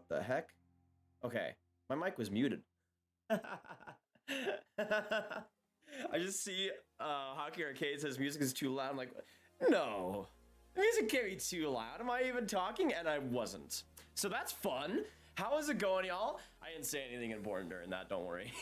What the heck? Okay, my mic was muted. I just see Hockey Arcade says music is too loud. I'm like, no, the music can't be too loud. Am I even talking? And I wasn't. So that's fun. How is it going, y'all? I didn't say anything important during that, don't worry.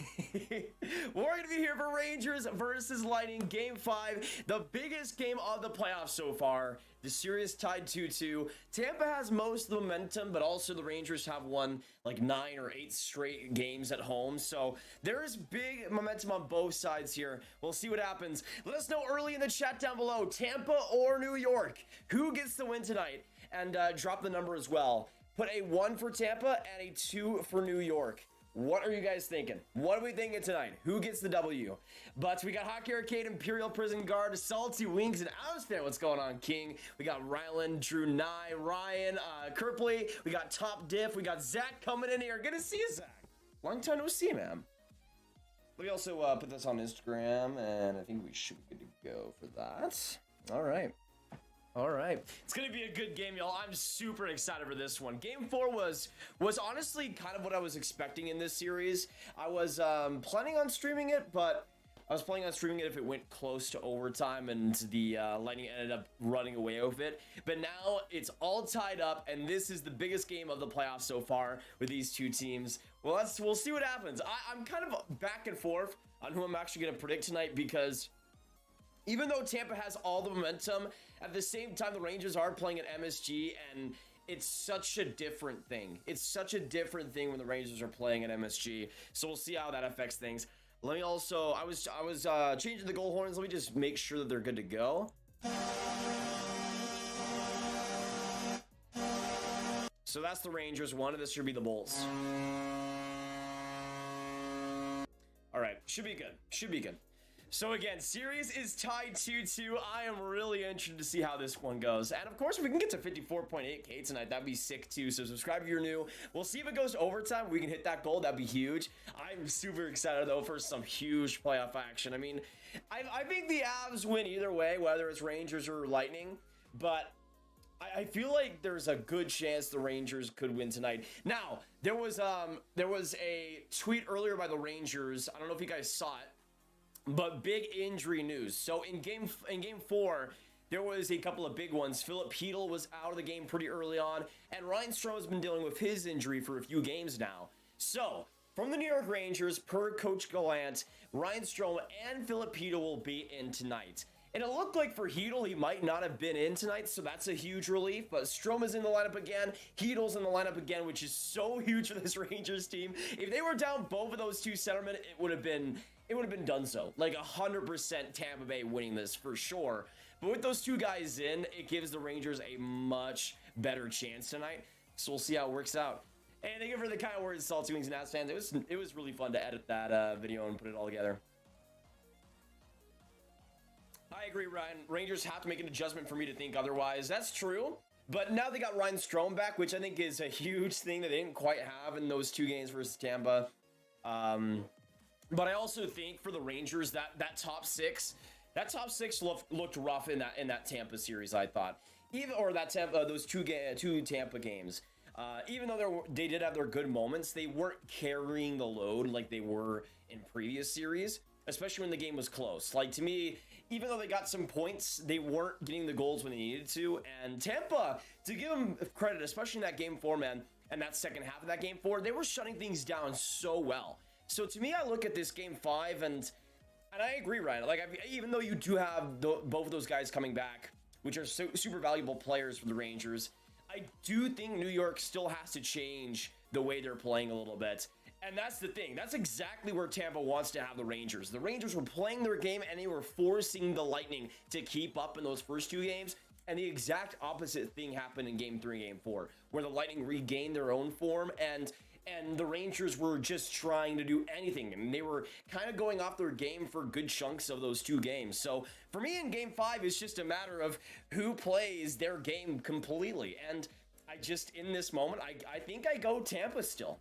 We're going to be here for Rangers versus Lightning, Game 5, the biggest game of the playoffs so far. The series tied 2-2. Tampa has most of the momentum, but also the Rangers have won like 9 or 8 straight games at home. So there is big momentum on both sides here. We'll see what happens. Let us know early in the chat down below, Tampa or New York. Who gets the win tonight? And drop the number as well. Put a 1 for Tampa and a 2 for New York. What are you guys thinking? What are we thinking tonight? Who gets the W? But we got Hockey Arcade, Imperial Prison Guard, Salty Wings, and Avs fan. What's going on, King? We got Rylan, Drew Nye, Ryan, Kerpley. We got Top Diff. We got Zach coming in here. Good to see you, Zach. Long time no see, man. Let me also put this on Instagram, and I think we should be good to go for that. All right. All right, it's gonna be a good game, y'all. I'm super excited for this one. Game 4 was honestly kind of what I was expecting in this series. I was planning on streaming it, but I was planning on streaming it if it went close to overtime and the Lightning ended up running away with it. But now it's all tied up, and this is the biggest game of the playoffs so far with these two teams. Well, we'll see what happens. I'm kind of back and forth on who I'm actually gonna predict tonight, because even though Tampa has all the momentum, at the same time, the Rangers are playing at MSG, and it's such a different thing. It's such a different thing when the Rangers are playing at MSG. So we'll see how that affects things. Let me also, I was changing the goal horns. Let me just make sure that they're good to go. So that's the Rangers one, and this should be the Bolts. All right, should be good. Should be good. So again, series is tied 2-2. I am really interested to see how this one goes. And of course, if we can get to 54.8K tonight, that'd be sick too. So subscribe if you're new. We'll see if it goes to overtime. We can hit that goal. That'd be huge. I'm super excited though for some huge playoff action. I mean, I think the Avs win either way, whether it's Rangers or Lightning. But I feel like there's a good chance the Rangers could win tonight. Now, there was a tweet earlier by the Rangers. I don't know if you guys saw it, but big injury news. So in game 4, there was a couple of big ones. Philip Hedl was out of the game pretty early on, and Ryan Strome has been dealing with his injury for a few games now. So from the New York Rangers, per Coach Gallant, Ryan Strome and Philip Hedl will be in tonight. And it looked like for Hedl, he might not have been in tonight, so that's a huge relief. But Strome is in the lineup again. Hedl's in the lineup again, which is so huge for this Rangers team. If they were down both of those two centermen, it would have been done so. Like 100% Tampa Bay winning this for sure. But with those two guys in, it gives the Rangers a much better chance tonight. So we'll see how it works out. And thank you for the kind words, Salty Wings and Avs fans. It was really fun to edit that video and put it all together. I agree, Ryan. Rangers have to make an adjustment for me to think otherwise. That's true. But now they got Ryan Strome back, which I think is a huge thing that they didn't quite have in those two games versus Tampa. But I also think for the Rangers, that top six looked rough in that Tampa series, I thought. Those two Tampa games. Even though they did have their good moments, they weren't carrying the load like they were in previous series, especially when the game was close. Like, to me, even though they got some points, they weren't getting the goals when they needed to. And Tampa, to give them credit, especially in that game 4, man, and that second half of that game 4, they were shutting things down so well. So to me, I look at this game 5, and I agree, Ryan. Like, even though you do have both of those guys coming back, which are super valuable players for the Rangers, I do think New York still has to change the way they're playing a little bit. And that's the thing. That's exactly where Tampa wants to have the Rangers. The Rangers were playing their game, and they were forcing the Lightning to keep up in those first two games. And the exact opposite thing happened in game 3 and game 4, where the Lightning regained their own form, and the Rangers were just trying to do anything. And they were kind of going off their game for good chunks of those two games. So for me in game 5, it's just a matter of who plays their game completely. And I just, in this moment, I think I go Tampa still.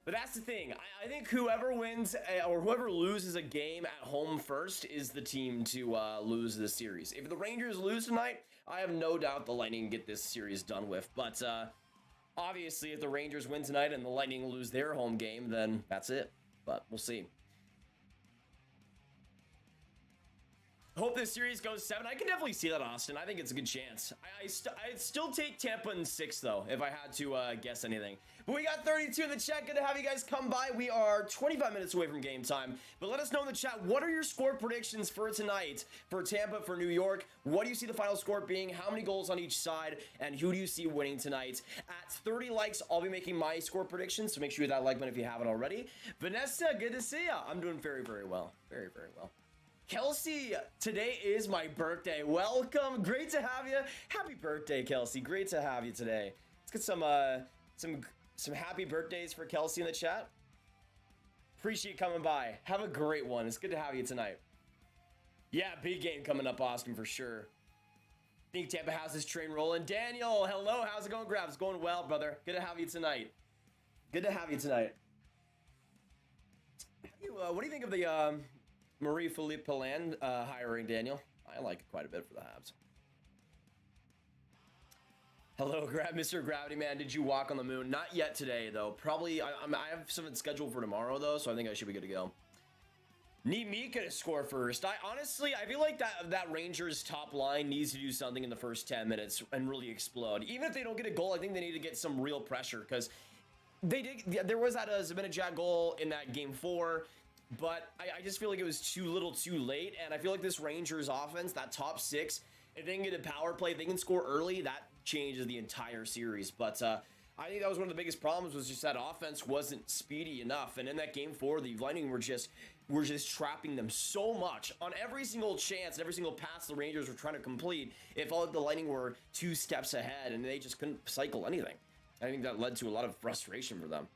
But that's the thing. I think whoever wins or whoever loses a game at home first is the team to lose this series. If the Rangers lose tonight, I have no doubt the Lightning get this series done with. But Obviously, if the Rangers win tonight and the Lightning lose their home game, then that's it. But we'll see. Hope this series goes 7. I can definitely see that, Austin. I think it's a good chance. I'd still take Tampa in 6, though, if I had to guess anything. But we got 32 in the chat. Good to have you guys come by. We are 25 minutes away from game time. But let us know in the chat, what are your score predictions for tonight? For Tampa, for New York? What do you see the final score being? How many goals on each side? And who do you see winning tonight? At 30 likes, I'll be making my score predictions. So make sure you hit that like button if you haven't already. Vanessa, good to see ya. I'm doing very, very well. Very, very well. Kelsey, today is my birthday. Welcome. Great to have you. Happy birthday, Kelsey. Great to have you today. Let's get some happy birthdays for Kelsey in the chat. Appreciate you coming by. Have a great one. It's good to have you tonight. Yeah, big game coming up, Austin, for sure. Think Tampa has this train rolling. Daniel, hello. How's it going, Grabs? It's going well, brother. Good to have you tonight. Good to have you tonight. What do you think of the Marie-Philippe Poulin hiring, Daniel? I like it quite a bit for the Habs. Hello, Mr. Gravity Man. Did you walk on the moon? Not yet today, though. Probably, I have something scheduled for tomorrow, though, so I think I should be good to go. Need Mika to score first. I feel like that Rangers top line needs to do something in the first 10 minutes and really explode. Even if they don't get a goal, I think they need to get some real pressure, because there was that Zibanejad goal in that game 4. But I just feel like it was too little too late, and I feel like this Rangers offense, that top 6, if they can get a power play, if they can score early, that changes the entire series. But I think that was one of the biggest problems, was just that offense wasn't speedy enough. And in that game 4, the Lightning were just trapping them so much on every single chance, every single pass the Rangers were trying to complete. It felt like the Lightning were 2 steps ahead, and they just couldn't cycle anything. I think that led to a lot of frustration for them.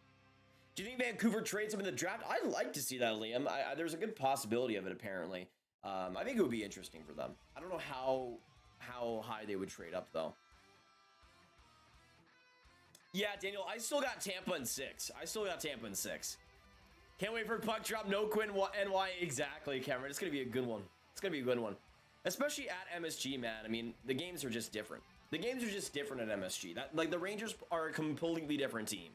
Do you think Vancouver trades him in the draft? I'd like to see that, Liam. There's a good possibility of it, apparently. I think it would be interesting for them. I don't know how high they would trade up, though. Yeah, Daniel, I still got Tampa in 6. Can't wait for puck drop. No Quinn NY. Exactly, Cameron. It's going to be a good one. Especially at MSG, man. I mean, the games are just different. The games are just different at MSG. Like, the Rangers are a completely different team.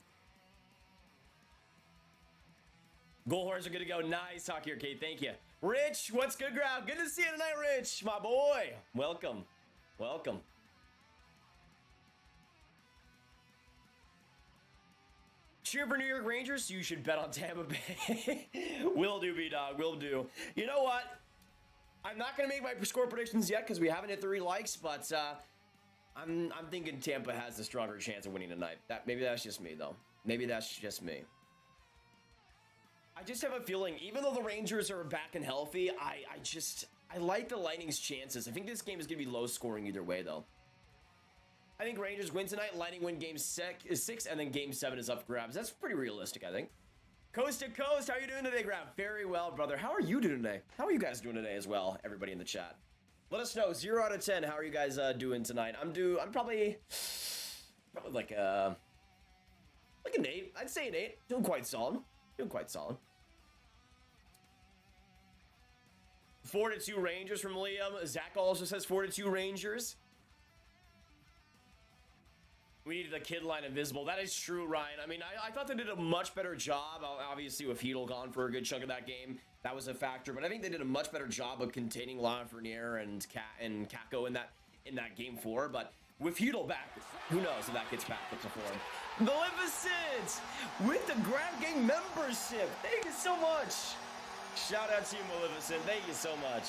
Goal horns are good to go. Nice, Hockey Arcade. Thank you. Rich, what's good, Grab? Good to see you tonight, Rich. My boy. Welcome. Cheer for New York Rangers. You should bet on Tampa Bay. Will do, B-Dog. Will do. You know what? I'm not going to make my score predictions yet because we haven't hit 3 likes, but I'm thinking Tampa has the stronger chance of winning tonight. Maybe that's just me, though. Maybe that's just me. I just have a feeling, even though the Rangers are back and healthy, I like the Lightning's chances. I think this game is going to be low scoring either way, though. I think Rangers win tonight, Lightning win game 6, and then game 7 is up for grabs. That's pretty realistic, I think. Coast to coast, how are you doing today, Grab? Very well, brother. How are you doing today? How are you guys doing today as well, everybody in the chat? Let us know, 0 out of 10, how are you guys doing tonight? I'm probably like an 8. I'd say an 8. Doing quite solid. 4-2 Rangers from Liam. Zach also says 4-2 Rangers. We needed a kid line invisible. That is true, Ryan. I mean, I thought they did a much better job. Obviously, with Hedl gone for a good chunk of that game, that was a factor. But I think they did a much better job of containing Lafreniere and Kakko in that game 4. But with Hedl back, who knows if that gets back up to form. Maleficent with the Grab Gang membership. Thank you so much. Shout out to you, Maleficent. Thank you so much.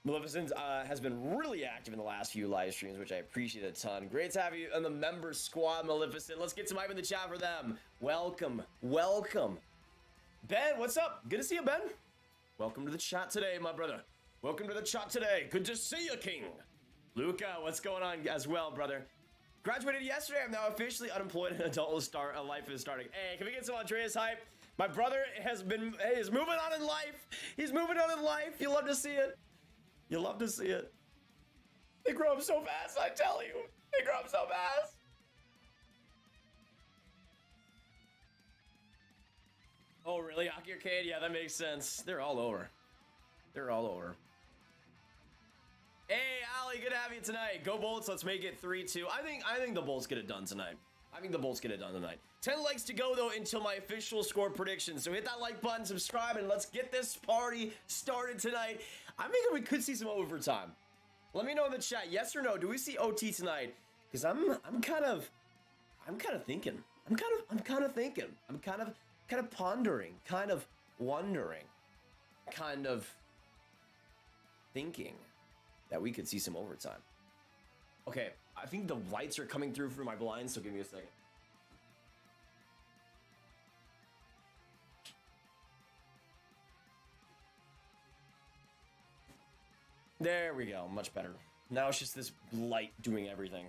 Maleficent has been really active in the last few live streams, which I appreciate a ton. Great to have you on the member squad, Maleficent. Let's get some hype in the chat for them. Welcome. Ben, what's up? Good to see you, Ben. Welcome to the chat today, my brother. Welcome to the chat today. Good to see you, King. Luca, what's going on as well, brother? Graduated yesterday. I'm now officially unemployed and adult life is starting. Hey, can we get some Andreas hype? My brother is moving on in life. He's moving on in life. You love to see it. They grow up so fast, I tell you. They grow up so fast. Oh, really? Hockey Arcade? Yeah, that makes sense. They're all over. Hey, Ali, good to have you tonight. Go Bolts. Let's make it 3-2. I think the Bolts get it done tonight. I think the Bolts get it done tonight. 10 likes to go, though, until my official score prediction. So hit that like button, subscribe, and let's get this party started tonight. I'm thinking we could see some overtime. Let me know in the chat, yes or no. Do we see OT tonight? Because I'm kind of thinking. I'm kind of pondering, kind of wondering, kind of thinking that we could see some overtime. Okay, I think the lights are coming through my blinds, so give me a second. There we go, much better. Now it's just this light doing everything.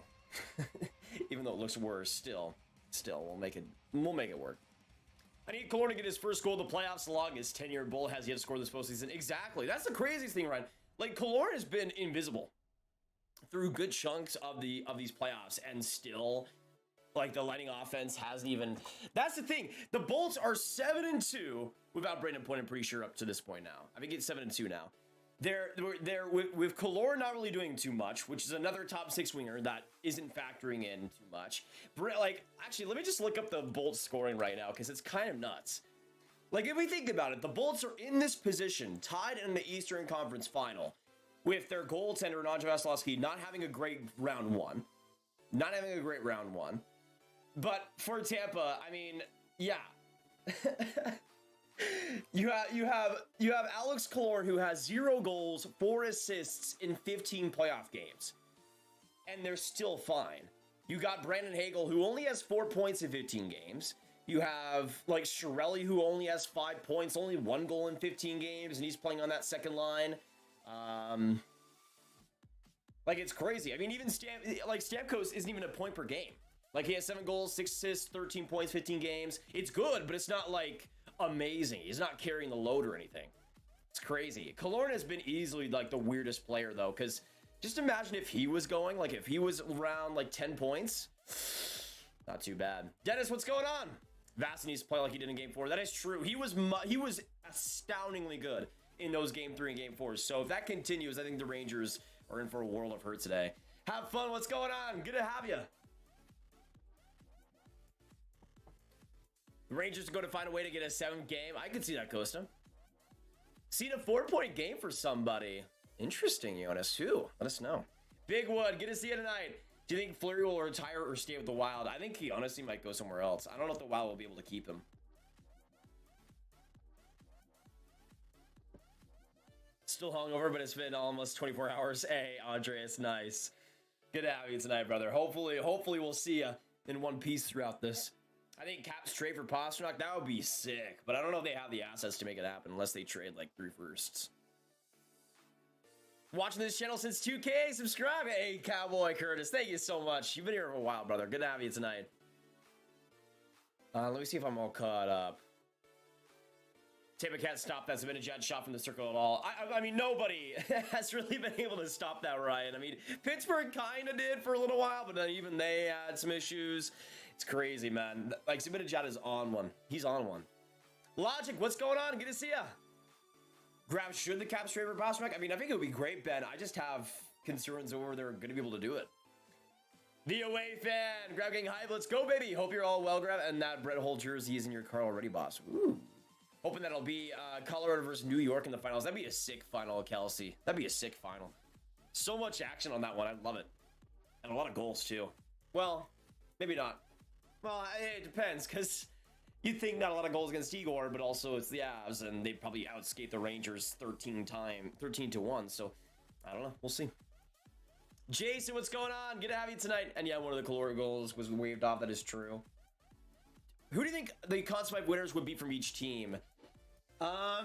Even though it looks worse, still, we'll make it work. I need Killorn to get his first goal of the playoffs along his 10-year bull has yet to score this postseason. Exactly, that's the craziest thing, Ryan. Like, Killorn has been invisible through good chunks of these playoffs, and still, like, the Lightning offense hasn't even. That's the thing. The Bolts are 7-2 without Brayden Point. I'm pretty sure up to this point now. I think it's 7-2 now. They're with Killorn not really doing too much, which is another top 6 winger that isn't factoring in too much. Like, actually, let me just look up the Bolts scoring right now because it's kind of nuts. Like, if we think about it, the Bolts are in this position, tied in the Eastern Conference Final, with their goaltender, Nanja Vasilevsky, not having a great round one. But for Tampa, I mean, yeah. You have Alex Killorn, who has 0 goals, 4 assists in 15 playoff games. And they're still fine. You got Brandon Hagel, who only has 4 points in 15 games. You have, like, Chiarelli, who only has 5 points, only 1 goal in 15 games, and he's playing on that second line. Like, it's crazy. I mean, even Stamkos isn't even a point per game. Like, he has 7 goals, 6 assists, 13 points, 15 games. It's good, but it's not, like, amazing. He's not carrying the load or anything. It's crazy. Killorn has been easily, like, the weirdest player, though, because just imagine if he was going, like, if he was around, like, 10 points. Not too bad. Dennis, what's going on? Vass needs to play like he did in Game 4. That is true. He was astoundingly good in those Game 3 and Game 4s. So if that continues, I think the Rangers are in for a world of hurt today. Have fun. What's going on? Good to have you. The Rangers are going to find a way to get a 7th game. I could see that, Costa. Seen a 4-point game for somebody. Interesting, Jonas. Who? Let us know. Big Wood, good to see you tonight. Do you think Fleury will retire or stay with the Wild? I think he honestly might go somewhere else. I don't know if the Wild will be able to keep him. Still hungover, but it's been almost 24 hours. Hey, Andreas, nice. Good to have you tonight, brother. Hopefully we'll see you in one piece throughout this. I think Caps trade for Pastrnak, that would be sick. But I don't know if they have the assets to make it happen unless they trade like 3 firsts. Watching this channel since 2K, subscribe. Hey, Cowboy Curtis, thank you so much. You've been here for a while, brother. Good to have you tonight. Let me see if I'm all caught up. Tampa can't stop that Zibanejad shot from the circle at all. I mean, nobody has really been able to stop that, Ryan. I mean, Pittsburgh kind of did for a little while, but then even they had some issues. It's crazy, man. Like, Zibanejad is on one. He's on one. Logic, what's going on? Good to see ya. Should the Caps trade for Pastrnak? I mean, I think it would be great, Ben. I just have concerns over they're going to be able to do it. The away fan. Grav getting hype. Let's go, baby. Hope you're all well, Grav. And that Brett Hull jersey is in your car already, boss. Ooh. Hoping that'll be Colorado versus New York in the finals. That'd be a sick final, Kelsey. That'd be a sick final. So much action on that one. I love it. And a lot of goals, too. Well, maybe not. Well, it depends, because you'd think not a lot of goals against Igor, but also it's the Avs, and they'd probably outskate the Rangers 13-1, so I don't know. We'll see. Jason, what's going on? Good to have you tonight. And yeah, one of the Killorn goals was waved off. That is true. Who do you think the Conn Smythe winners would be from each team?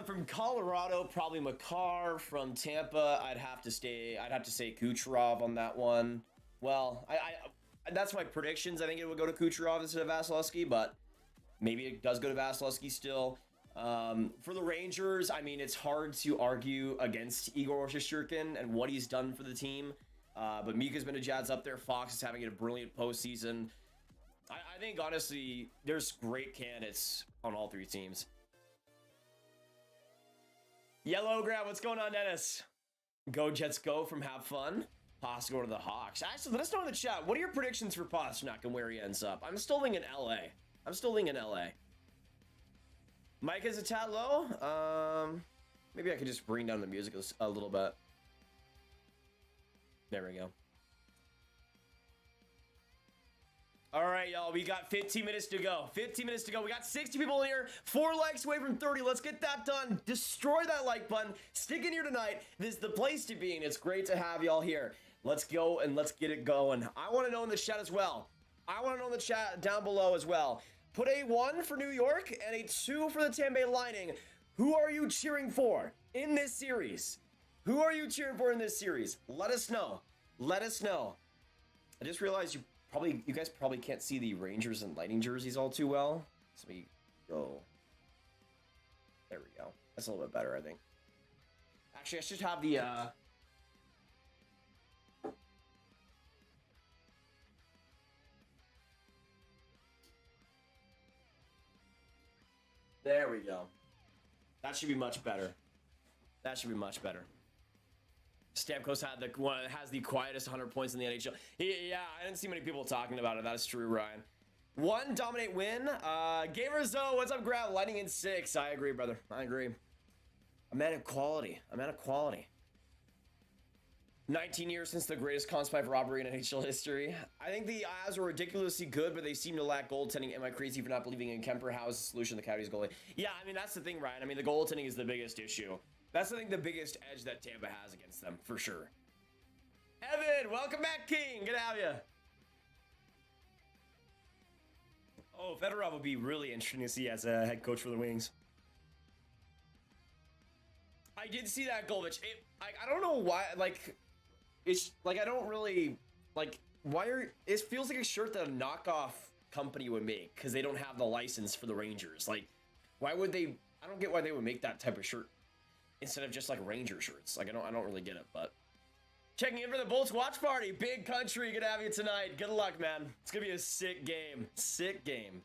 From Colorado, probably Makar. From Tampa, I'd have to say Kucherov on that one. Well, that's my predictions. I think it would go to Kucherov instead of Vasilevsky, but maybe it does go to Vasilevsky still. For the Rangers, I mean, it's hard to argue against Igor Shesterkin and what he's done for the team. But Mika Zibanejad's up there. Fox is having a brilliant postseason. I think, honestly, there's great candidates on all 3 teams. Yellow Grab, what's going on, Dennis? Go Jets go from Have Fun. Pasternak go to the Hawks. Actually, let us know in the chat. What are your predictions for Pasternak and where he ends up? I'm still thinking LA. Mike is a tad low. Maybe I could just bring down the music a little bit. There we go. All right, y'all. We got 15 minutes to go. 15 minutes to go. We got 60 people in here. 4 likes away from 30. Let's get that done. Destroy that like button. Stick in here tonight. This is the place to be, and it's great to have y'all here. Let's go and let's get it going. I want to know in the chat as well. I want to know in the chat down below as well. Put a 1 for New York and a 2 for the Tampa Bay Lightning. Who are you cheering for in this series? Who are you cheering for in this series? Let us know. Let us know. I just realized you guys probably can't see the Rangers and Lightning jerseys all too well. So we go. There we go. That's a little bit better, I think. Actually, I should have the there we go. That should be much better. That should be much better. Stamkos has the quietest 100 points in the NHL. Yeah, I didn't see many people talking about it. That is true, Ryan. 1 dominate win. Gamers though, what's up, Grav? Lightning in 6. I agree, brother. I agree. A man of quality. 19 years since the greatest Conn Smythe robbery in NHL history. I think the Avs were ridiculously good, but they seem to lack goaltending. Am I crazy for not believing in Kemper? How is the solution the Coyotes goalie? Yeah, I mean, that's the thing, Ryan. I mean, the goaltending is the biggest issue. That's, I think, the biggest edge that Tampa has against them, for sure. Evan, welcome back, King. Good to have you. Oh, Fedorov would be really interesting to see as a head coach for the Wings. I did see that Graviteh. I don't know why, it's, I don't really, it feels like a shirt that a knockoff company would make, because they don't have the license for the Rangers. Why would they, I don't get why they would make that type of shirt instead of just Ranger shirts. I don't really get it, but checking in for the Bolts watch party. Big country, good to have you tonight. Good luck, man. It's gonna be a sick game. Sick game.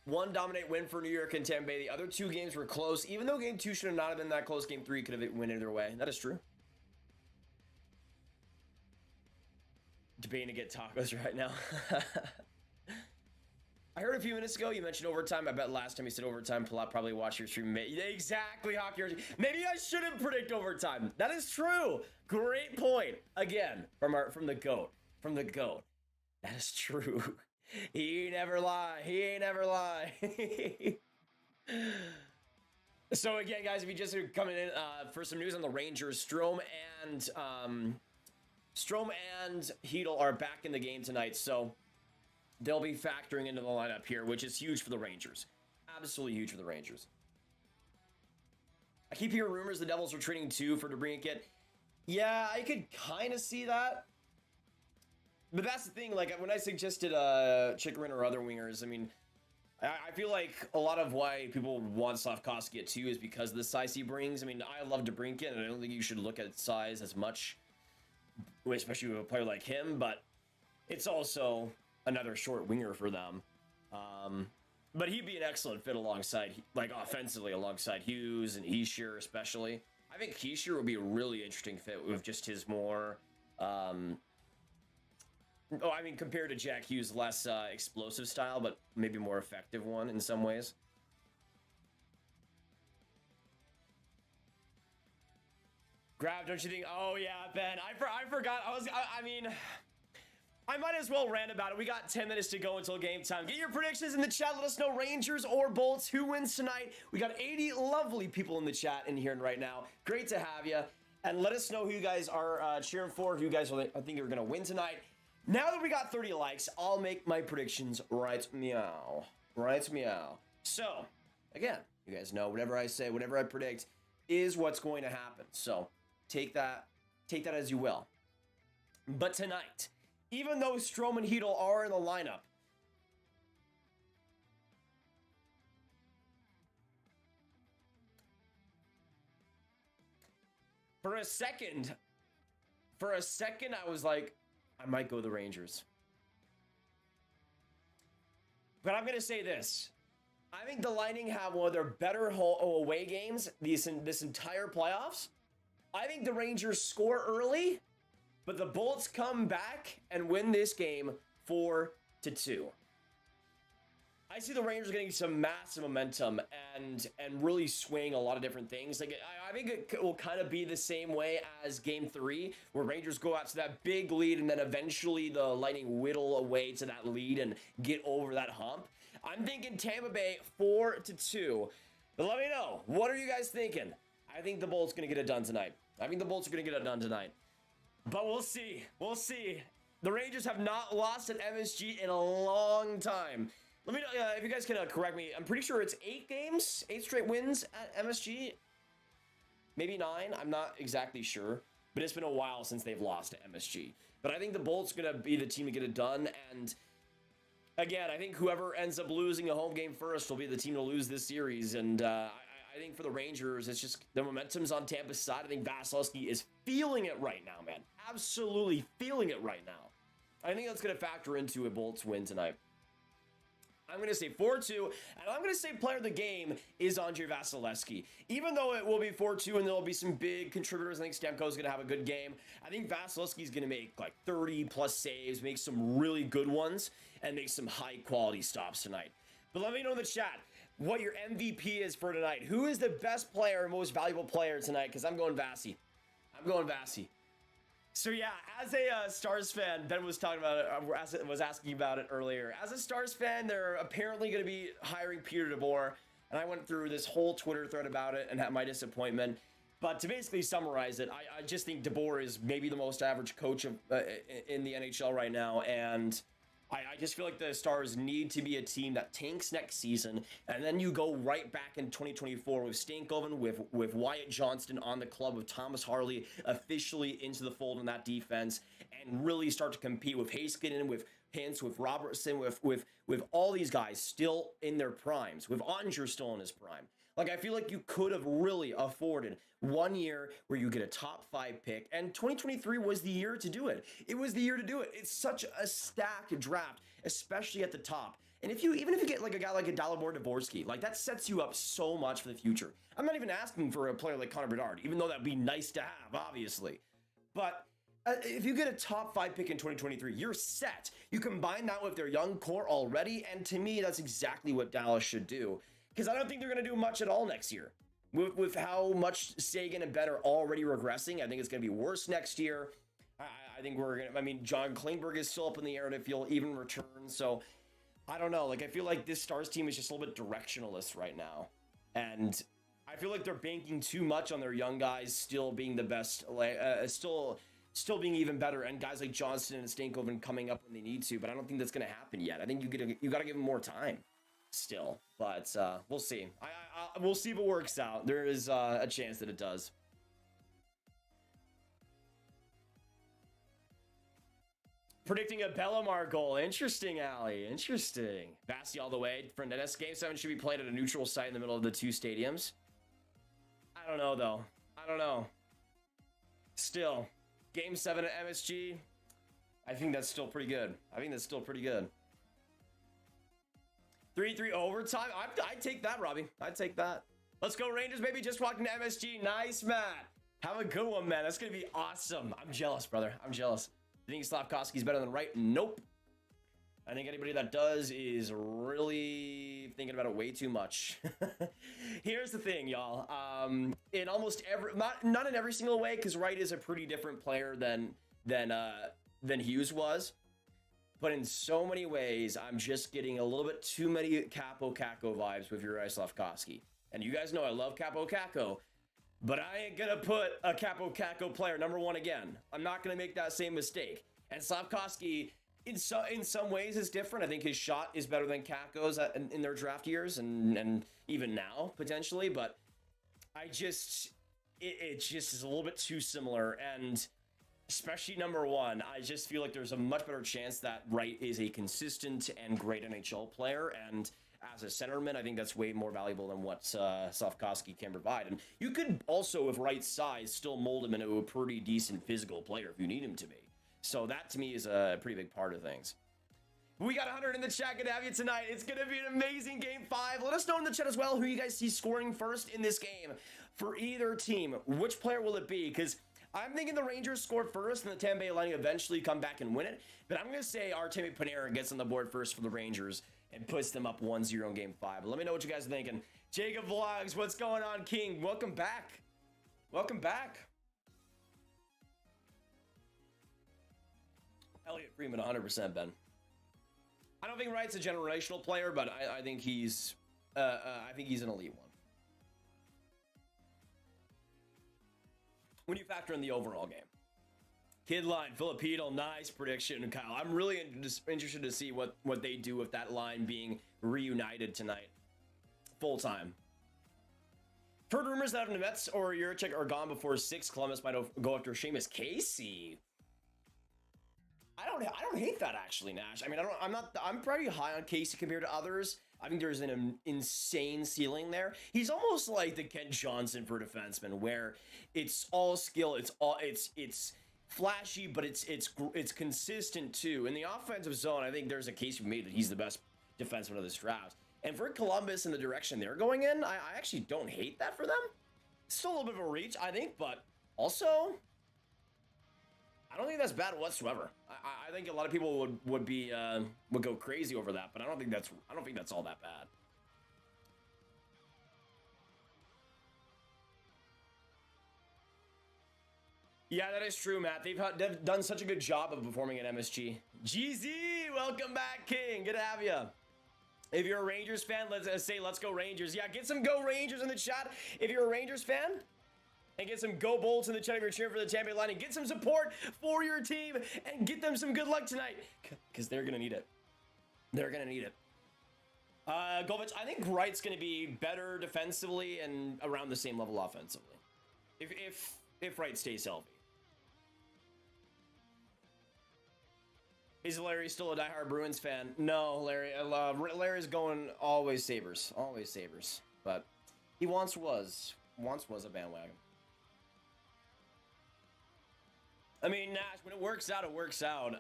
1 dominate win for New York and Tampa Bay. The other 2 games were close. Even though game 2 should have not have been that close, game 3 could have went either way. That is true. Debating to get tacos right now. I heard a few minutes ago you mentioned overtime. I bet last time you said overtime, probably watch your stream. Exactly, Hockey. Maybe I shouldn't predict overtime. That is true. Great point. Again, from the GOAT. From the GOAT. That is true. He never lie. He ain't never lie. So again, guys, if you just are coming in for some news on the Rangers, Strome and Hedl are back in the game tonight. So they'll be factoring into the lineup here, which is huge for the Rangers. Absolutely huge for the Rangers. I keep hearing rumors the Devils are trading 2 for DeBrincat. Yeah, I could kind of see that. But that's the thing, when I suggested Chikrin or other wingers, I mean, I feel like a lot of why people want Slafkovsky at 2 is because of the size he brings. I mean, I love DeBrincat, and I don't think you should look at size as much, especially with a player like him, but it's also another short winger for them. But he'd be an excellent fit alongside, offensively alongside Hughes and Hischier especially. I think Hischier would be a really interesting fit with just his more, compared to Jack Hughes, less explosive style, but maybe more effective one in some ways. Grav, don't you think? Oh yeah, Ben, I forgot. I might as well rant about it. We got 10 minutes to go until game time. Get your predictions in the chat. Let us know, Rangers or Bolts, who wins tonight. We got 80 lovely people in the chat in here right now. Great to have you. And let us know who you guys are cheering for, who you guys I think are going to win tonight. Now that we got 30 likes, I'll make my predictions right meow. Right meow. So, again, you guys know whatever I say, whatever I predict is what's going to happen. So, take that as you will. But tonight, even though Strome and Hedl are in the lineup, for a second, I was like, I might go the Rangers. But I'm going to say this. I think the Lightning have one of their better away games this entire playoffs. I think the Rangers score early, but the Bolts come back and win this game 4-2. I see the Rangers getting some massive momentum and really swing a lot of different things. Like I think it will kind of be the same way as Game 3, where Rangers go out to that big lead and then eventually the Lightning whittle away to that lead and get over that hump. I'm thinking Tampa Bay 4-2. But let me know, what are you guys thinking? I think the Bolts going to get it done tonight. I think the Bolts are going to get it done tonight. But we'll see. We'll see. The Rangers have not lost at MSG in a long time. Let me know if you guys can correct me. I'm pretty sure it's 8 games, 8 straight wins at MSG. Maybe 9. I'm not exactly sure. But it's been a while since they've lost at MSG. But I think the Bolts are going to be the team to get it done. And again, I think whoever ends up losing a home game first will be the team to lose this series. And I think for the Rangers, it's just the momentum's on Tampa's side. I think Vasilevsky is feeling it right now, man. Absolutely feeling it right now. I think that's going to factor into a Bolts win tonight. I'm going to say 4-2, and I'm going to say player of the game is Andrei Vasilevsky. Even though it will be 4-2 and there will be some big contributors, I think Stamkos is going to have a good game. I think Vasilevsky is going to make like 30-plus saves, make some really good ones, and make some high-quality stops tonight. But let me know in the chat what your MVP is for tonight. Who is the best player, most valuable player tonight? Because I'm going Vasi. I'm going Vasi. So yeah, as a Stars fan, Ben was talking about it, was asking about it earlier. As a Stars fan, they're apparently going to be hiring Peter DeBoer, and I went through this whole Twitter thread about it and had my disappointment. But to basically summarize it, I just think DeBoer is maybe the most average coach of, in the NHL right now, and I just feel like the Stars need to be a team that tanks next season, and then you go right back in 2024 with Stankoven, with Wyatt Johnston on the club, with Thomas Harley officially into the fold in that defense, and really start to compete with Heiskanen, with Hintz, with Robertson, with all these guys still in their primes, with Onger still in his prime. Like, I feel like you could have really afforded 1 year where you get a top 5 pick, and 2023 was the year to do it. It was the year to do it. It's such a stacked draft, especially at the top. And even if you get like a guy like a Dalibor Dvorsky, like that sets you up so much for the future. I'm not even asking for a player like Connor Bedard, even though that'd be nice to have, obviously. But if you get a top 5 pick in 2023, you're set. You combine that with their young core already, and to me, that's exactly what Dallas should do. Because I don't think they're going to do much at all next year. With how much Sagan and Ben are already regressing, I think it's going to be worse next year. I think we're going to, I mean, John Klingberg is still up in the air if he'll even return. So, I don't know. Like, I feel like this Stars team is just a little bit directionless right now. And I feel like they're banking too much on their young guys still being the best, still being even better, and guys like Johnston and Stankoven coming up when they need to. But I don't think that's going to happen yet. I think you got to give them more time. Still, but we'll see. We'll see if it works out. There is a chance that it does. Predicting a Bellemare goal. Interesting, Ali. Interesting. Vasi all the way. Fernandez. Game 7 should be played at a neutral site in the middle of the 2 stadiums. I don't know, though. I don't know. Still, Game 7 at MSG. I think that's still pretty good. 3-3 overtime. I'd take that, Robbie. I'd take that. Let's go, Rangers, baby. Just walked into MSG. Nice, Matt. Have a good one, man. That's going to be awesome. I'm jealous, brother. I'm jealous. You think Slavkovsky's better than Wright? Nope. I think anybody that does is really thinking about it way too much. Here's the thing, y'all. In almost every, not in every single way, because Wright is a pretty different player than Hughes was. But in so many ways, I'm just getting a little bit too many Capo Caco vibes with Juraj Slavkovsky. And you guys know I love Capo Caco, but I ain't gonna put a Capo Caco player number 1 again. I'm not gonna make that same mistake. And Slavkovsky, in some ways, is different. I think his shot is better than Caco's in their draft years, and even now potentially. But it just is a little bit too similar, and especially number 1, I just feel like there's a much better chance that Wright is a consistent and great NHL player, and as a centerman, I think that's way more valuable than what Slavkovsky can provide. And you could also, with Wright's size, still mold him into a pretty decent physical player if you need him to be. So that, to me, is a pretty big part of things. We got 100 in the chat. Good to have you tonight. It's going to be an amazing Game 5. Let let us know in the chat as well who you guys see scoring first in this game for either team. Which player will it be? Because I'm thinking the Rangers score first and the Tampa Bay Lightning eventually come back and win it. But I'm going to say Artemi Panarin gets on the board first for the Rangers and puts them up 1-0 in Game 5. But let me know what you guys are thinking. Jacob Vlogs, what's going on, King? Welcome back. Welcome back. Elliotte Friedman, 100%, Ben. I don't think Wright's a generational player, but I think he's an elite one. When you factor in the overall game. Kidline, Filipino, nice prediction, Kyle. I'm really interested to see what they do with that line being reunited tonight. Full time. Heard rumors that if Nemets or Juracek are gone before 6, Columbus might go after Seamus Casey. I don't hate that actually, Nash. I mean, I'm pretty high on Casey compared to others. I think there's an insane ceiling there. He's almost like the Kent Johnson for defensemen, where it's all skill, it's flashy, but it's consistent too. In the offensive zone, I think there's a case for me that he's the best defenseman of this draft. And for Columbus in the direction they're going in, I actually don't hate that for them. Still a little bit of a reach, I think, but also I don't think that's bad whatsoever. I think a lot of people would go crazy over that, but I don't think that's all that bad. Yeah, that is true, Matt. They've done such a good job of performing at MSG. GZ, welcome back, King. Good to have you. If you're a Rangers fan, let's say let's go Rangers. Yeah, get some go Rangers in the chat. If you're a Rangers fan. And get some go Bolts in the chat if you're cheering for the Tampa Bay Lightning. Get some support for your team and get them some good luck tonight. Because they're going to need it. They're going to need it. Graviteh, I think Wright's going to be better defensively and around the same level offensively. If Wright stays healthy. Is Larry still a diehard Bruins fan? No, Larry. Larry's going always Sabres. Always Sabres. But he once was a bandwagon. I mean, Nash, when it works out, it works out.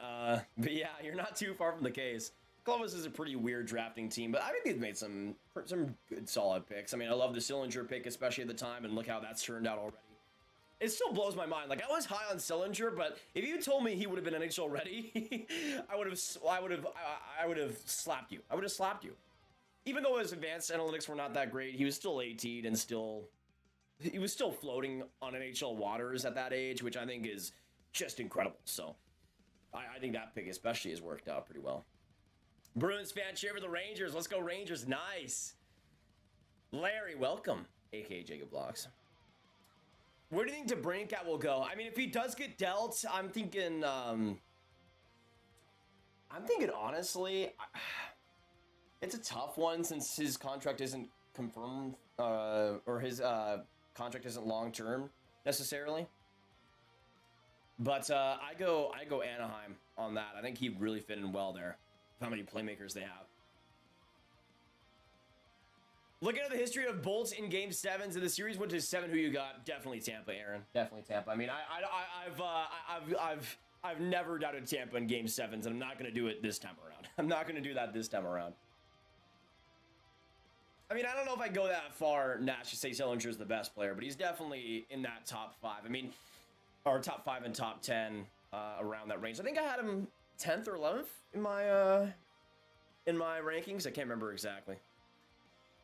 But yeah, you're not too far from the case. Columbus is a pretty weird drafting team, but I think they've made some good, solid picks. I mean, I love the Sillinger pick, especially at the time, and look how that's turned out already. It still blows my mind. Like, I was high on Sillinger, but if you told me he would have been NHL ready, I would have slapped you. I would have slapped you. Even though his advanced analytics were not that great, he was still 18 and he was still floating on NHL waters at that age, which I think is just incredible. So I think that pick especially has worked out pretty well. Bruins fan cheer for the Rangers. Let's go Rangers. Nice. Larry, welcome. aka Jacob Blocks. Where do you think DeBrincat will go? I mean, if he does get dealt, I'm thinking honestly, it's a tough one since his contract isn't confirmed, or his contract isn't long-term necessarily. But I go Anaheim on that. I think he'd really fit in well there. How many playmakers they have. Looking at the history of Bolts in Game 7s, and the series went to 7. Who you got? Definitely Tampa, Aaron. Definitely Tampa. I mean, I've never doubted Tampa in Game 7s, and I'm not going to do it this time around. I'm not going to do that this time around. I mean, I don't know if I go that far, Nash, to say Sillinger is the best player, but he's definitely in that top 5. I mean, or top 5 and top 10 around that range. I think I had him 10th or 11th in my rankings. I can't remember exactly.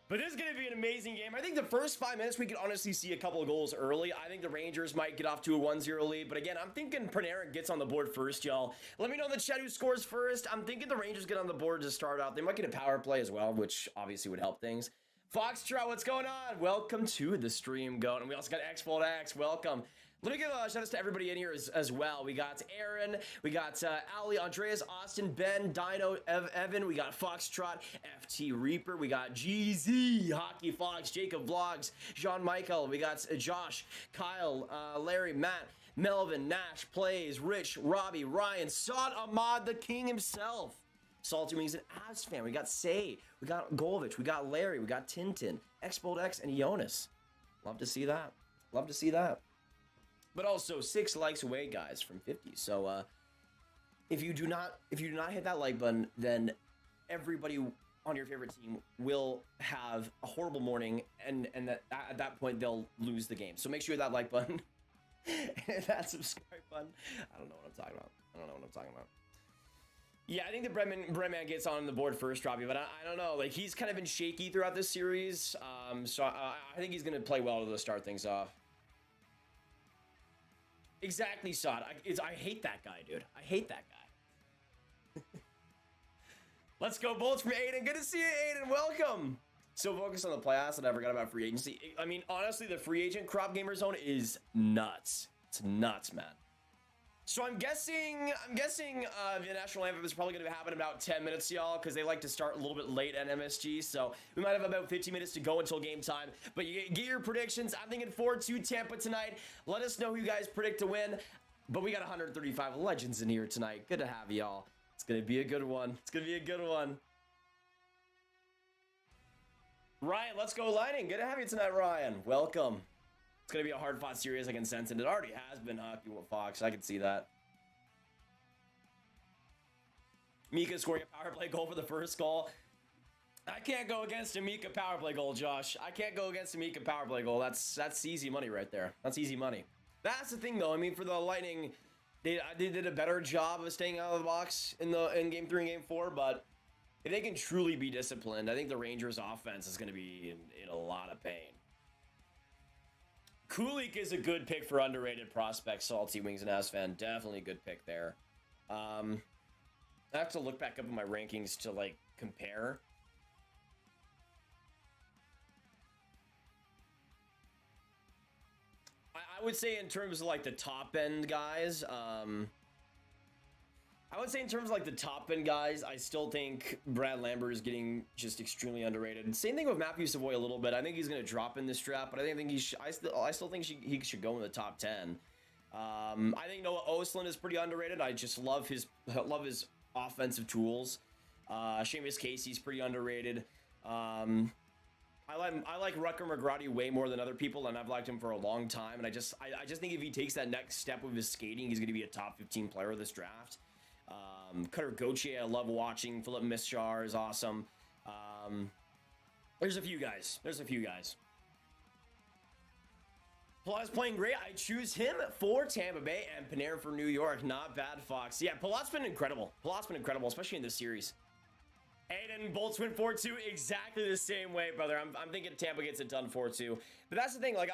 But this is going to be an amazing game. I think the first 5 minutes, we could honestly see a couple of goals early. I think the Rangers might get off to a 1-0 lead. But again, I'm thinking Panarin gets on the board first, y'all. Let me know in the chat who scores first. I'm thinking the Rangers get on the board to start out. They might get a power play as well, which obviously would help things. Foxtrot, what's going on? Welcome to the stream, Goat. And we also got X-Fold-X. Welcome. Let me give a shout out to everybody in here as well. We got Aaron, we got Ali, Andreas, Austin, Ben, Dino, Evan, we got Foxtrot, FT Reaper, we got GZ, Hockey Fox, Jacob Vlogs, Jean-Michael, we got Josh, Kyle, Larry, Matt, Melvin, Nash, Plays, Rich, Robbie, Ryan, Saad Ahmad, the king himself. Salty Wings and Avs fan. We got Say, we got Golovich, we got Larry, we got Tintin, X-Bold-X, and Jonas. Love to see that. Love to see that. But also 6 likes away, guys, from 50. So if you do not hit that like button, then everybody on your favorite team will have a horrible morning, and that at that point they'll lose the game. So make sure that like button and that subscribe button. I don't know what I'm talking about. Yeah, I think the Breadman gets on the board first, Robbie, but I don't know. Like, he's kind of been shaky throughout this series, so I think he's going to play well to start things off. Exactly, Sod. I hate that guy, dude. I hate that guy. Let's go, Bolts from Aiden. Good to see you, Aiden. Welcome. So focused on the playoffs that I forgot about free agency. I mean, honestly, the free agent crop gamer zone is nuts. It's nuts, man. So I'm guessing the national anthem is probably going to happen in about 10 minutes, y'all, because they like to start a little bit late at MSG. So we might have about 15 minutes to go until game time. But you get your predictions. I'm thinking 4-2 Tampa tonight. Let us know who you guys predict to win. But we got 135 legends in here tonight. Good to have y'all. It's going to be a good one. Ryan, let's go Lightning. Good to have you tonight, Ryan. Welcome. It's going to be a hard-fought series, I can sense, and it already has been Hockey with Fox. I can see that. Mika scoring a power play goal for the first goal. I can't go against a Mika power play goal, Josh. I can't go against a Mika power play goal. That's easy money right there. That's easy money. That's the thing, though. I mean, for the Lightning, they did a better job of staying out of the box in Game 3 and Game 4, but if they can truly be disciplined, I think the Rangers' offense is going to be in a lot of pain. Kulik is a good pick for underrated prospects, Salty Wings and Asfan. Definitely a good pick there. I have to look back up in my rankings to, like, compare. I would say in terms of, like, the top-end guys, I still think Brad Lambert is getting just extremely underrated. Same thing with Matthew Savoy a little bit. I think he's going to drop in this draft, but I still think he should go in the top 10. I think Noah Ostlund is pretty underrated. I just love his offensive tools. Seamus Casey's pretty underrated. I like Rutger McGrady way more than other people, and I've liked him for a long time. And I just think if he takes that next step with his skating, he's going to be a top 15 player of this draft. Cutter Gauthier, I love watching. Philip Mischar is awesome. There's a few guys. Palat's playing great. I choose him for Tampa Bay and Panarin for New York. Not bad, Fox. Yeah, Palat's been incredible. Especially in this series. Aiden, Bolts win 4-2 exactly the same way, brother. I'm thinking Tampa gets it done 4-2. But that's the thing. Like,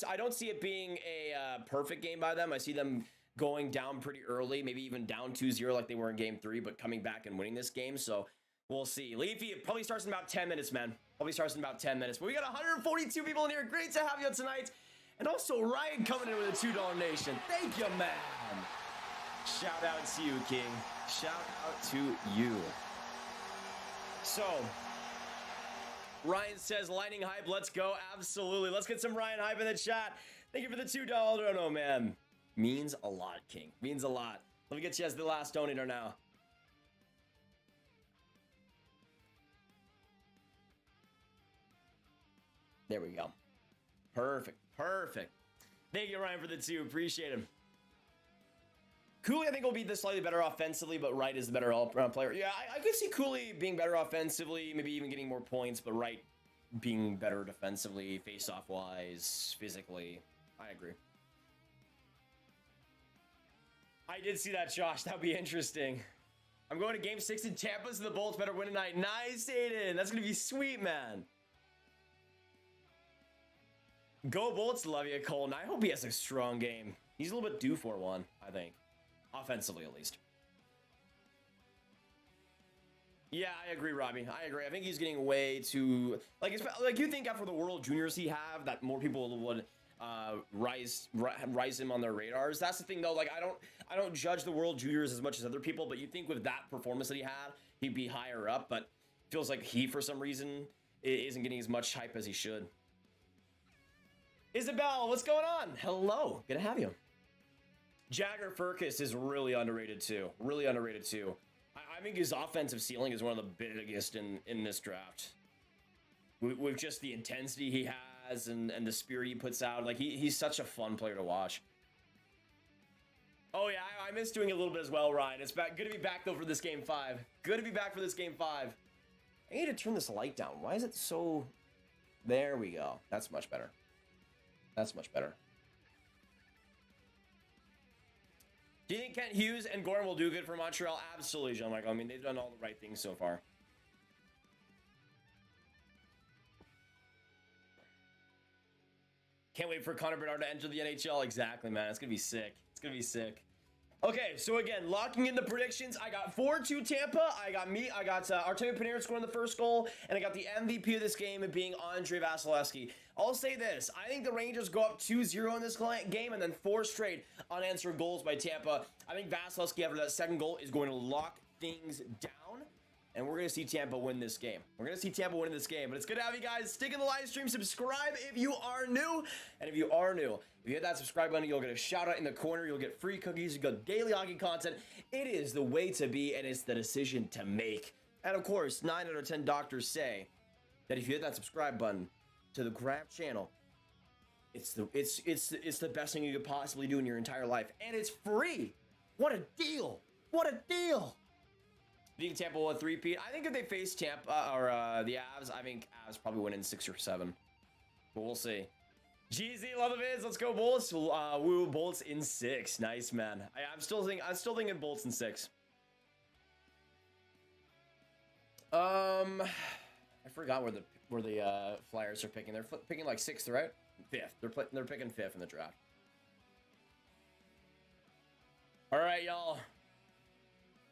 I don't see it being a perfect game by them. I see them going down pretty early, maybe even down 2-0 like they were in Game 3, but coming back and winning this game. So we'll see. Leafy, it probably starts in about 10 minutes, man. But we got 142 people in here. Great to have you tonight. And also Ryan coming in with a $2 donation. Thank you, man. Shout out to you, King. Shout out to you. So, Ryan says, Lightning hype, let's go. Absolutely. Let's get some Ryan hype in the chat. Thank you for the $2 dono, man. Means a lot, King. Means a lot. Let me get you as the last donator now. There we go. Perfect. Thank you, Ryan, for the 2. Appreciate him. Cooley, I think, will be slightly better offensively, but Wright is the better all-around player. Yeah, I could see Cooley being better offensively, maybe even getting more points, but Wright being better defensively, face-off-wise, physically. I agree. I did see that, Josh. That would be interesting. I'm going to Game 6 in Tampa, so the Bolts better win tonight. Nice, Aiden. That's going to be sweet, man. Go Bolts. Love you, Colton. I hope he has a strong game. He's a little bit due for one, I think. Offensively, at least. Yeah, I agree, Robbie. I agree. I think he's getting way too... Like you think after the World Juniors he have, that more people would... rise him on their radars. That's the thing, though. Like, I don't judge the World Juniors as much as other people, but you think with that performance that he had, he'd be higher up. But feels like he, for some reason, isn't getting as much hype as he should. Isabel, what's going on? Hello, good to have you. Jagger Furcus is really underrated too. I think his offensive ceiling is one of the biggest in this draft. With just the intensity he has and the spirit he puts out. Like, he's such a fun player to watch. Oh yeah, I miss doing it a little bit as well, Ryan. It's good to be back though for this Game 5. I need to turn this light down. Why is it so... There we go. That's much better. That's much better. Do you think Kent Hughes and Gordon will do good for Montreal? Absolutely, Jean-Michael. I mean, they've done all the right things so far. Can't wait for Connor Bedard to enter the NHL. Exactly, man. It's going to be sick. It's going to be sick. Okay, so again, locking in the predictions. I got 4-2 Tampa. I got Artemi Panarin scoring the first goal, and I got the MVP of this game being Andrei Vasilevskiy. I'll say this. I think the Rangers go up 2-0 in this game, and then 4 straight unanswered goals by Tampa. I think Vasilevskiy, after that second goal, is going to lock things down. And we're going to see Tampa win this game. We're going to see Tampa win this game. But it's good to have you guys. Stick in the live stream. Subscribe if you are new. And if you are new, if you hit that subscribe button, you'll get a shout out in the corner. You'll get free cookies. You'll get daily hockey content. It is the way to be, and it's the decision to make. And of course, 9 out of 10 doctors say that if you hit that subscribe button to the Grav channel, it's the best thing you could possibly do in your entire life. And it's free. What a deal. What a deal. Do you think Tampa will three-peat? I think if they face Tampa or the Avs, I think Avs probably win in 6 or 7. But we'll see. GZ, love the vids. Let's go Bolts. Woo, Bolts in 6. Nice, man. I'm still thinking Bolts in 6. I forgot where the Flyers are picking. They're picking like 6th, right? 5th. They're picking 5th in the draft. All right, y'all.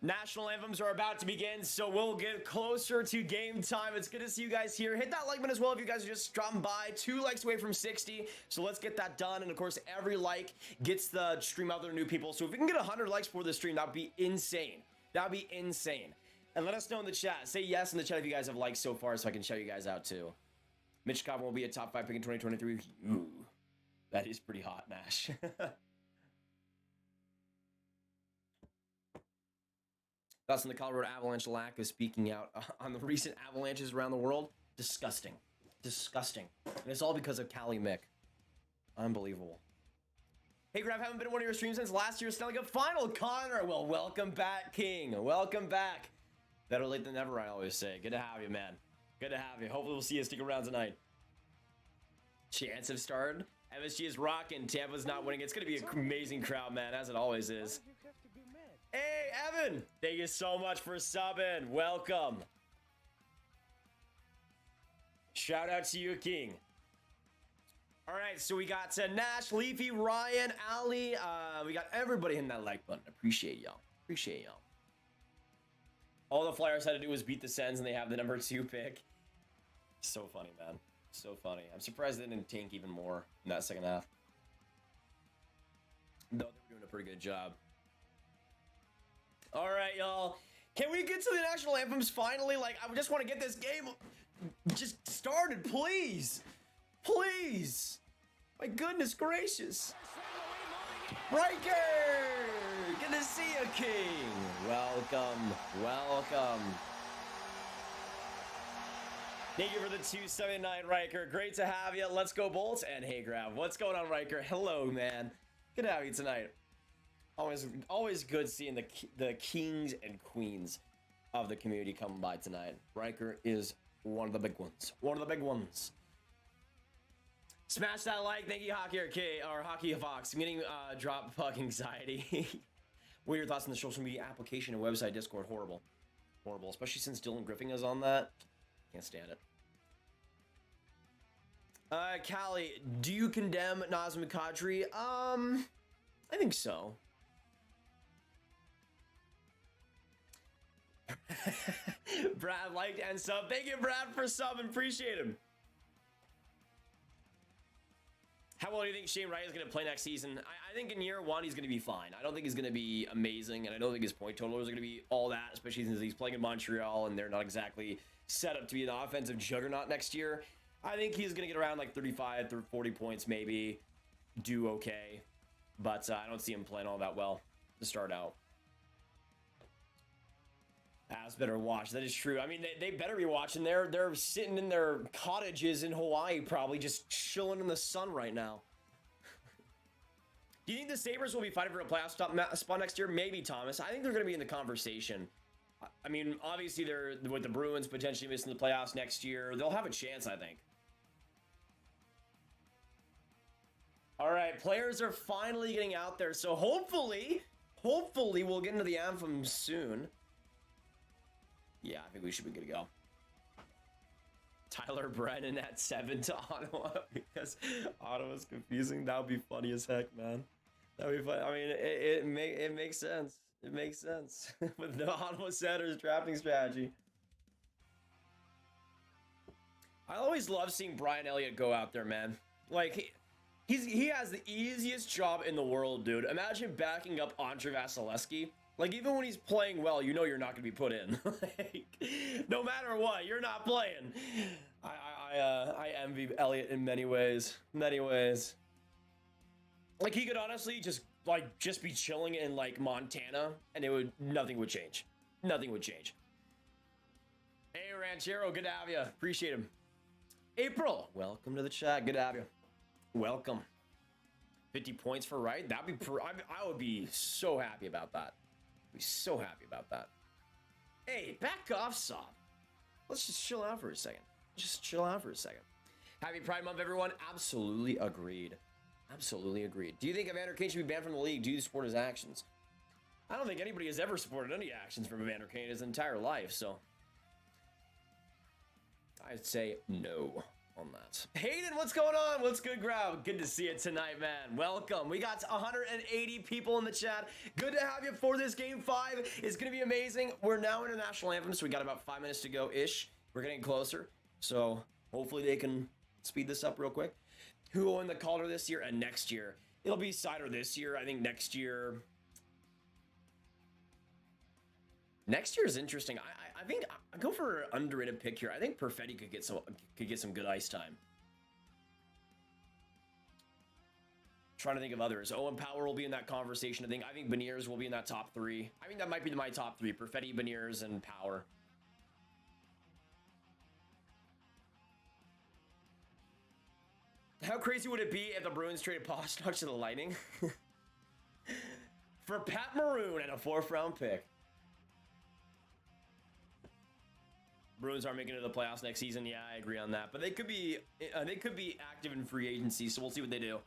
National anthems are about to begin, so we'll get closer to game time. It's good to see you guys here. Hit that like button as well if you guys are just dropping by. 2 likes away from 60, so let's get that done. And of course, every like gets the stream out there to new people. So if we can get 100 likes for this stream, that would be insane. That would be insane. And let us know in the chat. Say yes in the chat if you guys have liked so far, so I can shout you guys out too. Mitch Cobb will be a top 5 pick in 2023. Ooh, that is pretty hot, Nash. Thoughts on the Colorado Avalanche lack of speaking out on the recent avalanches around the world? Disgusting. Disgusting. And it's all because of Cali Mick. Unbelievable. Hey, Grav, haven't been to one of your streams since last year's Stanley Cup final. Connor, well, welcome back, King. Welcome back. Better late than never, I always say. Good to have you, man. Good to have you. Hopefully we'll see you stick around tonight. Chance have started. MSG is rocking. Tampa's not winning. It's going to be an amazing crowd, man, as it always is. Hey, Evan! Thank you so much for subbing. Welcome. Shout out to you, King. All right, so we got Nash, Leafy, Ryan, Ali. We got everybody hitting that like button. Appreciate y'all. Appreciate y'all. All the Flyers had to do was beat the Sens, and they have the number 2 pick. So funny, man. So funny. I'm surprised they didn't tank even more in that second half. Though they were doing a pretty good job. All right, y'all. Can we get to the national anthems finally? Like, I just want to get this game just started, please. Please. My goodness gracious. Riker! Good to see you, King. Welcome. Welcome. Thank you for the 279, Riker. Great to have you. Let's go, Bolts. And hey, Grav. What's going on, Riker? Hello, man. Good to have you tonight. Always good seeing the kings and queens of the community come by tonight. Riker is one of the big ones. One of the big ones. Smash that like. Thank you, Hockey Arcade or Hockey Fox. I'm getting drop fuck anxiety. What are your thoughts on the social media application and website Discord? Horrible. Horrible. Especially since Dylan Griffin is on that. Can't stand it. Callie, do you condemn Nazem Kadri? I think so. Brad liked and sub. Thank you, Brad, for sub. Appreciate him. How well do you think Shane Wright is going to play next season? I think in year 1 he's going to be fine. I don't think he's going to be amazing, and I don't think his point total is going to be all that, especially since he's playing in Montreal and they're not exactly set up to be an offensive juggernaut next year. I think he's going to get around like 35 to 40 points maybe, do okay, but I don't see him playing all that well to start out. Habs better watch. That is true. I mean, they better be watching. They're sitting in their cottages in Hawaii, probably just chilling in the sun right now. Do you think the Sabres will be fighting for a playoff spot next year? Maybe, Thomas. I think they're going to be in the conversation. I mean, obviously they're with the Bruins potentially missing the playoffs next year. They'll have a chance, I think. All right, players are finally getting out there. So hopefully we'll get into the anthem soon. Yeah, I think we should be good to go. Tyler Brennan at 7 to Ottawa because Ottawa's confusing. That would be funny as heck, man. That would be fun. I mean, it makes sense. It makes sense with the Ottawa Senators drafting strategy. I always love seeing Brian Elliotte go out there, man. Like, he has the easiest job in the world, dude. Imagine backing up Andre Vasilevsky. Like, even when he's playing well, you know you're not going to be put in. Like, no matter what, you're not playing. I envy Elliotte in many ways. Many ways. Like, he could honestly just be chilling in, like, Montana, and nothing would change. Nothing would change. Hey, Ranchero, good to have you. Appreciate him. April, welcome to the chat. Good to have you. Welcome. 50 points for right. That'd be I would be so happy about that. Be so happy about that. Hey, back off, Sob. Let's just chill out for a second. Just chill out for a second. Happy Pride Month, everyone. Absolutely agreed. Absolutely agreed. Do you think Evander Kane should be banned from the league? Do you support his actions? I don't think anybody has ever supported any actions from Evander Kane his entire life, so I'd say no on that. Hayden, what's going on? What's good, Grav? Good to see you tonight, man. Welcome. We got 180 people in the chat. Good to have you for this game 5. It's going to be amazing. We're now in the national anthem, so we got about 5 minutes to go-ish. We're getting closer, so hopefully they can speed this up real quick. Who will win the Calder this year and next year? It'll be Sider this year. I think next year... Next year is interesting. I think I go for an underrated pick here. I think Perfetti could get some good ice time. Trying to think of others. Owen Power will be in that conversation. I think Beniers will be in that top 3. I think that might be my top 3. Perfetti, Beniers, and Power. How crazy would it be if the Bruins traded Pastrnak to the Lightning? For Pat Maroon and a 4th round pick. Bruins aren't making it to the playoffs next season. Yeah, I agree on that. But they could be active in free agency, so we'll see what they do.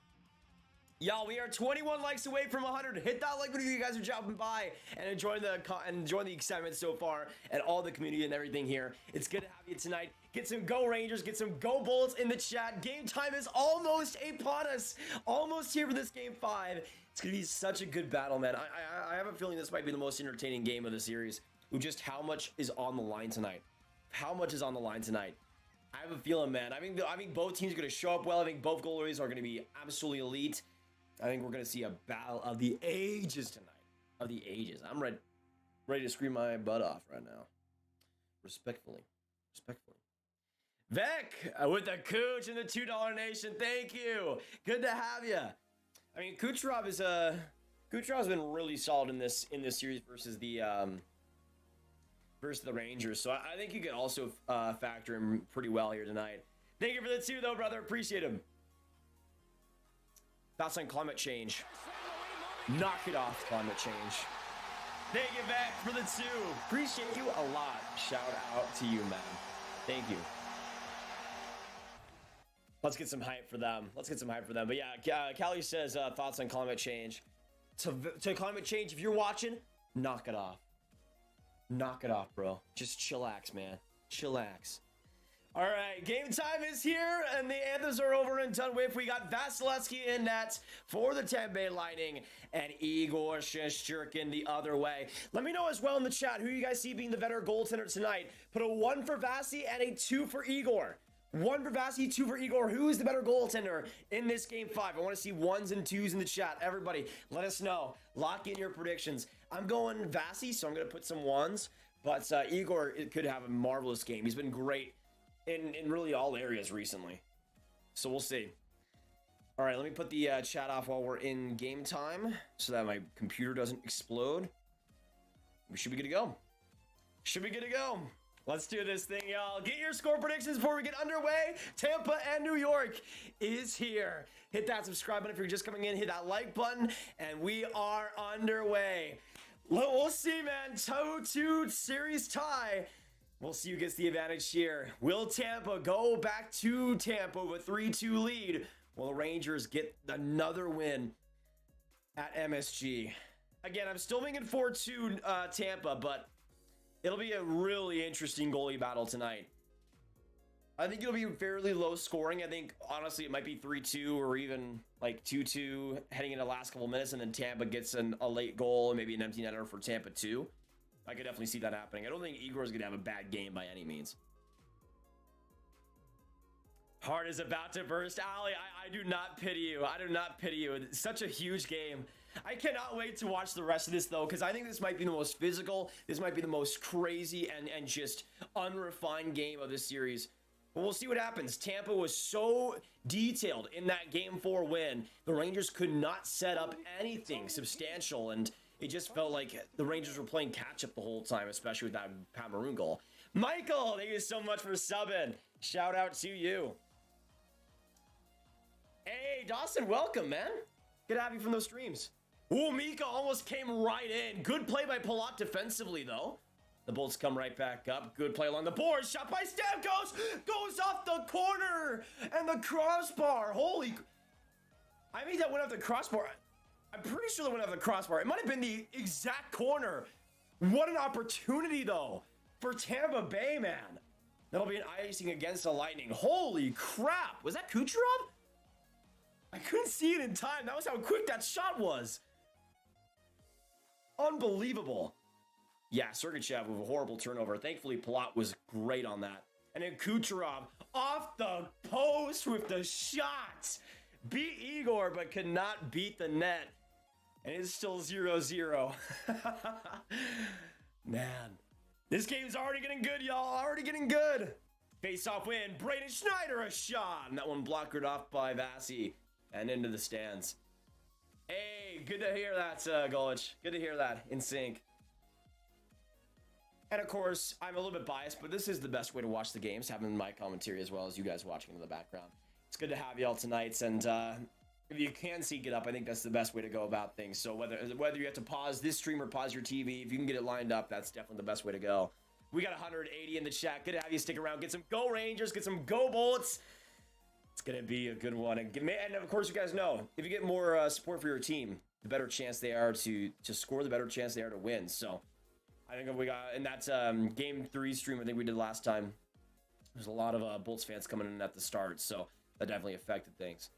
Y'all, we are 21 likes away from 100. Hit that like video. You guys are jumping by and enjoying the excitement so far and all the community and everything here. It's good to have you tonight. Get some Go Rangers, get some Go Bulls in the chat. Game time is almost upon us. Almost here for this game 5. It's gonna be such a good battle, man. I have a feeling this might be the most entertaining game of the series. Just how much is on the line tonight. How much is on the line tonight? I have a feeling, man. I think both teams are going to show up well. I think both goalies are going to be absolutely elite. I think we're going to see a battle of the ages tonight. Of the ages. I'm ready to scream my butt off right now. Respectfully. Vec with the Cooch and the $2 Nation. Thank you. Good to have you. I mean, Kucherov's been really solid in this series versus the Rangers. So I think you can also factor in pretty well here tonight. Thank you for the 2, though, brother. Appreciate him. Thoughts on climate change? Knock it off, climate change. Thank you, Vec, for the 2. Appreciate you a lot. Shout out to you, man. Thank you. Let's get some hype for them. But yeah, Callie says thoughts on climate change. To climate change, if you're watching, knock it off. Knock it off, bro. Just chillax, man. Chillax. All right, game time is here, and the anthems are over and done with. We got Vasilevsky in net for the Tampa Bay Lightning, and Igor Shesterkin the other way. Let me know as well in the chat who you guys see being the better goaltender tonight. Put a 1 for Vasi and a 2 for Igor. 1 for Vasi, 2 for Igor. Who is the better goaltender in this game 5? I want to see 1s and 2s in the chat. Everybody, let us know. Lock in your predictions. I'm going Vasi, so I'm going to put some 1s. But Igor could have a marvelous game. He's been great in really all areas recently. So we'll see. All right, let me put the chat off while we're in game time so that my computer doesn't explode. We should be good to go. Let's do this thing, y'all. Get your score predictions before we get underway. Tampa and New York is here. Hit that subscribe button if you're just coming in. Hit that like button, and we are underway. We'll see, man. 2-2 series tie. We'll see who gets the advantage here. Will Tampa go back to Tampa with a 3-2 lead? Will the Rangers get another win at MSG? Again, I'm still thinking 4-2 Tampa, but it'll be a really interesting goalie battle tonight. I think it'll be fairly low scoring. I think, honestly, it might be 3-2 or even like 2-2 heading into the last couple minutes, and then Tampa gets a late goal and maybe an empty netter for Tampa too. I could definitely see that happening. I don't think Igor's going to have a bad game by any means. Heart is about to burst. Ali, I do not pity you. I do not pity you. It's such a huge game. I cannot wait to watch the rest of this, though, because I think this might be the most physical. This might be the most crazy and just unrefined game of this series. But we'll see what happens. Tampa was so detailed in that Game 4 win. The Rangers could not set up anything substantial, and it just felt like the Rangers were playing catch-up the whole time, especially with that Pat Maroon goal. Michael, thank you so much for subbing. Shout out to you. Hey, Dawson, welcome, man. Good to have you from those streams. Ooh, Mika almost came right in. Good play by Palat defensively, though. The Bolts come right back up. Good play along the board. Shot by Stamkos. Goes off the corner. And the crossbar. Holy... I mean, that went off the crossbar. I'm pretty sure that went off the crossbar. It might have been the exact corner. What an opportunity, though, for Tampa Bay, man. That'll be an icing against the Lightning. Holy crap. Was that Kucherov? I couldn't see it in time. That was how quick that shot was. Unbelievable. Yeah, Sergachev with a horrible turnover. Thankfully, Palat was great on that. And then Kucherov off the post with the shots. Beat Igor, but could not beat the net. And it's still 0-0. Man. This game's already getting good, y'all. Already getting good. Face-off win. Braden Schneider a shot. And that one blockered off by Vasi. And into the stands. Hey, good to hear that, Golich. Good to hear that. In sync. And of course, I'm a little bit biased, but this is the best way to watch the games, having my commentary as well as you guys watching in the background. It's good to have y'all tonight, and if you can sync it up, I think that's the best way to go about things. So whether you have to pause this stream or pause your TV, if you can get it lined up, that's definitely the best way to go. We got 180 in the chat. Good to have you stick around. Get some Go Rangers, get some Go Bullets. It's going to be a good one. And of course, you guys know, if you get more support for your team, the better chance they are to score, the better chance they are to win. So I think we got, and that's Game 3 stream I think we did last time. There's a lot of Bolts fans coming in at the start, so that definitely affected things.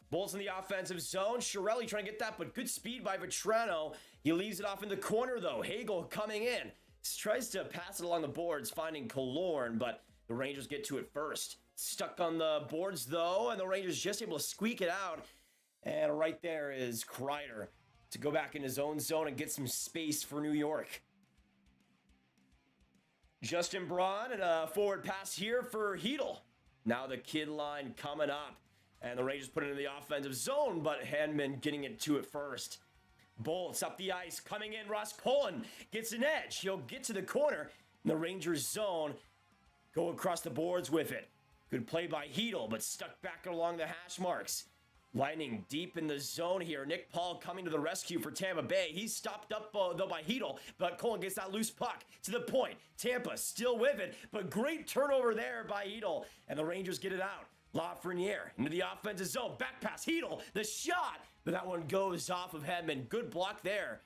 Bolts in the offensive zone. Chiarelli trying to get that, but good speed by Vetrano. He leaves it off in the corner, though. Hagel coming in. Tries to pass it along the boards, finding Killorn, but the Rangers get to it first. Stuck on the boards, though, and the Rangers just able to squeak it out. And right there is Kreider to go back in his own zone and get some space for New York. Justin Braun and a forward pass here for Hedel. Now the kid line coming up. And the Rangers put it in the offensive zone, but Hedman getting it to it first. Bolts up the ice, coming in. Ross Cullen gets an edge. He'll get to the corner in the Rangers zone. Go across the boards with it. Good play by Hedel, but stuck back along the hash marks. Lightning deep in the zone here. Nick Paul coming to the rescue for Tampa Bay. He's stopped up, though, by Hedel, but Cullen gets that loose puck to the point. Tampa still with it, but great turnover there by Hedel, and the Rangers get it out. Lafreniere into the offensive zone. Back pass, Hedel, the shot, but that one goes off of Hedman. Good block there.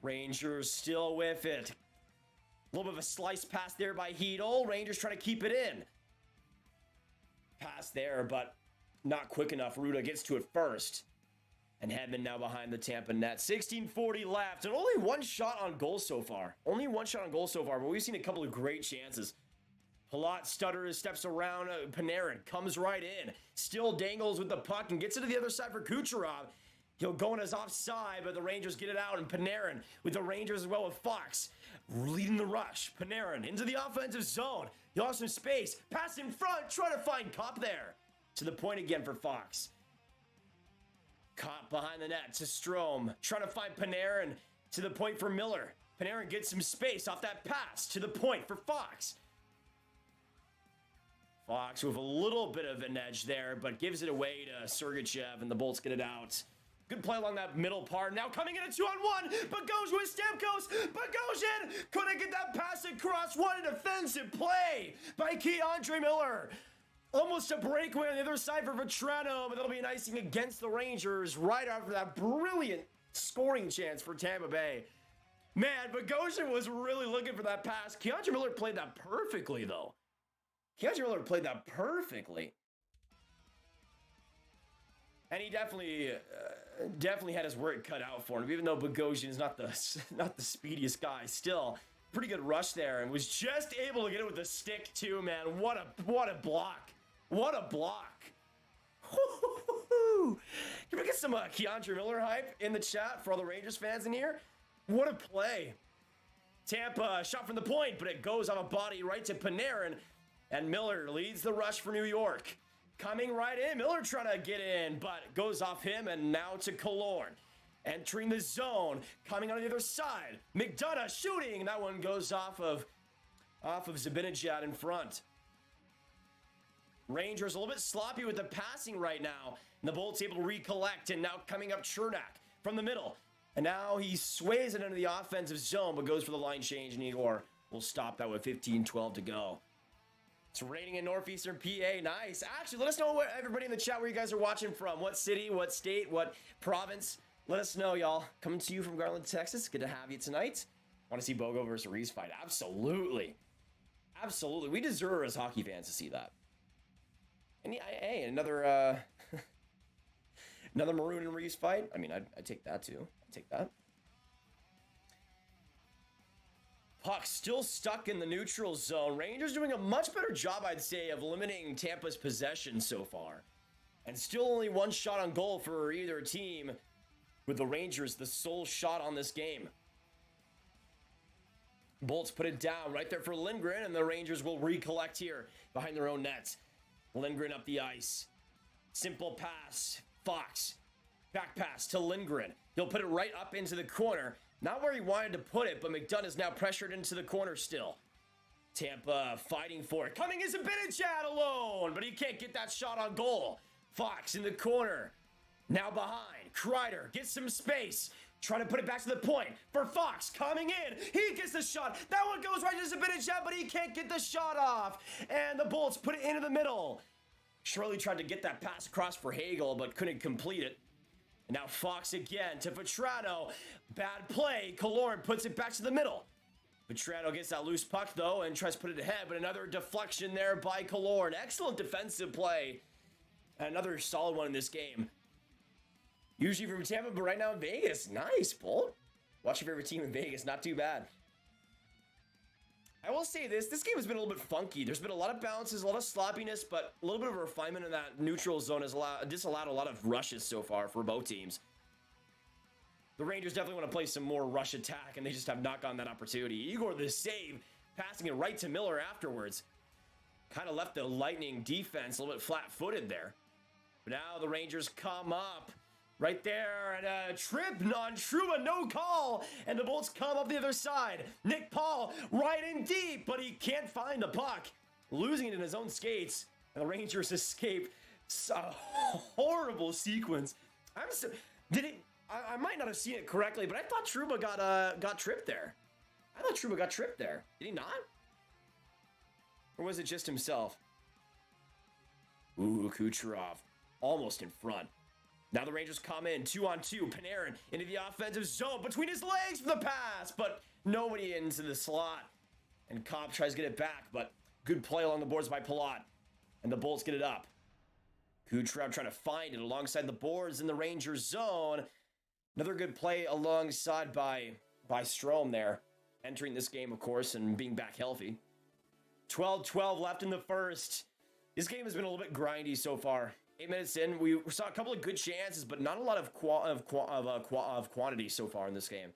Rangers still with it. A little bit of a slice pass there by Hedel. Rangers trying to keep it in. Pass there, but not quick enough. Ruda gets to it first. And Hedman now behind the Tampa net. 16:40 left. And only one shot on goal so far. Only one shot on goal so far. But we've seen a couple of great chances. Palat stutters, steps around. Panarin comes right in. Still dangles with the puck and gets it to the other side for Kucherov. He'll go on his offside, but the Rangers get it out. And Panarin with the Rangers as well with Fox. Leading the rush. Panarin into the offensive zone. He lost some space. Pass in front. Trying to find Kopp there. To the point again for Fox. Caught behind the net to Strome. Trying to find Panarin to the point for Miller. Panarin gets some space off that pass to the point for Fox. Fox with a little bit of an edge there, but gives it away to Sergachev, and the Bolts get it out. Good play along that middle part. Now coming in a 2-on-1. Bogosian with Stamkos. Bogosian couldn't get that pass across. What a defensive play by Keandre Miller. Almost a breakaway on the other side for Vatrano, but that'll be an icing against the Rangers right after that brilliant scoring chance for Tampa Bay. Man, Bogosian was really looking for that pass. Keandre Miller played that perfectly, though. Keandre Miller played that perfectly. And he definitely had his work cut out for him. Even though Bogosian is not the speediest guy, still pretty good rush there, and was just able to get it with the stick too. Man, what a block! What a block! Can we get some Keandre Miller hype in the chat for all the Rangers fans in here? What a play! Tampa shot from the point, but it goes on a body right to Panarin, and Miller leads the rush for New York. Coming right in, Miller trying to get in, but it goes off him, and now to Killorn. Entering the zone, coming on the other side. McDonough shooting, and that one goes off of Zibanejad in front. Rangers a little bit sloppy with the passing right now, and the Bolts able to recollect, and now coming up Chernak from the middle. And now he sways it into the offensive zone, but goes for the line change, and Igor will stop that with 15-12 to go. It's raining in northeastern PA. Nice. Actually, let us know, everybody in the chat, where you guys are watching from. What city, what state, what province. Let us know, y'all. Coming to you from Garland, Texas. Good to have you tonight. Want to see Bogo versus Reese fight? Absolutely. Absolutely. We deserve, as hockey fans, to see that. And hey, another another Maroon and Reese fight. I mean, I'd take that too. I'd take that. Puck still stuck in the neutral zone. Rangers doing a much better job, I'd say, of limiting Tampa's possession so far. And still only one shot on goal for either team, with the Rangers the sole shot on this game. Bolts put it down right there for Lindgren, and the Rangers will recollect here behind their own net. Lindgren up the ice. Simple pass. Fox. Back pass to Lindgren. He'll put it right up into the corner. Not where he wanted to put it, but McDonough is now pressured into the corner still. Tampa fighting for it. Coming is Zibanejad alone, but he can't get that shot on goal. Fox in the corner. Now behind. Kreider gets some space. Trying to put it back to the point for Fox. Coming in. He gets the shot. That one goes right to Zibanejad, but he can't get the shot off. And the Bolts put it into the middle. Shirley tried to get that pass across for Hagel, but couldn't complete it. And now Fox again to Vatrano. Bad play. Killorn puts it back to the middle. Vatrano gets that loose puck, though, and tries to put it ahead, but another deflection there by Killorn. Excellent defensive play. And another solid one in this game. Usually from Tampa, but right now in Vegas. Nice, Bolt. Watch your favorite team in Vegas. Not too bad. I will say this game has been a little bit funky. There's been a lot of bounces, a lot of sloppiness, but a little bit of refinement in that neutral zone has disallowed a lot of rushes so far for both teams. The Rangers definitely want to play some more rush attack, and they just have not gotten that opportunity. Igor the save, passing it right to Miller afterwards. Kind of left the Lightning defense a little bit flat-footed there. But now the Rangers come up. Right there, and a trip on Trouba, no call, and the Bolts come up the other side. Nick Paul right in deep, but he can't find the puck, losing it in his own skates, and the Rangers escape. A horrible sequence. I might not have seen it correctly, but I thought Trouba got tripped there. I thought Trouba got tripped there. Did he not? Or was it just himself? Ooh, Kucherov, almost in front. Now the Rangers come in, 2-on-2. Panarin into the offensive zone between his legs for the pass, but nobody into the slot. And Cobb tries to get it back, but good play along the boards by Palat. And the Bolts get it up. Kucherov trying to find it alongside the boards in the Rangers zone. Another good play alongside by Strome there. Entering this game, of course, and being back healthy. 12-12 left in the first. This game has been a little bit grindy so far. 8 minutes in, we saw a couple of good chances, but not a lot of quantity so far in this game.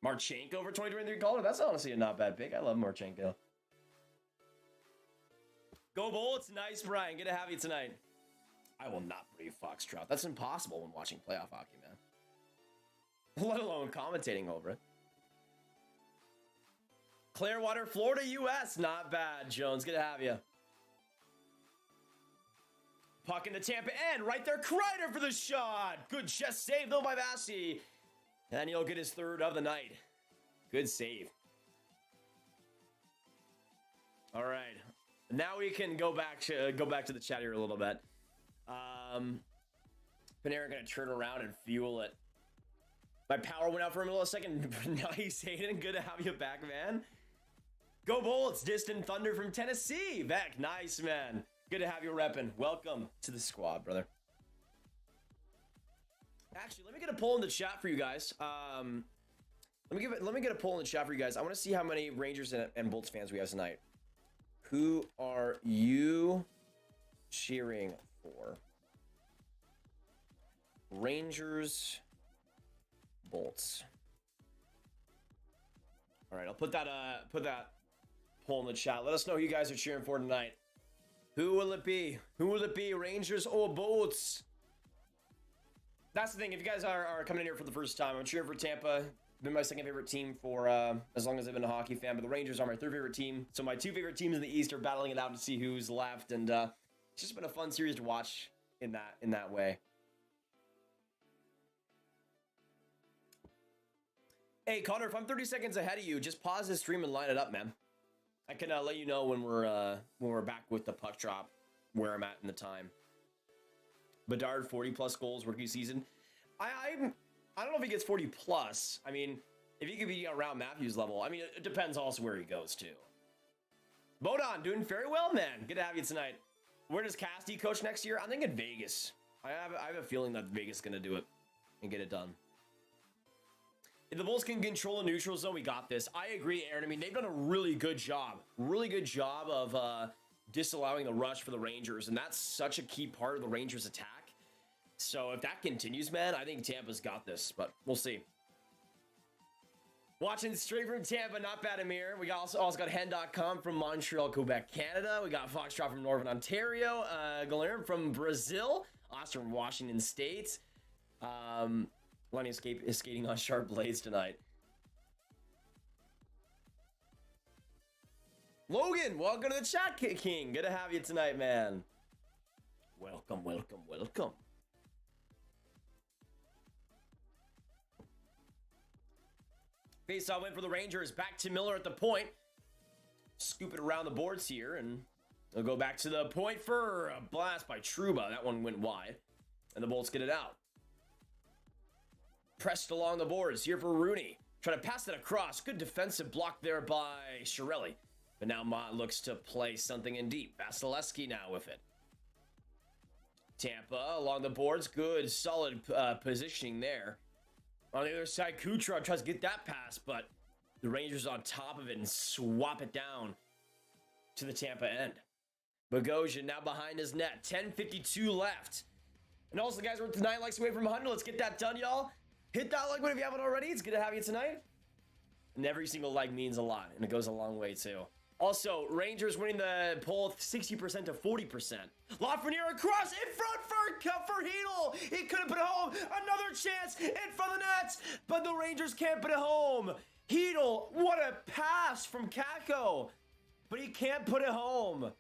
Marchenko for 23 $3. That's honestly a not bad pick. I love Marchenko. Go Bolts. Nice, Brian. Good to have you tonight. I will not brave Foxtrot. That's impossible when watching playoff hockey, man. Let alone commentating over it. Clearwater, Florida, U.S. Not bad, Jones. Good to have you. Puck in the Tampa end, right there, Kreider for the shot. Good chest save though by Vasi. And he'll get his third of the night. Good save. All right, now we can go back to the chat here a little bit. Panarin gonna turn around and fuel it. My power went out for a millisecond. Nice, Hayden. Good to have you back, man. Go Bolts, Distant Thunder from Tennessee. Back, nice, man. Good to have you repping. Welcome to the squad, brother. Actually, let me get a poll in the chat for you guys. Let me get a poll in the chat for you guys. I want to see how many Rangers and Bolts fans we have tonight. Who are you cheering for? Rangers, Bolts. All right, I'll put that poll in the chat. Let us know who you guys are cheering for tonight. Who will it be? Who will it be? Rangers or Bolts? That's the thing. If you guys are coming in here for the first time, I'm cheering for Tampa. Been my second favorite team for as long as I've been a hockey fan, but the Rangers are my third favorite team. So my two favorite teams in the East are battling it out to see who's left, and it's just been a fun series to watch in that way. Hey Connor, if I'm 30 seconds ahead of you, just pause the stream and line it up, man. I can let you know when we're back with the puck drop, where I'm at in the time. Bedard 40+ goals rookie season. I don't know if he gets 40+. I mean, if he could be around Matthews level, I mean, it depends also where he goes to. Bodon doing very well, man. Good to have you tonight. Where does Casty coach next year? I'm thinking Vegas. I have a feeling that Vegas is going to do it and get it done. If the Bulls can control the neutral zone, we got this. I agree, Aaron. I mean, they've done a really good job of disallowing the rush for the Rangers, and that's such a key part of the Rangers' attack. So if that continues, man, I think Tampa's got this, but we'll see. Watching straight from Tampa, not bad, Amir. We got also got hen.com from Montreal, Quebec, Canada. We got Foxtrot from Northern Ontario, Guilherme from Brazil, Austin from Washington State. Lenny Escape is skating on sharp blades tonight. Logan, welcome to the chat, King. Good to have you tonight, man. Welcome, welcome, welcome. Face-off win for the Rangers. Back to Miller at the point. Scoop it around the boards here, and they'll go back to the point for a blast by Trouba. That one went wide, and the Bolts get it out. Pressed along the boards here for Rooney. Trying to pass it across. Good defensive block there by Chiarelli. But now Mott looks to play something in deep. Vasilevsky now with it. Tampa along the boards. Good, solid positioning there. On the other side, Kucherov tries to get that pass, but the Rangers on top of it and swap it down to the Tampa end. Bogosian now behind his net. 10:52 left. And also, the guys were tonight likes away from 100. Let's get that done, y'all. Hit that like button if you haven't already. It's good to have you tonight. And every single like means a lot, and it goes a long way, too. Also, Rangers winning the poll 60% to 40%. Lafreniere across in front for Hedl. He couldn't put it home. Another chance in front of the nets, but the Rangers can't put it home. Hedl, what a pass from Kakko, but he can't put it home.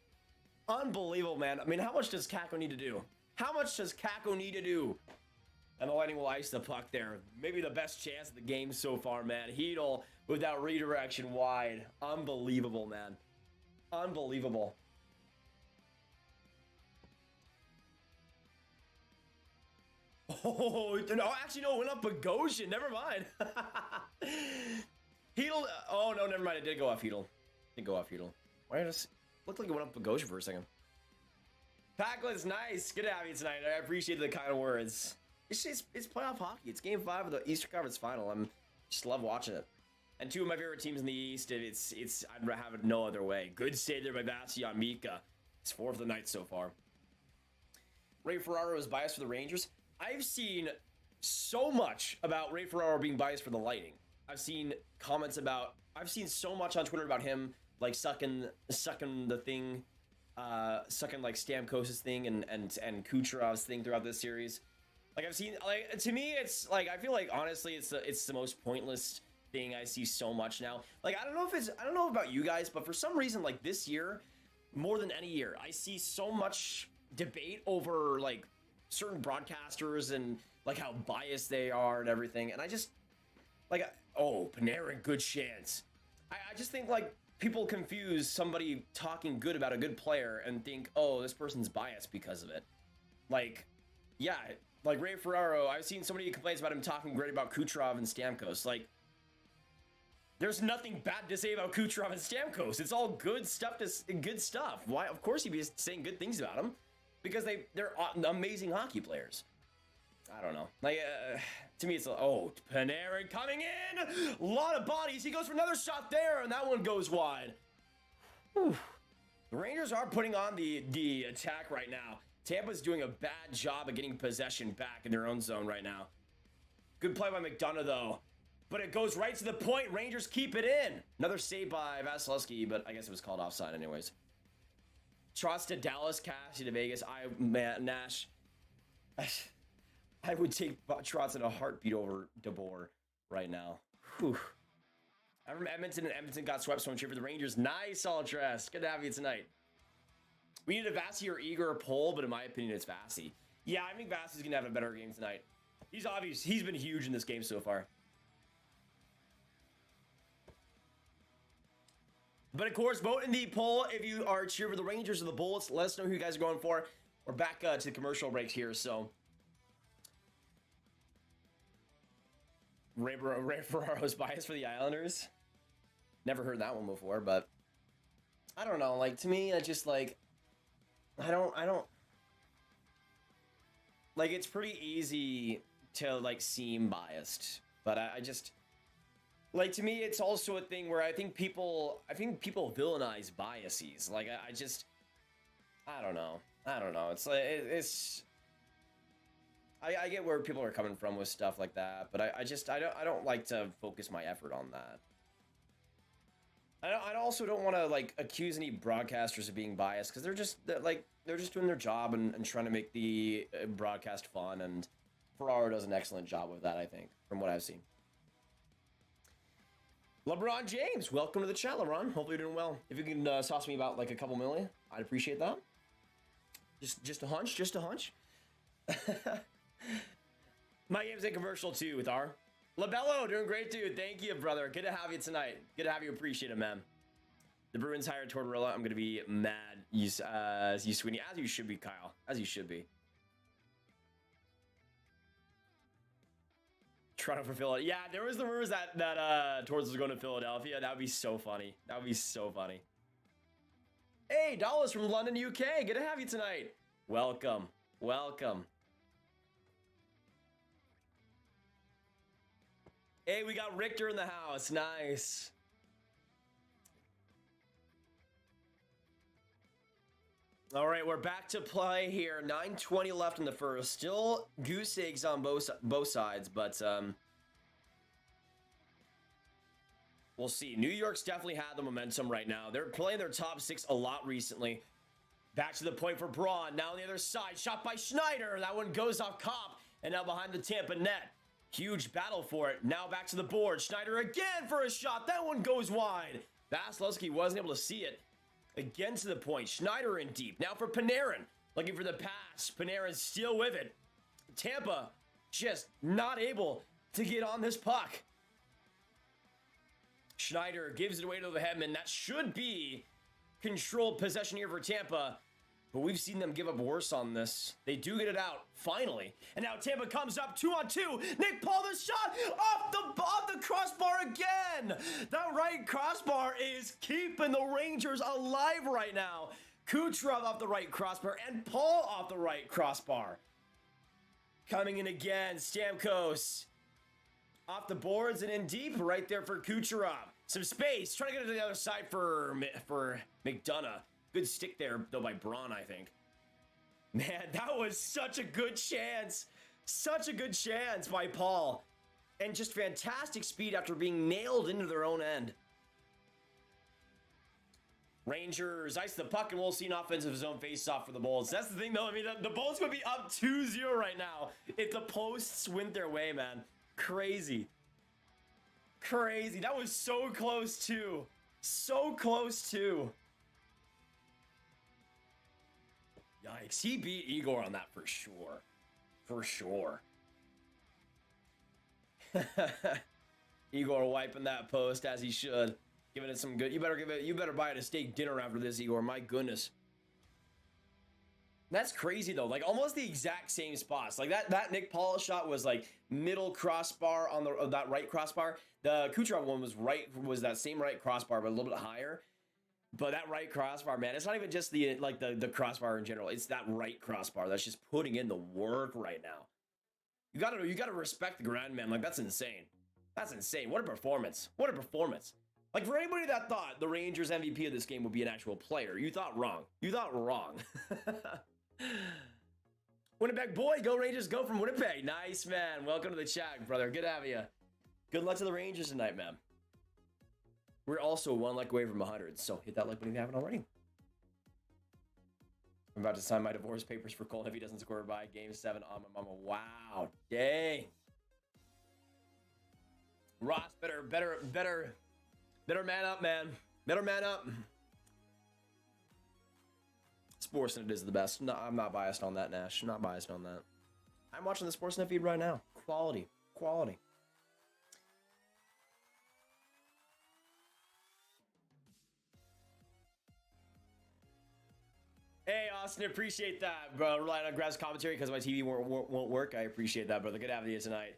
Unbelievable, man. I mean, how much does Kakko need to do? How much does Kakko need to do? And the Lightning will ice the puck there. Maybe the best chance of the game so far, man. Hedl with that redirection wide. Unbelievable, man. Unbelievable. Oh, no, actually, no, it went up Bogosian. Never mind. Hedl. Oh, no, never mind. It did go off Hedl. It did go off Hedl. Why did it look like it went up Bogosian for a second? Packless, nice. Good to have you tonight. I appreciate the kind words. It's playoff hockey. It's Game 5 of the Eastern Conference Final. I'm just love watching it. And two of my favorite teams in the East. I'd have it no other way. Good save there by Vasi on Mika. It's 4th of the night so far. Ray Ferraro is biased for the Rangers. I've seen so much about Ray Ferraro being biased for the Lightning. I've seen so much on Twitter about him like sucking the thing, sucking like Stamkos' thing and Kucherov's thing throughout this series. Like I've seen, like to me, it's like I feel like honestly, it's the most pointless thing I see so much now. Like I don't know about you guys, but for some reason, like this year, more than any year, I see so much debate over like certain broadcasters and like how biased they are and everything. And I just like, oh, Panarin, good chance. I just think like people confuse somebody talking good about a good player and think, oh, this person's biased because of it. Like, yeah, like Ray Ferraro, I've seen somebody complains about him talking great about Kucherov and Stamkos. Like, there's nothing bad to say about Kucherov and Stamkos. It's all good stuff. Good stuff. Why? Of course, he'd be saying good things about them because they're amazing hockey players. I don't know. Like, to me, it's like, oh, Panarin coming in. A lot of bodies. He goes for another shot there, and that one goes wide. Whew. The Rangers are putting on the attack right now. Tampa's doing a bad job of getting possession back in their own zone right now. Good play by McDonough, though. But it goes right to the point. Rangers keep it in. Another save by Vasilevsky, but I guess it was called offside anyways. Trotz to Dallas, Cassie to Vegas. Nash. I would take Trotz in a heartbeat over DeBoer right now. Whew. I'm from Edmonton, and Edmonton got swept, so I'm cheering for the Rangers. Nice, all dressed. Good to have you tonight. We need a Vasi or Igor poll, but in my opinion, it's Vasi. Yeah, I think Vasi's going to have a better game tonight. He's obvious. He's been huge in this game so far. But of course, vote in the poll if you are cheering for the Rangers or the Bullets. Let us know who you guys are going for. We're back to the commercial break here, so... Ray Ferraro's bias for the Islanders. Never heard that one before, but I don't know. Like, to me, I just like, I don't like, it's pretty easy to like seem biased, but I just like, to me, it's also a thing where I think people villainize biases. Like, I don't know. It's like, I get where people are coming from with stuff like that, but I don't like to focus my effort on that. I also don't want to like accuse any broadcasters of being biased because they're just doing their job and trying to make the broadcast fun, and Ferraro does an excellent job with that, I think, from what I've seen. LeBron James, welcome to the chat, LeBron. Hopefully you're doing well. If you can toss me about like a couple million, I'd appreciate that. Just a hunch. My game's a commercial too with R. LaBello, doing great dude. Thank you, brother. Good to have you tonight. Good to have you. Appreciate it, man. The Bruins hired Tortorella. I'm gonna be mad. You Sweeney, as you should be, Kyle. As you should be. Toronto for Philadelphia. Yeah, there was the rumors that Torts was going to Philadelphia. That would be so funny. That would be so funny. Hey, Dallas from London, UK. Good to have you tonight. Welcome. Hey, we got Richter in the house. Nice. All right, we're back to play here. 9:20 left in the first. Still goose eggs on both sides, but we'll see. New York's definitely had the momentum right now. They're playing their top six a lot recently. Back to the point for Braun. Now on the other side, shot by Schneider. That one goes off Kopp, and now behind the Tampa net. Huge battle for it. Now back to the board. Schneider again for a shot. That one goes wide. Vasilevsky wasn't able to see it. Again to the point. Schneider in deep. Now for Panarin. Looking for the pass. Panarin still with it. Tampa just not able to get on this puck. Schneider gives it away to the Hedman. That should be controlled possession here for Tampa. But we've seen them give up worse on this. They do get it out, finally. And now Tampa comes up 2-on-2. Nick Paul, the shot off the crossbar again. That right crossbar is keeping the Rangers alive right now. Kucherov off the right crossbar and Paul off the right crossbar. Coming in again, Stamkos. Off the boards and in deep right there for Kucherov. Some space, trying to get to the other side for McDonough. Good stick there, though, by Braun, I think. Man, that was such a good chance. Such a good chance by Paul. And just fantastic speed after being nailed into their own end. Rangers ice the puck, and we'll see an offensive zone face-off for the Bulls. That's the thing, though. I mean, the Bulls would be up 2-0 right now if the posts went their way, man. Crazy. Crazy. That was so close, too. So close, too. Yikes. He beat Igor on that for sure. For sure. Igor wiping that post as he should. Giving it some good. You better buy it a steak dinner after this, Igor. My goodness. That's crazy though. Like almost the exact same spots. Like that Nick Paul shot was like middle crossbar on that right crossbar. The Kucherov one was that same right crossbar but a little bit higher. But that right crossbar, man, it's not even just the crossbar in general. It's that right crossbar that's just putting in the work right now. You gotta respect the grind, man. Like that's insane. That's insane. What a performance. What a performance. Like for anybody that thought the Rangers MVP of this game would be an actual player, you thought wrong. You thought wrong. Winnipeg boy, go Rangers, go from Winnipeg. Nice, man. Welcome to the chat, brother. Good to have you. Good luck to the Rangers tonight, man. We're also one like away from 100, so hit that like button if you haven't already. I'm about to sign my divorce papers for Cole if he doesn't score by Game 7 on my mama. Wow, dang. Ross, better man up, man. Better man up. Sportsnet is the best. No, I'm not biased on that, Nash. Not biased on that. I'm watching the Sportsnet feed right now. Quality. Quality. Hey, Austin, appreciate that, bro. Relying on Grav's commentary because my TV won't work. I appreciate that, brother. Good having you tonight.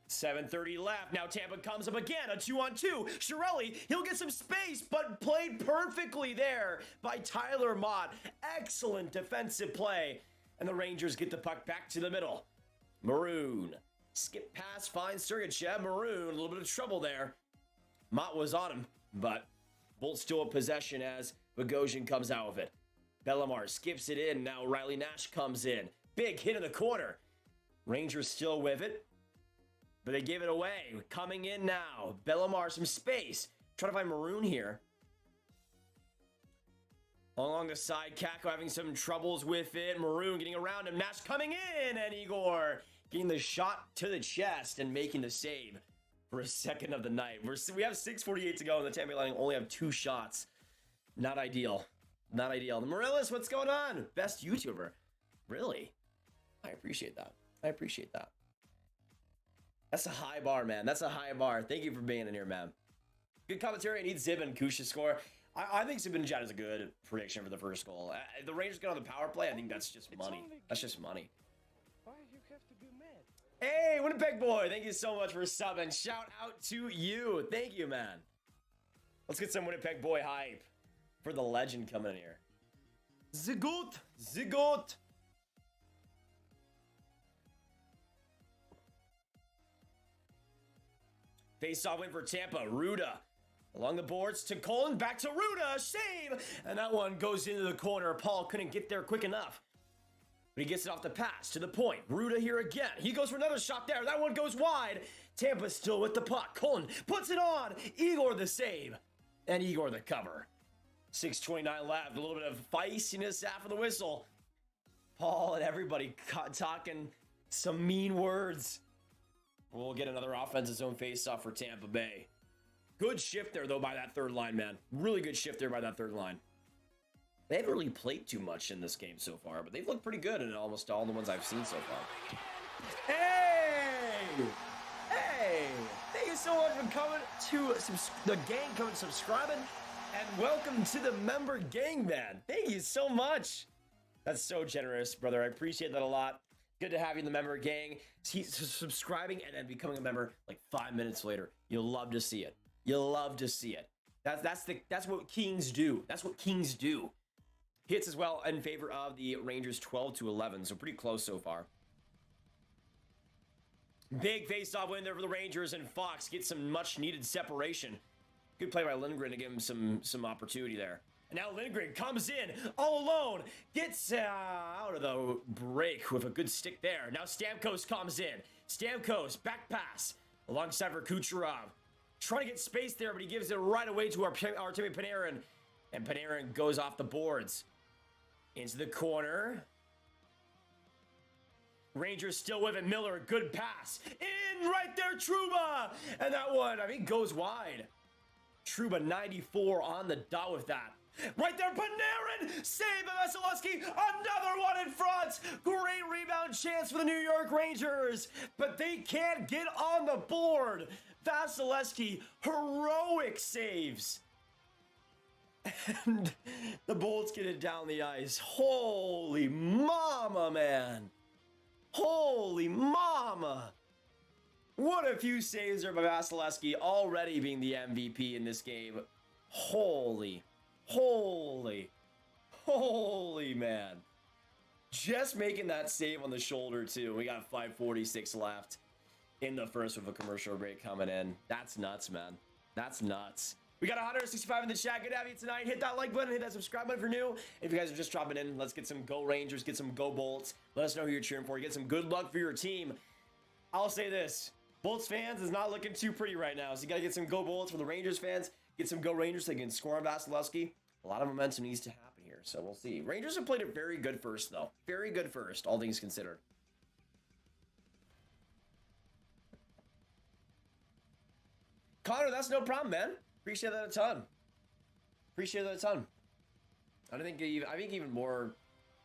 7:30 left. Now Tampa comes up again. A 2-on-2. Chiarelli, he'll get some space, but played perfectly there by Tyler Mott. Excellent defensive play. And the Rangers get the puck back to the middle. Maroon. Skip pass, finds Sergachev. Maroon, a little bit of trouble there. Mott was on him, but Bolt's still in possession as Bogosian comes out of it. Bellemare skips it in. Now Riley Nash comes in. Big hit in the corner. Rangers still with it, but they give it away. Coming in now. Bellemare some space. Trying to find Maroon here. Along the side, Kako having some troubles with it. Maroon getting around him. Nash coming in, and Igor getting the shot to the chest and making the save for a second of the night. We have 6:48 to go, and the Tampa Bay Lightning only have 2 shots. Not ideal. Not ideal. The Morellis, what's going on? Best YouTuber. Really? I appreciate that. I appreciate that. That's a high bar, man. That's a high bar. Thank you for being in here, man. Good commentary. I need Zib and Kush to score. I think Zibanejad is a good prediction for the first goal. The Rangers get on the power play. I think that's just money. That's just money. Why you have to be mad? Hey, Winnipeg boy. Thank you so much for subbing. Shout out to you. Thank you, man. Let's get some Winnipeg boy hype for the legend coming in here. Zigot. Zigot. Face-off win for Tampa. Ruda along the boards to Colin. Back to Ruda. Save. And that one goes into the corner. Paul couldn't get there quick enough. But he gets it off the pass to the point. Ruda here again. He goes for another shot there. That one goes wide. Tampa's still with the puck. Colin puts it on. Igor the save. And Igor the cover. 6:29 left. A little bit of feistiness after the whistle. Paul and everybody talking some mean words. We'll get another offensive zone face-off for Tampa Bay. Good shift there, though, by that third line, man. Really good shift there by that third line. They haven't really played too much in this game so far, but they've looked pretty good in almost all the ones I've seen so far. Hey! Hey! Thank you so much for coming to the gang, coming subscribing, and welcome to the member gang, man. Thank you so much. That's so generous, brother. I appreciate that a lot. Good to have you in the member gang. He's subscribing and then becoming a member like 5 minutes later. You'll love to see it. You'll love to see it. That's what kings do. That's what kings do. Hits as well in favor of the Rangers 12-11, so pretty close so far. Big face-off win there for the Rangers, and Fox gets some much-needed separation. Good play by Lindgren to give him some opportunity there. And now Lindgren comes in all alone, gets out of the break with a good stick there. Now Stamkos comes in. Stamkos, back pass alongside for Kucherov. Trying to get space there, but he gives it right away to Artemi Panarin. And Panarin goes off the boards. Into the corner. Rangers still with it. Miller, good pass. In right there, Trouba. And that one, I think, goes wide. Trouba 94 on the dot with that. Right there, Panarin, save by Vasilevsky, another one in front. Great rebound chance for the New York Rangers, but they can't get on the board. Vasilevsky, heroic saves. And the Bolts get it down the ice. Holy mama, man. Holy mama. What a few saves there by Vasilevsky, already being the MVP in this game. Holy man. Just making that save on the shoulder too. We got 5:46 left in the first with a commercial break coming in. That's nuts, man. That's nuts. We got 165 in the chat. Good to have you tonight. Hit that like button, hit that subscribe button for new. If you guys are just dropping in, let's get some Go Rangers, get some Go Bolts. Let us know who you're cheering for. Get some good luck for your team. I'll say this. Bolts fans is not looking too pretty right now, so you got to get some Go Bolts for the Rangers fans. Get some Go Rangers so they can score on Vasilevsky. A lot of momentum needs to happen here, so we'll see. Rangers have played it very good first, though. Very good first, all things considered. Connor, that's no problem, man. Appreciate that a ton. Appreciate that a ton. I think even more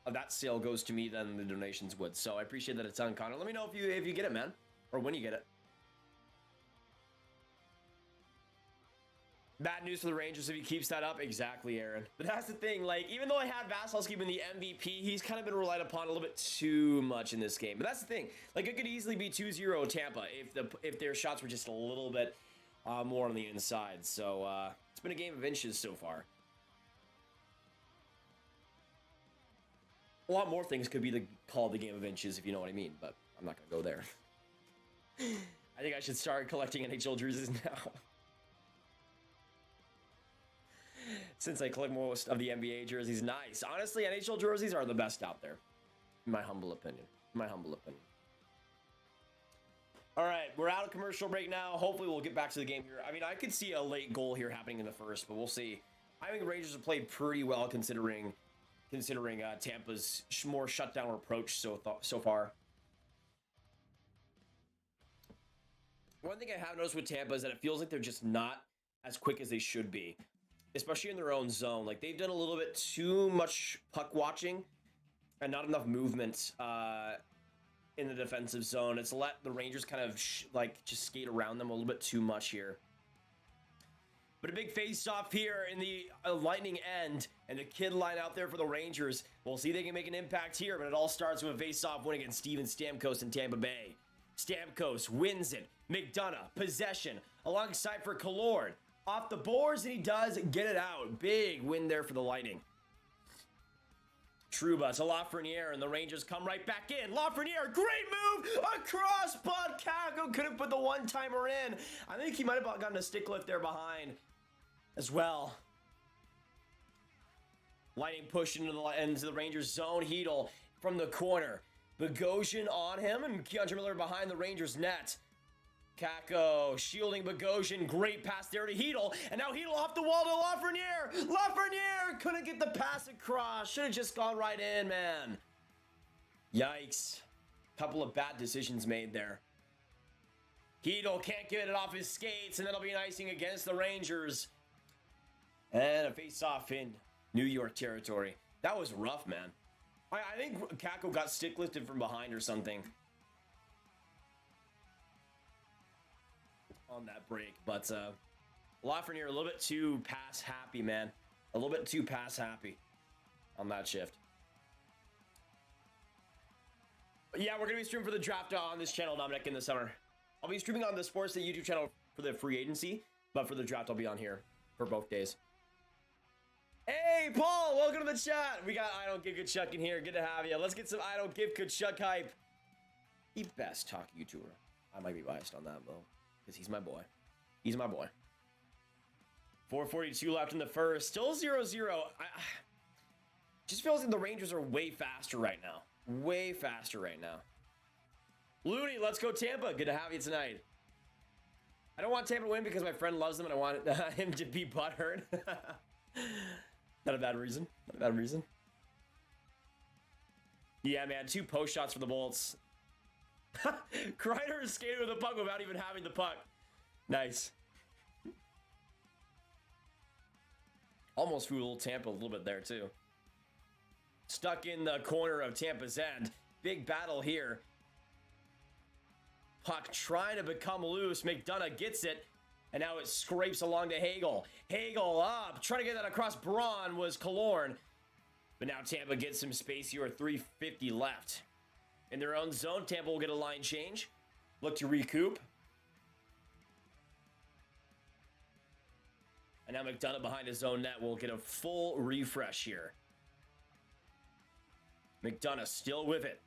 of that sale goes to me than the donations would, so I appreciate that a ton, Connor. Let me know if you get it, man. Or when you get it. Bad news for the Rangers if he keeps that up. Exactly, Aaron. But that's the thing. Like, even though I had Vasilevsky being the MVP, he's kind of been relied upon a little bit too much in this game. But that's the thing. Like, it could easily be 2-0 Tampa if their shots were just a little bit more on the inside. So, it's been a game of inches so far. A lot more things could be called the game of inches, if you know what I mean. But I'm not going to go there. I think I should start collecting NHL jerseys now. Since I collect most of the NBA jerseys. Nice. Honestly, NHL jerseys are the best out there. In my humble opinion. All right, we're out of commercial break now. Hopefully we'll get back to the game here. I mean, I could see a late goal here happening in the first, but we'll see. I think the Rangers have played pretty well considering Tampa's more shutdown approach so far. One thing I have noticed with Tampa is that it feels like they're just not as quick as they should be, especially in their own zone. Like, they've done a little bit too much puck watching and not enough movement in the defensive zone. It's let the Rangers kind of just skate around them a little bit too much here. But a big face-off here in the Lightning end, and the kid line out there for the Rangers. We'll see if they can make an impact here, but it all starts with a face-off win against Steven Stamkos in Tampa Bay. Stamkos wins it. McDonough, possession, alongside for Killorn. Off the boards, and he does get it out. Big win there for the Lightning. Trouba to Lafreniere, and the Rangers come right back in. Lafreniere, great move across, but Kako couldn't put the one-timer in. I think he might have gotten a stick lift there behind as well. Lightning pushed into the Rangers zone. Hedl from the corner. Bogosian on him, and Keandre Miller behind the Rangers net. Kako shielding Bogosian. Great pass there to Hedl. And now Hedl off the wall to Lafreniere. Lafreniere couldn't get the pass across. Should have just gone right in, man. Yikes. Couple of bad decisions made there. Hedl can't get it off his skates, and that'll be an icing against the Rangers. And a face-off in New York territory. That was rough, man. I think Kako got stick lifted from behind or something on that break, but Lafreniere a little bit too pass happy, man. A little bit too pass happy on that shift. But yeah, we're gonna be streaming for the draft on this channel, Dominic, in the summer. I'll be streaming on the Sportsnet YouTube channel for the free agency, but for the draft, I'll be on here for both days. Hey, Paul, welcome to the chat. We got I Don't Give Kachuk in here. Good to have you. Let's get some I Don't Give Kachuk hype. The best talk YouTuber. I might be biased on that, though, because he's my boy. He's my boy. 4:42 left in the first. Still 0-0. Just feels like the Rangers are way faster right now. Way faster right now. Looney, let's go Tampa. Good to have you tonight. I don't want Tampa to win because my friend loves them and I want him to be butthurt. Not a bad reason. Not a bad reason. Yeah, man. 2 post shots for the Bolts. Kreider is skating with the puck without even having the puck. Nice. Almost fooled Tampa a little bit there, too. Stuck in the corner of Tampa's end. Big battle here. Puck trying to become loose. McDonough gets it. And now it scrapes along to Hagel. Hagel up. Trying to get that across Braun was Killorn. But now Tampa gets some space here with 3:50 left. In their own zone, Tampa will get a line change. Look to recoup. And now McDonough behind his own net will get a full refresh here. McDonough still with it.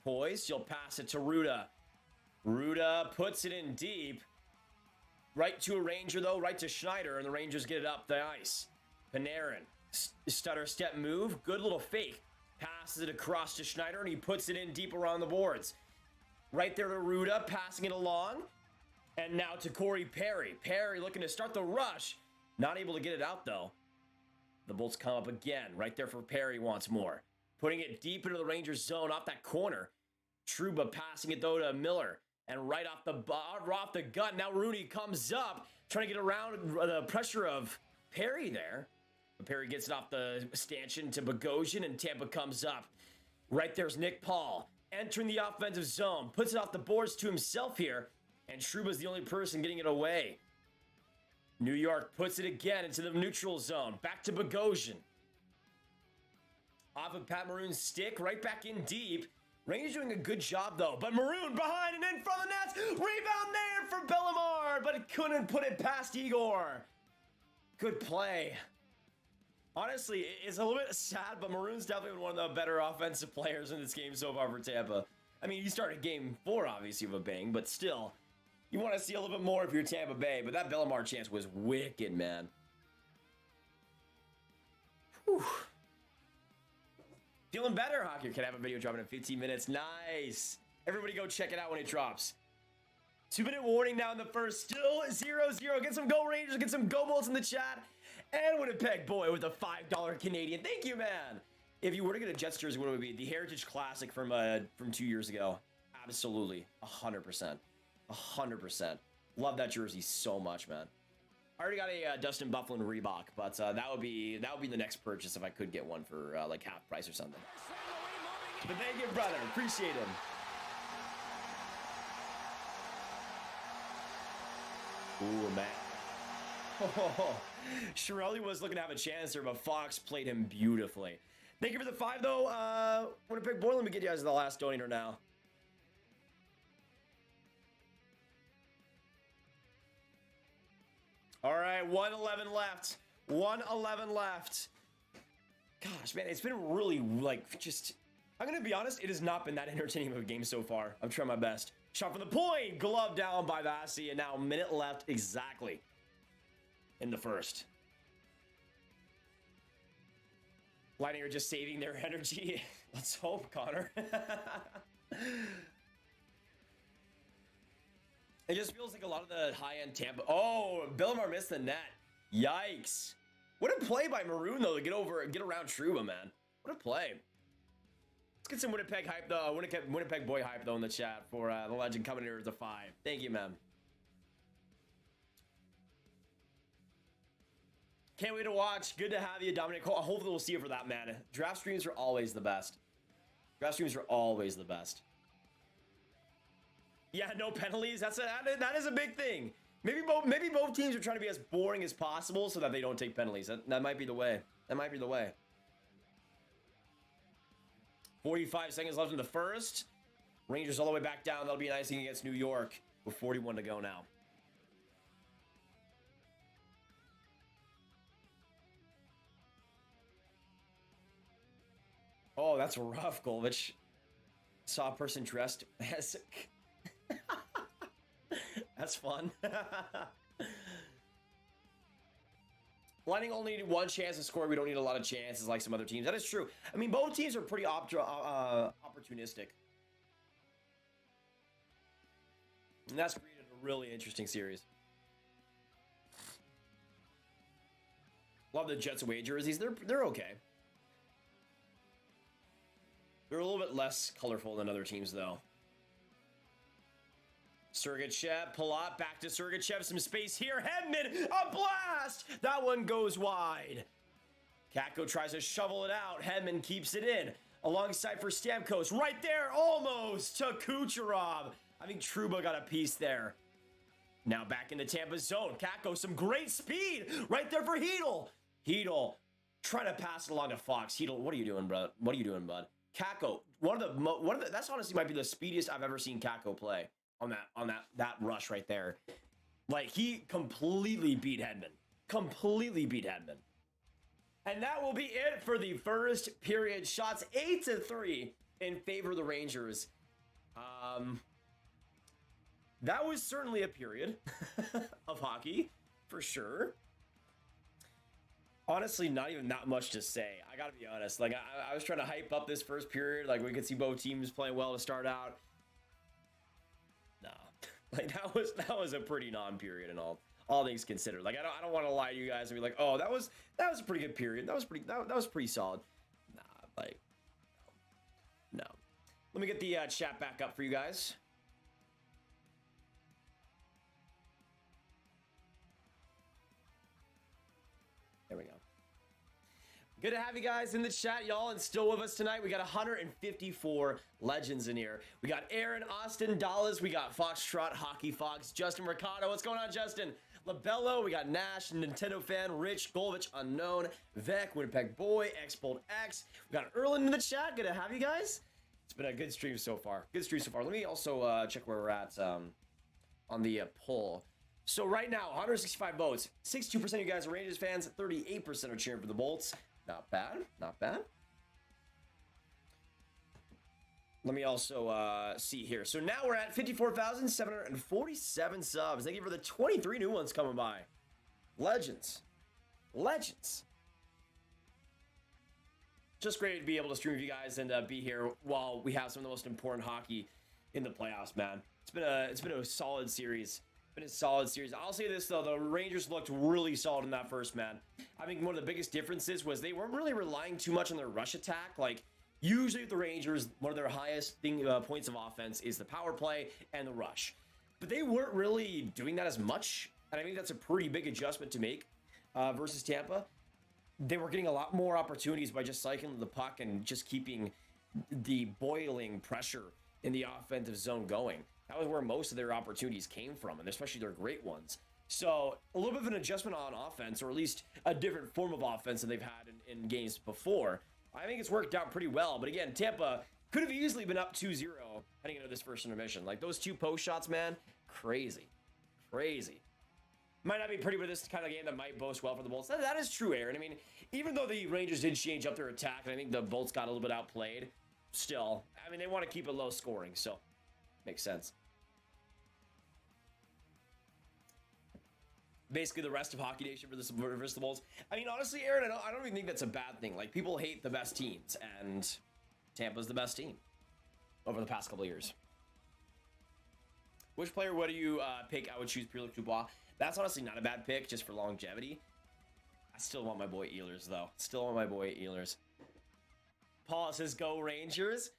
Poised, he'll pass it to Ruda. Ruda puts it in deep. Right to a Ranger, though, right to Schneider, and the Rangers get it up the ice. Panarin, stutter step move, good little fake. Passes it across to Schneider, and he puts it in deep around the boards. Right there to Ruda, passing it along. And now to Corey Perry. Perry looking to start the rush. Not able to get it out, though. The Bolts come up again. Right there for Perry once more. Putting it deep into the Rangers zone off that corner. Trouba passing it, though, to Miller. And right off the gut. Now Rooney comes up. Trying to get around the pressure of Perry there. But Perry gets it off the stanchion to Bogosian. And Tampa comes up. Right there's Nick Paul. Entering the offensive zone. Puts it off the boards to himself here. And Trouba's the only person getting it away. New York puts it again into the neutral zone. Back to Bogosian. Off of Pat Maroon's stick. Right back in deep. Rangers doing a good job, though. But Maroon behind and in front of the nets. Rebound there for Bellemare. But it couldn't put it past Igor. Good play. Honestly, it's a little bit sad, but Maroon's definitely been one of the better offensive players in this game so far for Tampa. I mean, you started game 4, obviously, with a bang, but still, you want to see a little bit more if you're Tampa Bay. But that Bellemare chance was wicked, man. Whew. Feeling better, Hockey. Can have a video dropping in 15 minutes. Nice. Everybody go check it out when it drops. 2-minute warning now in the first. Still 0-0. Get some Go Rangers. Get some Go Bolts in the chat. And Winnipeg boy with a $5 Canadian. Thank you, man. If you were to get a Jets jersey, what would it be? The Heritage Classic from 2 years ago. Absolutely. 100%. 100%. Love that jersey so much, man. I already got a Dustin Byfuglien Reebok, but that would be the next purchase if I could get one for like half price or something. But thank you, brother. Appreciate him. Ooh, man. Oh, Chiarelli was looking to have a chance there, but Fox played him beautifully. Thank you for the 5, though. Winnipeg boy, let me get you guys the last donator now. All right, 111 left. 111 left. Gosh, man, it's been really, like, just... I'm going to be honest, it has not been that entertaining of a game so far. I'm trying my best. Shot from the point. Glove down by Vasi, and now a minute left exactly in the first. Lightning are just saving their energy. Let's hope, Connor. It just feels like a lot of the high-end Tampa... Oh, Bellemare missed the net. Yikes. What a play by Maroon, though, to get around Trouba, man. What a play. Let's get some Winnipeg hype, though. Winnipeg boy hype, though, in the chat for the legend coming here as a 5. Thank you, man. Can't wait to watch. Good to have you, Dominic. Hopefully we'll see you for that, man. Draft streams are always the best. Draft streams are always the best. Yeah, no penalties. That is a big thing. Maybe both teams are trying to be as boring as possible so that they don't take penalties. That might be the way. That might be the way. 45 seconds left in the first. Rangers all the way back down. That'll be a nice thing against New York with 41 to go now. Oh, that's rough, Golvich. Saw a person dressed as... That's fun. Lightning only need one chance to score. We don't need a lot of chances like some other teams. That is true. I mean, both teams are pretty opportunistic. And that's created a really interesting series. Love the Jets away jerseys. They're okay. They're a little bit less colorful than other teams, though. Sergachev, Palat, back to Sergachev, some space here. Hedman, a blast! That one goes wide. Kakko tries to shovel it out. Hedman keeps it in. Alongside for Stamkos, right there, almost to Kucherov. I think Trouba got a piece there. Now back in the Tampa zone. Kakko, some great speed right there for Hedl. Hedl trying to pass it along to Fox. Hedl, what are you doing, bro? What are you doing, bud? Kakko, one of the that's honestly might be the speediest I've ever seen Kakko play on that rush right there. Like, he completely beat Hedman. Completely beat Hedman. And that will be it for the first period. Shots 8-3 in favor of the Rangers. That was certainly a period of hockey, for sure. Honestly, not even that much to say. I gotta be honest. Like, I was trying to hype up this first period. Like, we could see both teams playing well to start out. Nah, like that was a pretty non-period and all things considered. Like, I don't want to lie to you guys and be like, oh, that was a pretty good period. That was pretty solid. Nah, like, no. Let me get the chat back up for you guys. There we go. Good to have you guys in the chat, y'all, and still with us tonight. We got 154 legends in here. We got Aaron, Austin, Dallas. We got Foxtrot, Hockey Fox, Justin Mercado. What's going on, Justin? Labello. We got Nash, Nintendo fan, Rich, Golvich, Unknown, Vec, Winnipeg Boy, Xbolt X. We got Erlen in the chat. Good to have you guys. It's been a good stream so far. Good stream so far. Let me also check where we're at on the poll. So right now, 165 votes. 62% of you guys are Rangers fans. 38% are cheering for the Bolts. Not bad. Not bad. Let me also see here. So now we're at 54,747 subs. Thank you for the 23 new ones coming by. Legends. Legends. Just great to be able to stream with you guys and be here while we have some of the most important hockey in the playoffs, man. It's been a solid series. Been a solid series. I'll say this though, the Rangers looked really solid in that first, man. I think one of the biggest differences was they weren't really relying too much on their rush attack. Like, usually with the Rangers, one of their highest points of offense is the power play and the rush. But they weren't really doing that as much, and I think that's a pretty big adjustment to make versus Tampa. They were getting a lot more opportunities by just cycling the puck and just keeping the boiling pressure in the offensive zone going. That was where most of their opportunities came from, and especially their great ones. So a little bit of an adjustment on offense, or at least a different form of offense than they've had in games before. I think it's worked out pretty well. But again, Tampa could have easily been up 2-0 heading into this first intermission. Like, those two post shots, man, crazy. Crazy. Might not be pretty with this kind of game that might boast well for the Bolts. That is true, Aaron. I mean, even though the Rangers did change up their attack, and I think the Bolts got a little bit outplayed, still, I mean, they want to keep it low scoring, so makes sense. Basically, the rest of Hockey Nation versus the Bulls. I mean, honestly, Aaron, I don't even think that's a bad thing. Like, people hate the best teams, and Tampa's the best team over the past couple of years. Which player would you pick? I would choose Pierre-Luc Dubois. That's honestly not a bad pick, just for longevity. I still want my boy Ehlers, though. Still want my boy Ehlers. Paul says, go Rangers.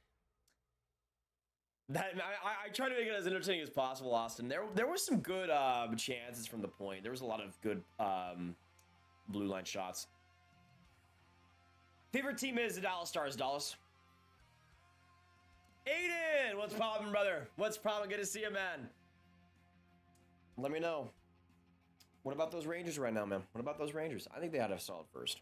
I try to make it as entertaining as possible, Austin. There were some good chances from the point. There was a lot of good blue line shots. Favorite team is the Dallas Stars. Dallas. Aiden, what's poppin', brother? What's poppin'? Good to see you, man. Let me know. What about those Rangers right now, man? What about those Rangers? I think they had a solid first.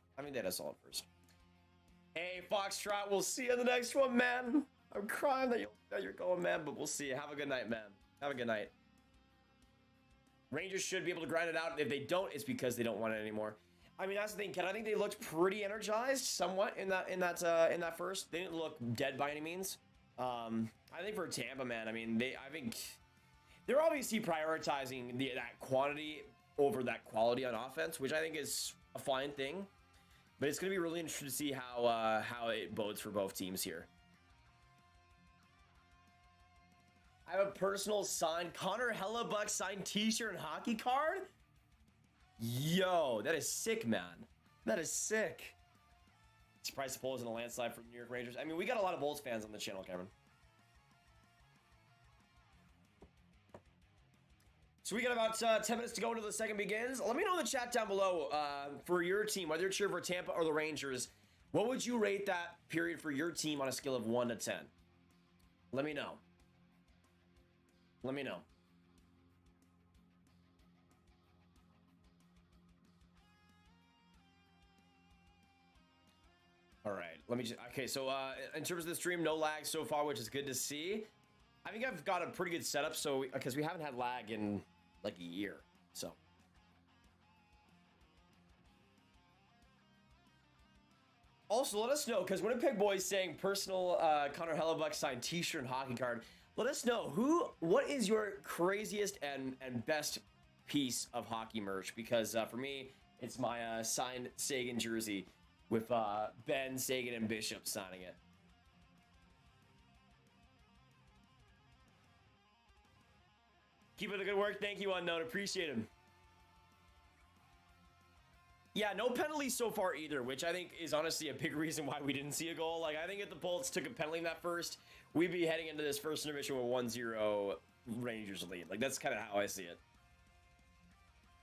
Hey, Foxtrot, we'll see you in the next one, man. I'm crying that you're going, man, but we'll see. Have a good night, man. Have a good night. Rangers should be able to grind it out. If they don't, it's because they don't want it anymore. I mean, that's the thing, Ken. I think they looked pretty energized, somewhat in that first. They didn't look dead by any means. I think for Tampa, man, I mean, I think they're obviously prioritizing that quantity over that quality on offense, which I think is a fine thing. But it's going to be really interesting to see how it bodes for both teams here. I have a personal signed Connor Hellebuck signed t-shirt and hockey card. Yo, that is sick, man. That is sick. Surprised the poll isn't a landslide for the New York Rangers. I mean, we got a lot of Bulls fans on the channel, Cameron. So we got about 10 minutes to go until the second begins. Let me know in the chat down below for your team, whether you're cheering for Tampa or the Rangers. What would you rate that period for your team on a scale of 1 to 10? Let me know. Let me know. All right, let me just, okay, so in terms of the stream, no lag so far, which is good to see. I think I've got a pretty good setup, so because we haven't had lag in like a year, so. Also, let us know, because Winnipeg Boys saying personal Connor Hellebuck signed t-shirt and hockey card. Let us know what is your craziest and best piece of hockey merch, because for me, it's my signed Sagan jersey with Ben, Sagan, and Bishop signing it. Keep up the good work. Thank you, Unknown. Appreciate him. Yeah, no penalties so far either, which I think is honestly a big reason why we didn't see a goal. Like, I think if the Bolts took a penalty in that first, we'd be heading into this first intermission with 1-0 Rangers lead. Like, that's kind of how I see it.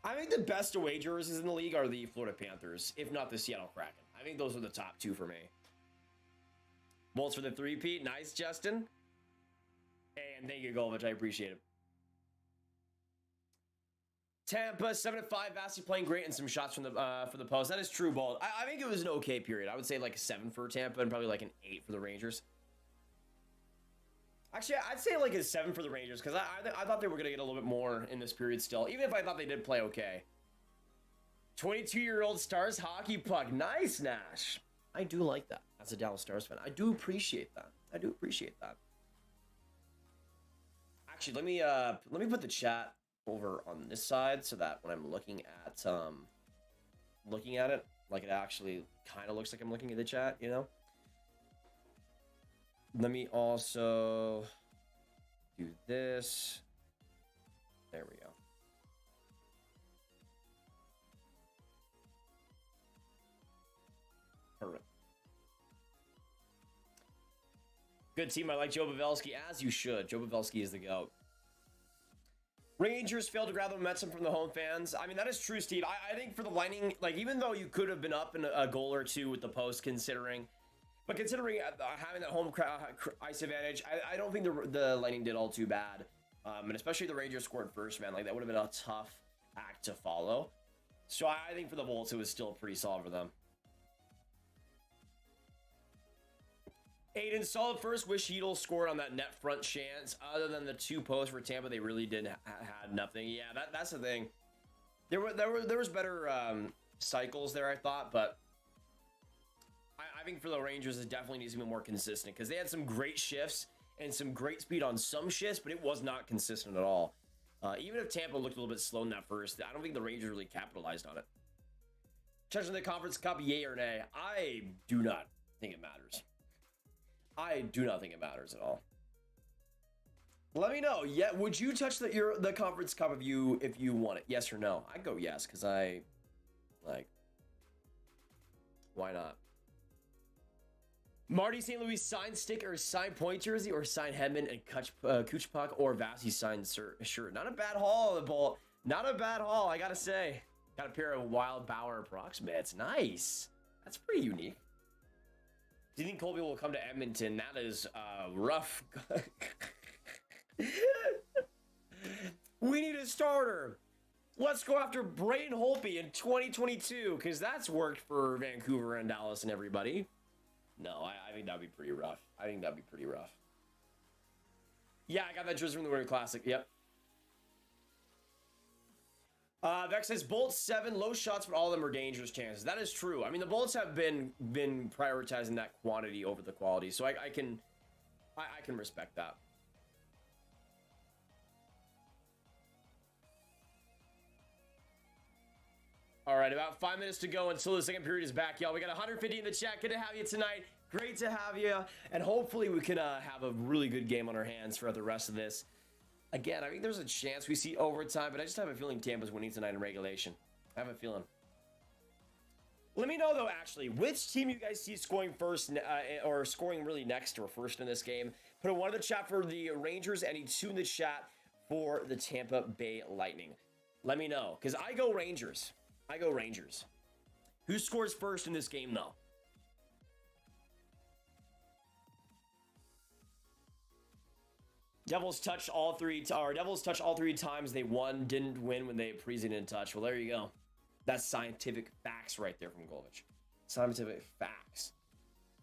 I think the best away jerseys in the league are the Florida Panthers, if not the Seattle Kraken. I think those are the top two for me. Bolts for the three-peat. Nice, Justin. And thank you, Golovich. I appreciate it. Tampa 7-5. Vasti playing great and some shots from the for the post. That is true, Bolt. I think it was an okay period. I would say like a 7 for Tampa and probably like an 8 for the Rangers. Actually, I'd say like a 7 for the Rangers because I thought they were gonna get a little bit more in this period still, even if I thought they did play okay. 22-year-old Stars hockey puck. Nice, Nash. I do like that. As a Dallas Stars fan, I do appreciate that. I do appreciate that. Actually, let me put the chat over on this side so that when I'm looking at it, like it actually kind of looks like I'm looking at the chat, you know? Let me also do this. There we go. Perfect. Good team. I like Joe Pavelski, as you should. Joe Pavelski is the GOAT. Rangers failed to grab the momentum from the home fans. I mean, that is true, Steve. I think for the Lightning, like, even though you could have been up in a goal or two with the post, considering having that home ice advantage, I don't think the Lightning did all too bad. And especially the Rangers scored first, man. Like, that would have been a tough act to follow. So I think for the Bolts, it was still pretty solid for them. Aiden, solid first. Wish Hedl scored on that net front chance. Other than the two posts for Tampa, they really did had nothing. Yeah, that's the thing. There was better cycles there, I thought, but I think for the Rangers, it definitely needs to be more consistent because they had some great shifts and some great speed on some shifts, but it was not consistent at all. Even if Tampa looked a little bit slow in that first, I don't think the Rangers really capitalized on it. Touching the Conference Cup, yay or nay? I do not think it matters. I do not think it matters at all. Let me know. Yeah, would you touch the Conference Cup if you want it? Yes or no? I'd go yes, because I like. Why not? Marty St. Louis signed sticker or signed point jersey or signed Hedman and Kuch puck or Vasi signed shirt. Not a bad haul, the Bolt. Not a bad haul, I gotta say. Got a pair of Wild Bauer approximates. Nice. That's pretty unique. Do you think Colby will come to Edmonton? That is rough. We need a starter. Let's go after Braden Holtby in 2022 because that's worked for Vancouver and Dallas and everybody. No, I think that'd be pretty rough. Yeah, I got that jersey from the Winter Classic. Yep. Vex says Bolts 7 low shots, but all of them are dangerous chances. That is true. I mean, the Bolts have been prioritizing that quantity over the quality, so I can respect that. All right, about 5 minutes to go until the second period is back, y'all. We got 150 in the chat. Good to have you tonight. Great to have you, and hopefully we can have a really good game on our hands throughout the rest of this. Again, I think there's a chance we see overtime, but I just have a feeling Tampa's winning tonight in regulation. I have a feeling. Let me know, though, actually, which team you guys see scoring first or scoring really next or first in this game. Put a 1 in the chat for the Rangers and a 2 in the chat for the Tampa Bay Lightning? Let me know, because I go Rangers. Who scores first in this game, though? Devils touched all three times they won, didn't win when they preseason didn't touch. Well, there you go. That's scientific facts right there from Golovich. Scientific facts.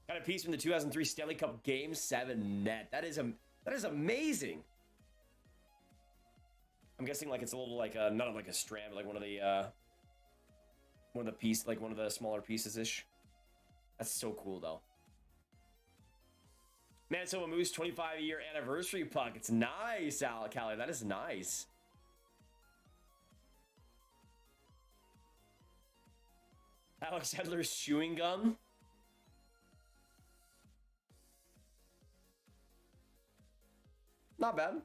Got a piece from the 2003 Stanley Cup Game 7 net. That is amazing. I'm guessing like it's a little like not like a strand, but like one of the smaller pieces ish. That's so cool though. Manitoba Moose 25-year anniversary puck. It's nice, Callie. That is nice. Alex Edler's chewing gum. Not bad.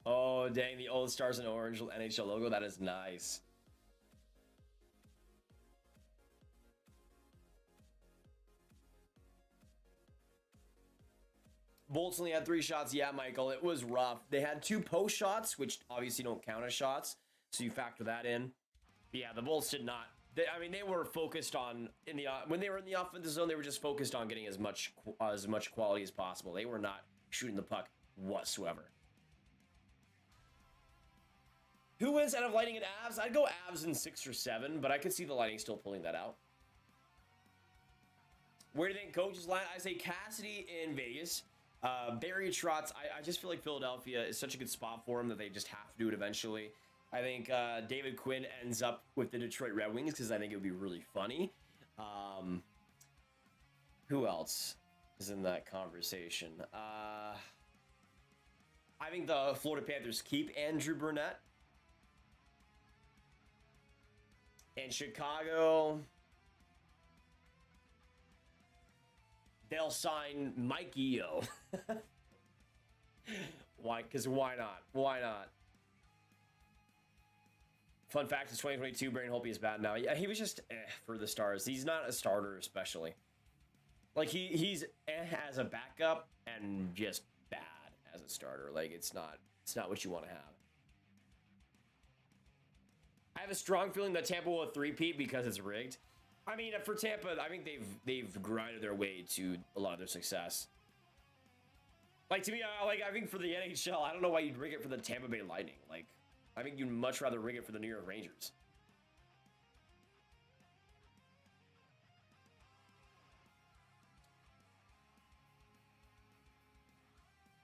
Oh, dang, the old Stars and Orange NHL logo. That is nice. Bolts only had 3 shots. Yeah, Michael, it was rough. They had 2 post shots, which obviously don't count as shots, so you factor that in. But yeah, the Bolts did not. They were focused on when they were in the offensive zone. They were just focused on getting as much quality as possible. They were not shooting the puck whatsoever. Who wins out of Lightning and Avs? I'd go Avs in 6 or 7, but I could see the Lightning still pulling that out. Where do you think coaches land? I say Cassidy in Vegas. Barry Trotz, I just feel like Philadelphia is such a good spot for him that they just have to do it eventually. I think David Quinn ends up with the Detroit Red Wings because I think it would be really funny. Who else is in that conversation? I think the Florida Panthers keep Andrew Burnett. And Chicago, they'll sign Mike Yeo. Why? Because why not? Why not? Fun fact is 2022, Braden Holtby is bad now. Yeah, he was just for the Stars. He's not a starter, especially. Like, he's as a backup and just bad as a starter. Like, it's not what you want to have. I have a strong feeling that Tampa will three-peat because it's rigged. I mean, for Tampa, I think they've grinded their way to a lot of their success. Like, to me, I think for the NHL, I don't know why you'd rig it for the Tampa Bay Lightning. Like, I think you'd much rather rig it for the New York Rangers.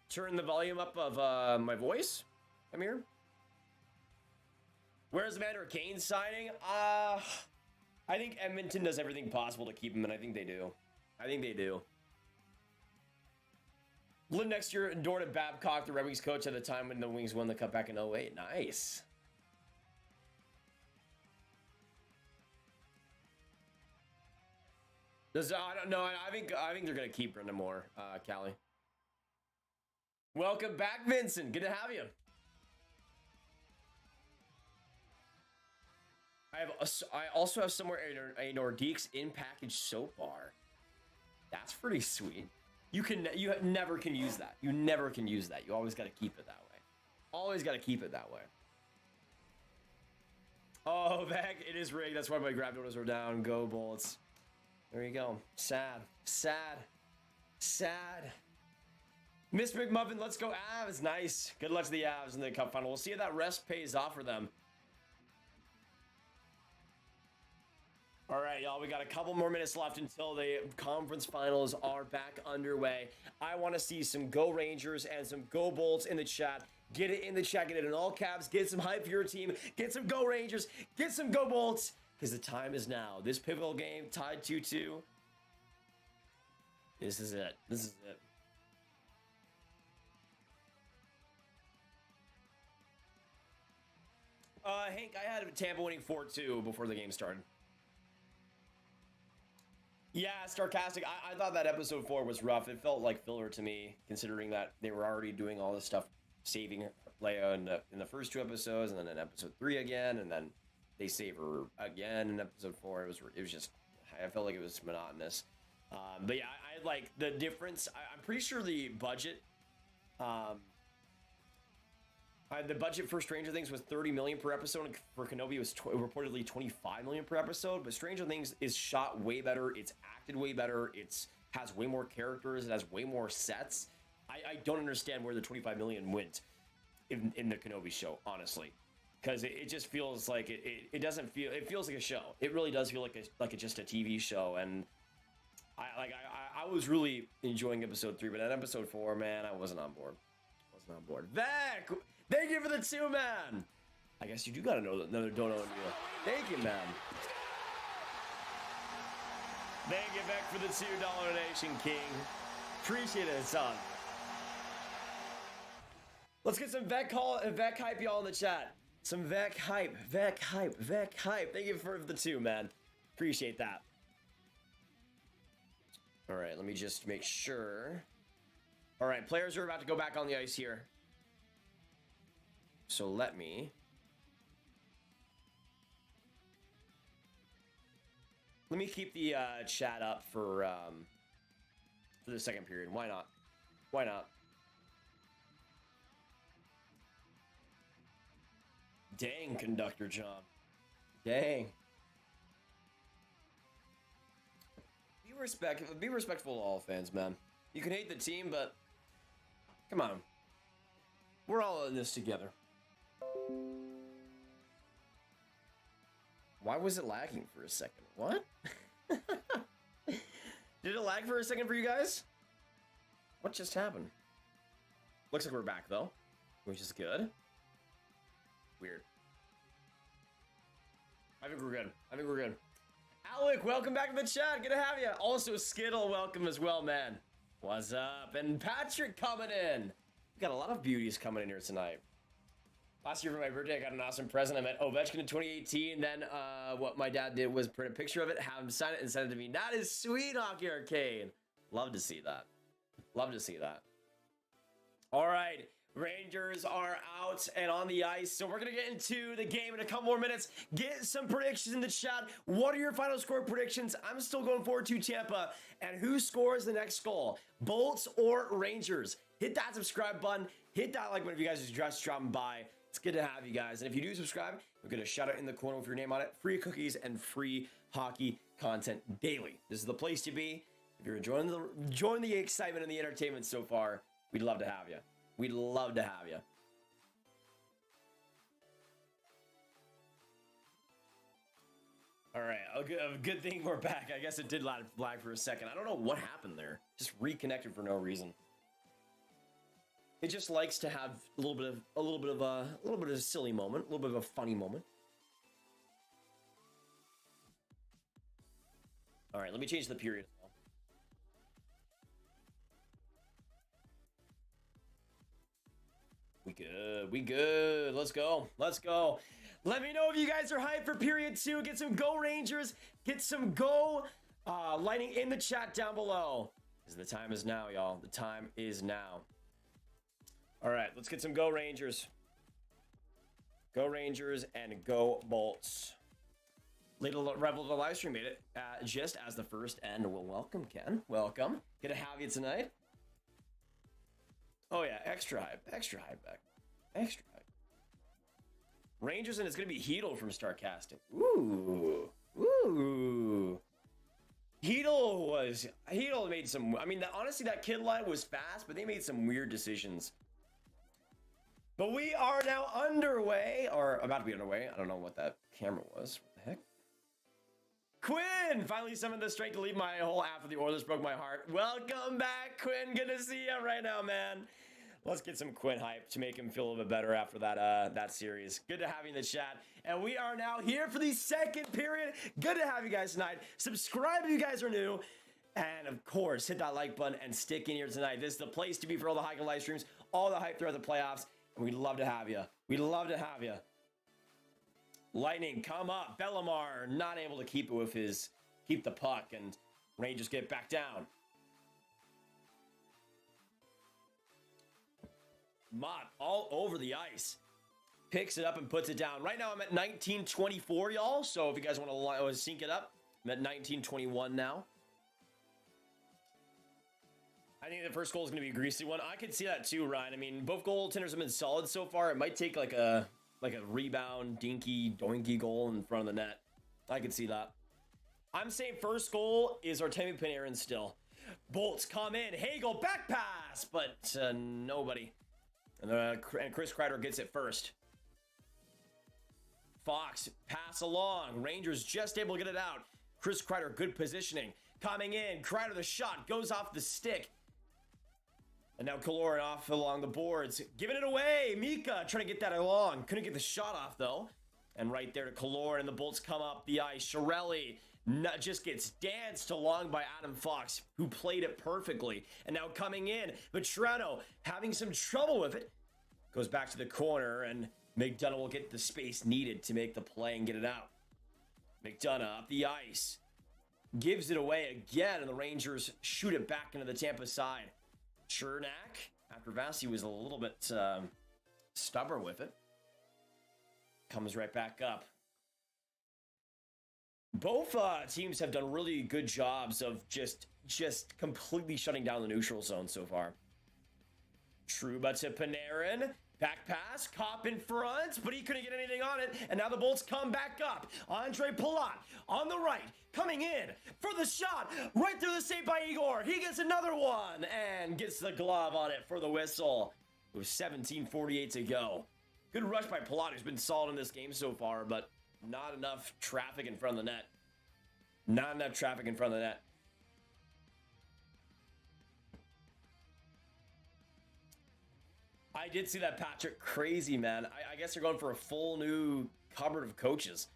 Turn the volume up of my voice, Amir. Where's Evander Kane signing? I think Edmonton does everything possible to keep him, and I think they do. Live next year, Dorda Babcock, the Red Wings coach at the time when the Wings won the Cup back in 08. Nice. I don't know. I think they're gonna keep Brendan Moore, Callie. Welcome back, Vincent. Good to have you. I also have somewhere a Nordiques in package soap bar. That's pretty sweet. You never can use that. You never can use that. You always got to keep it that way. Always got to keep it that way. Oh, Vag, it is rigged. That's why my grab notices are down. Go Bolts. There you go. Sad. Miss McMuffin, let's go Avs. Nice. Good luck to the Avs in the Cup final. We'll see if that rest pays off for them. All right, y'all, we got a couple more minutes left until the conference finals are back underway. I want to see some Go Rangers and some Go Bolts in the chat. Get it in the chat, get it in all caps, get some hype for your team, get some Go Rangers, get some Go Bolts, because the time is now. This pivotal game, tied 2-2. This is it. Hank, I had Tampa winning 4-2 before the game started. Yeah, sarcastic. I thought that episode 4 was rough. It felt like filler to me, considering that they were already doing all this stuff, saving Leia in the first 2 episodes, and then in episode 3 again, and then they save her again in episode 4. It was just I felt like it was monotonous. But yeah, I like the difference. I'm pretty sure the budget, the budget for Stranger Things was $30 million per episode. And for Kenobi, it was reportedly $25 million per episode. But Stranger Things is shot way better. It's acted way better. It's has way more characters. It has way more sets. I don't understand where the $25 million went in the Kenobi show, honestly, because it just feels like it doesn't feel. It feels like a show. It really does feel like just a TV show. And I was really enjoying episode 3, but at episode 4, man, I wasn't on board. Vec, thank you for the 2, man. I guess you do gotta know another dono in you. Thank you, man. Thank you, Vec, for the $2 donation, King. Appreciate it, son. Let's get some Vec hype, y'all, in the chat. Some Vec hype. Thank you for the 2, man. Appreciate that. All right, let me just make sure. All right, players are about to go back on the ice here. So let me keep the chat up for the second period. Why not? Why not? Dang, Conductor John. Dang. Be respectful to all fans, man. You can hate the team, but come on. We're all in this together. Why was it lagging for a second? What? Did it lag for a second for you guys? What just happened? Looks like we're back, though, which is good. Weird. I think we're good. Alec, welcome back to the chat. Good to have you. Also, Skittle, welcome as well, man. What's up? And Patrick coming in. We got a lot of beauties coming in here tonight. Last year for my birthday, I got an awesome present. I met Ovechkin in 2018. Then what my dad did was print a picture of it, have him sign it, and send it to me. That is sweet, Hockey Arcade. Love to see that. Love to see that. All right. Rangers are out and on the ice, so we're going to get into the game in a couple more minutes. Get some predictions in the chat. What are your final score predictions? I'm still going forward to Tampa. And who scores the next goal? Bolts or Rangers? Hit that subscribe button. Hit that like button if you guys are just dropping by. It's good to have you guys. And if you do subscribe, we're going to shout out in the corner with your name on it. Free cookies and free hockey content daily. This is the place to be. If you're enjoying the excitement and the entertainment so far, we'd love to have you. We'd love to have you. All right, a good thing we're back. I guess it did lag for a second. I don't know what happened there. Just reconnected for no reason. It just likes to have a little bit of a silly moment, a little bit of a funny moment. All right, let me change the period. We good. Let's go. Let me know if you guys are hyped for period 2. Get some Go Rangers. Get some Go Lightning in the chat down below. Because the time is now, y'all. The time is now. All right, let's get some Go Rangers. Go Rangers and Go Bolts. Little Rebel of the live stream made it just as the first end. Well, welcome, Ken. Welcome. Good to have you tonight. Oh yeah, extra hype back. Extra hype. Rangers, and it's gonna be Hedl from Starcasting. Ooh. Hedl made some. I mean, honestly, that kid line was fast, but they made some weird decisions. But we are now underway, or about to be underway. I don't know what that camera was. What the heck? Quinn finally summoned the strength to leave my whole after the Oilers broke my heart. Welcome back, Quinn. Good to see you right now, man. Let's get some Quinn hype to make him feel a little bit better after that series. Good to have you in the chat. And we are now here for the second period. Good to have you guys tonight. Subscribe if you guys are new. And of course, hit that like button and stick in here tonight. This is the place to be for all the hockey live streams, all the hype throughout the playoffs. And we'd love to have you. We'd love to have you. Lightning, come up. Bellemare not able to keep the puck, and Rangers get back down. Mott all over the ice. Picks it up and puts it down. Right now I'm at 19-24, y'all. So if you guys want to sync it up, I'm at 19-21 now. I think the first goal is going to be a greasy one. I could see that too, Ryan. I mean, both goaltenders have been solid so far. It might take like a rebound, dinky, doinky goal in front of the net. I could see that. I'm saying first goal is Artemi Panarin still. Bolts come in. Hagel back pass, but nobody. And Chris Kreider gets it first. Fox pass along. Rangers just able to get it out. Chris Kreider, good positioning. Coming in. Kreider, the shot goes off the stick. And now Kaloran off along the boards. Giving it away. Mika trying to get that along. Couldn't get the shot off, though. And right there to Kaloran, and the Bolts come up the ice. Chiarelli just gets danced along by Adam Fox, who played it perfectly. And now coming in. But Toronto having some trouble with it. Goes back to the corner, and McDonough will get the space needed to make the play and get it out. McDonough up the ice. Gives it away again, and the Rangers shoot it back into the Tampa side. Chernak, after Vasi was a little bit stubborn with it, comes right back up. Both teams have done really good jobs of just completely shutting down the neutral zone so far. Trouba to Panarin. Back pass, Kopp in front, but he couldn't get anything on it. And now the Bolts come back up. Andre Palat on the right, coming in for the shot. Right through the save by Igor. He gets another one and gets the glove on it for the whistle. With 17:48 to go. Good rush by Palat, who's been solid in this game so far, but not enough traffic in front of the net. Not enough traffic in front of the net. I did see that, Patrick. Crazy, man. I guess they're going for a full new cupboard of coaches.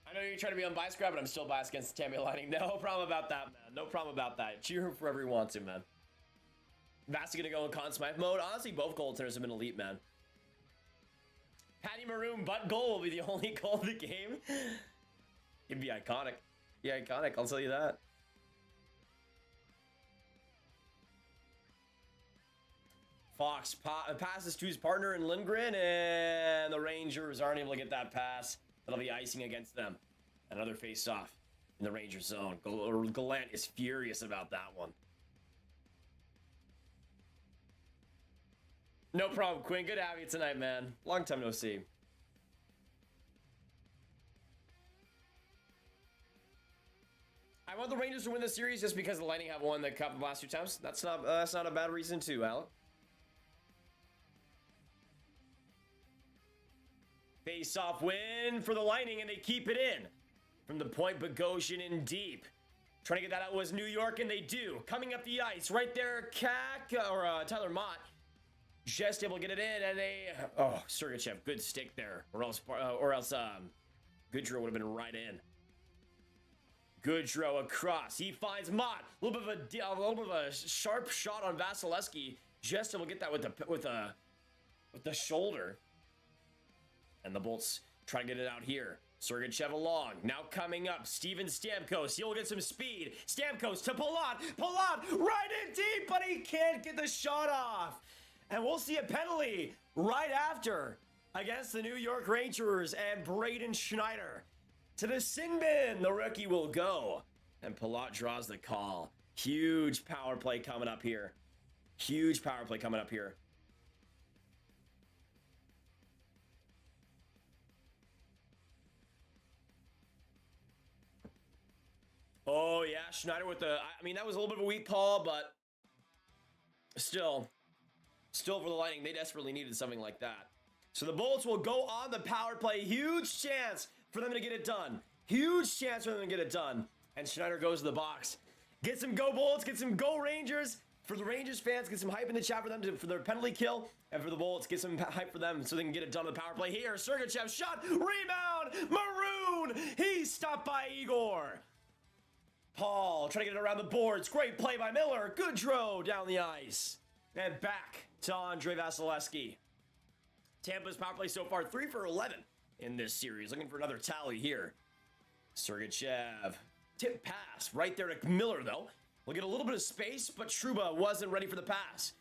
I know you're trying to be unbiased, but I'm still biased against the Tampa Lightning. No problem about that, man. No problem about that. Cheer him for whoever you want to, man. Vasi gonna go in Conn Smythe mode. Honestly, both goaltenders have been elite, man. Patty Maroon butt goal will be the only goal of the game. It'd be iconic. Yeah, iconic. I'll tell you that. Fox passes to his partner in Lindgren, and the Rangers aren't able to get that pass. That'll be icing against them. Another face-off in the Rangers zone. Gallant is furious about that one. No problem, Quinn. Good to have you tonight, man. Long time no see. I want the Rangers to win the series just because the Lightning have won the Cup the last 2 times. That's not a bad reason too, Alec. Face-off win for the Lightning, and they keep it in. From the point, Bogosian in deep. Trying to get that out was New York, and they do. Coming up the ice, right there, Tyler Mott. Just able to get it in, and they... Oh, Sergachev, good stick there. Or else Goodrow would have been right in. Goodrow across. He finds Mott. A little bit of a sharp shot on Vasilevsky. Just able to get that with the shoulder. And the Bolts try to get it out here. Sergachev along. Now coming up. Steven Stamkos. He'll get some speed. Stamkos to Palat. Palat right in deep, but he can't get the shot off. And we'll see a penalty right after against the New York Rangers and Braden Schneider. To the sin bin, the rookie will go. And Palat draws the call. Huge power play coming up here. Huge power play coming up here. Oh, yeah, Schneider with the... I mean, that was a little bit of a weak call, but still for the Lightning, they desperately needed something like that. So the Bolts will go on the power play. Huge chance for them to get it done. Huge chance for them to get it done. And Schneider goes to the box. Get some go Bolts, get some go Rangers. For the Rangers fans, get some hype in the chat for them for their penalty kill. And for the Bolts, get some hype for them so they can get it done on the power play. Here, Sergachev shot, rebound, Maroon. He's stopped by Igor. Paul trying to get it around the boards. Great play by Miller. Goodrow down the ice. And back to Andre Vasilevsky. Tampa's power play so far 3 for 11 in this series. Looking for another tally here. Sergachev. Tip pass right there to Miller, though. We'll get a little bit of space, but Trouba wasn't ready for the pass.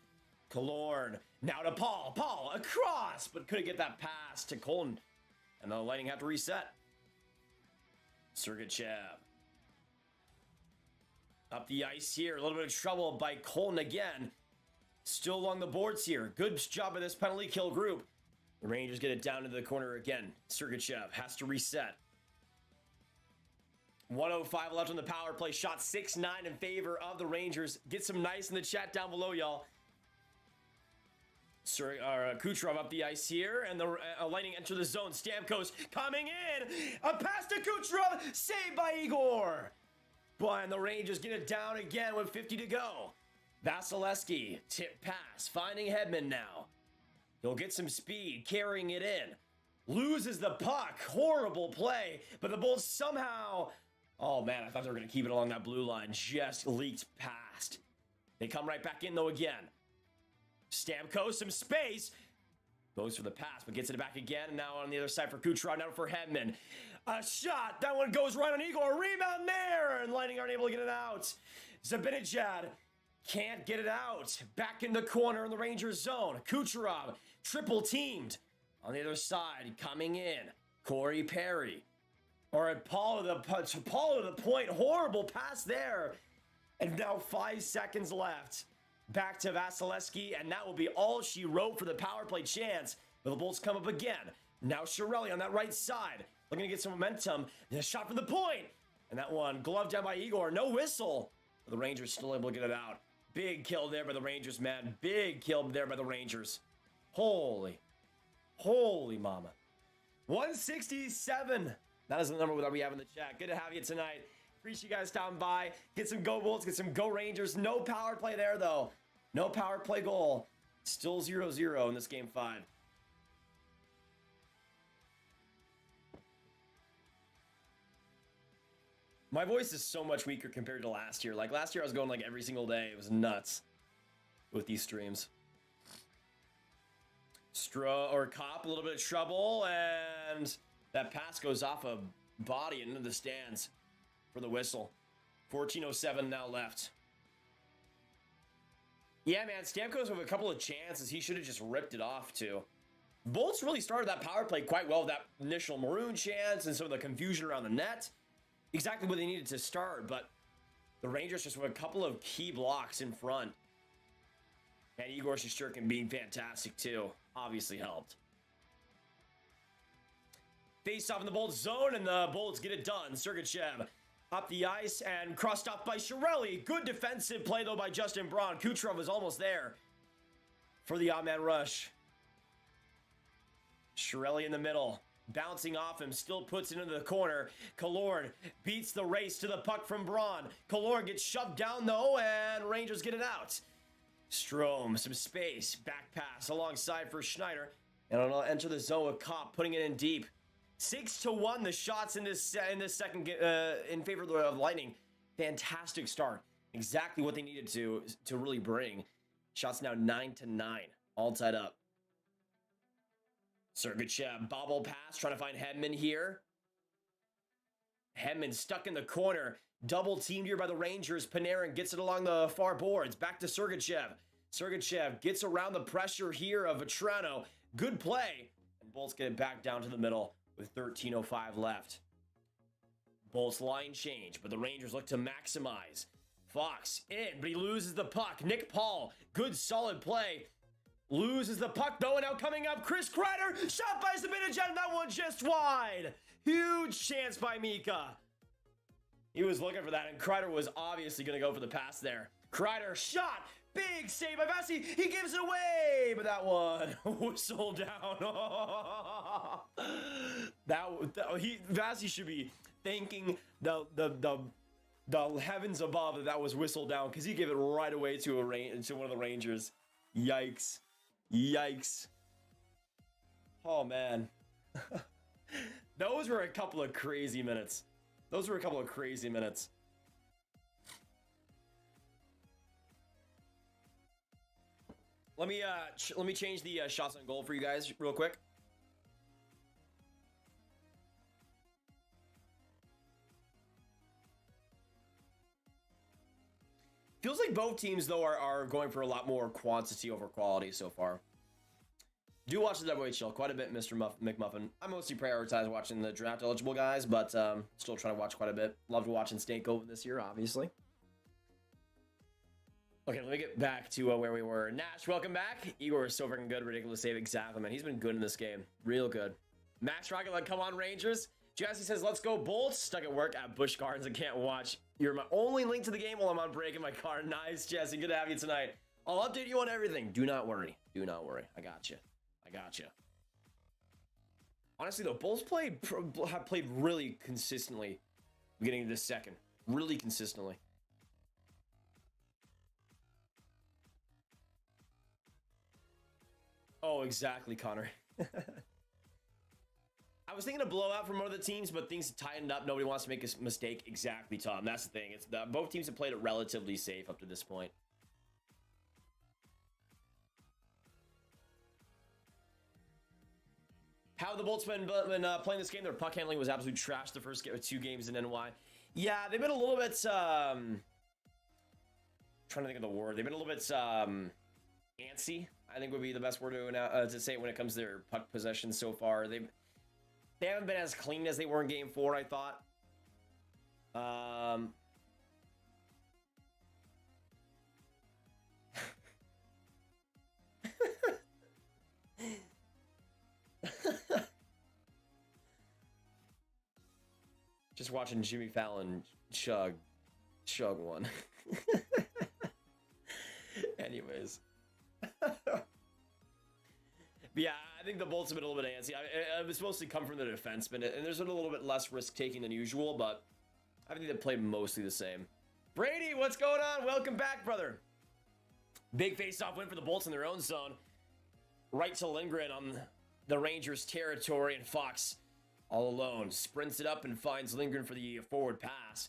Killorn. Now to Paul. Paul across, but couldn't get that pass to Colton. And the Lightning have to reset. Sergachev. Up the ice here. A little bit of trouble by Colton again. Still along the boards here. Good job of this penalty kill group. The Rangers get it down to the corner again. Sergachev has to reset. 1:05 left on the power play. Shot 6-9 in favor of the Rangers. Get some nice in the chat down below, y'all. Kucherov up the ice here, and the Lightning enter the zone. Stamkos coming in. A pass to Kucherov. Saved by Igor. But the Rangers get it down again with 50 to go. Vasilevsky, tip pass, finding Hedman now. He'll get some speed, carrying it in. Loses the puck. Horrible play, but the Bulls somehow... Oh man, I thought they were going to keep it along that blue line. Just leaked past. They come right back in though again. Stamkos, some space. Goes for the pass, but gets it back again. And now on the other side for Kucherov, now for Hedman. A shot. That one goes right on Igor. Rebound there. And Lightning aren't able to get it out. Zibanejad can't get it out. Back in the corner in the Rangers zone. Kucherov, triple teamed. On the other side, coming in. Corey Perry. Or at Paul to the point. Horrible pass there. And now 5 seconds left. Back to Vasilevsky, and that will be all she wrote for the power play chance. But the Bulls come up again. Now Chiarelli on that right side. Looking to get some momentum. And a shot from the point. And that one gloved down by Igor. No whistle. But the Rangers still able to get it out. Big kill there by the Rangers, man. Big kill there by the Rangers. Holy mama. 167. That is the number that we have in the chat. Good to have you tonight. Appreciate you guys stopping by. Get some go Bulls, get some go Rangers. No power play there, though. No power play goal. Still 0-0 in this game 5. My voice is so much weaker compared to last year. Like, last year I was going like every single day. It was nuts with these streams. Cop, a little bit of trouble, and that pass goes off a body into the stands for the whistle. 14:07 now left. Yeah, man, Stamkos with a couple of chances. He should have just ripped it off, too. Bolts really started that power play quite well with that initial maroon chance and some of the confusion around the net. Exactly what they needed to start, but the Rangers just with a couple of key blocks in front. And Igor Shesterkin being fantastic, too. Obviously helped. Face off in the Bolts zone, and the Bolts get it done. Sergachev up the ice and crossed off by Chiarelli. Good defensive play, though, by Justin Braun. Kucherov was almost there for the odd man rush. Chiarelli in the middle. Bouncing off him, still puts it into the corner. Killorn beats the race to the puck from Braun. Killorn gets shoved down, though, and Rangers get it out. Strome, some space. Back pass alongside for Schneider. And it'll enter the zone with Kopp, putting it in deep. 6-1 the shots in this second in favor of the Lightning. Fantastic start. Exactly what they needed to really bring. Shots now 9-9. All tied up. Sergachev, bobble pass, trying to find Hedman here. Hedman stuck in the corner. Double teamed here by the Rangers. Panarin gets it along the far boards. Back to Sergachev. Sergachev gets around the pressure here of Vetrano. Good play. And Bolts get it back down to the middle with 13:05 left. Bolts line change, but the Rangers look to maximize. Fox in, but he loses the puck. Nick Paul, good solid play. Loses the puck, though, and now coming up, Chris Kreider, shot by Zibanejad, and that one just wide. Huge chance by Mika. He was looking for that, and Kreider was obviously going to go for the pass there. Kreider, shot, big save by Vasi. He gives it away, but that one whistled down. Vasi should be thanking the heavens above that was whistled down, because he gave it right away to one of the Rangers. Yikes. Yikes. Oh, man. Those were a couple of crazy minutes. Let me change the shots on goal for you guys real quick. Feels like both teams, though, are going for a lot more quantity over quality so far. Do watch the WHL quite a bit, Mr. McMuffin. I mostly prioritize watching the draft eligible guys, but still trying to watch quite a bit. Loved watching Stanko this year, obviously. Okay, let me get back to where we were. Nash, welcome back. Igor is so freaking good. Ridiculous save. Exactly, man. He's been good in this game. Real good. Max Rocket, like, come on, Rangers. Jesse says, let's go, Bolts. Stuck at work at Busch Gardens and can't watch. You're my only link to the game while I'm on break in my car. Nice, Jesse. Good to have you tonight. I'll update you on everything. Do not worry. Do not worry. I got you. I got you. Honestly, though, Bulls have played really consistently beginning of this second. Really consistently. Oh, exactly, Connor. I was thinking a blowout from one of the teams, but things tightened up. Nobody wants to make a mistake. Exactly, Tom. That's the thing. It's both teams have played it relatively safe up to this point. How have the Bolts been playing this game? Their puck handling was absolute trash the first 2 games in NY. Yeah, they've been a little bit... trying to think of the word. They've been a little bit antsy, I think would be the best word to say when it comes to their puck possession so far. They haven't been as clean as they were in Game 4, I thought. Just watching Jimmy Fallon chug one. Anyways. But yeah, I think the Bolts have been a little bit antsy. It was supposed to come from the defenseman, and there's been a little bit less risk-taking than usual, but I think they played mostly the same. Brady, what's going on? Welcome back, brother. Big face-off win for the Bolts in their own zone. Right to Lindgren on the Rangers' territory, and Fox all alone. Sprints it up and finds Lindgren for the forward pass.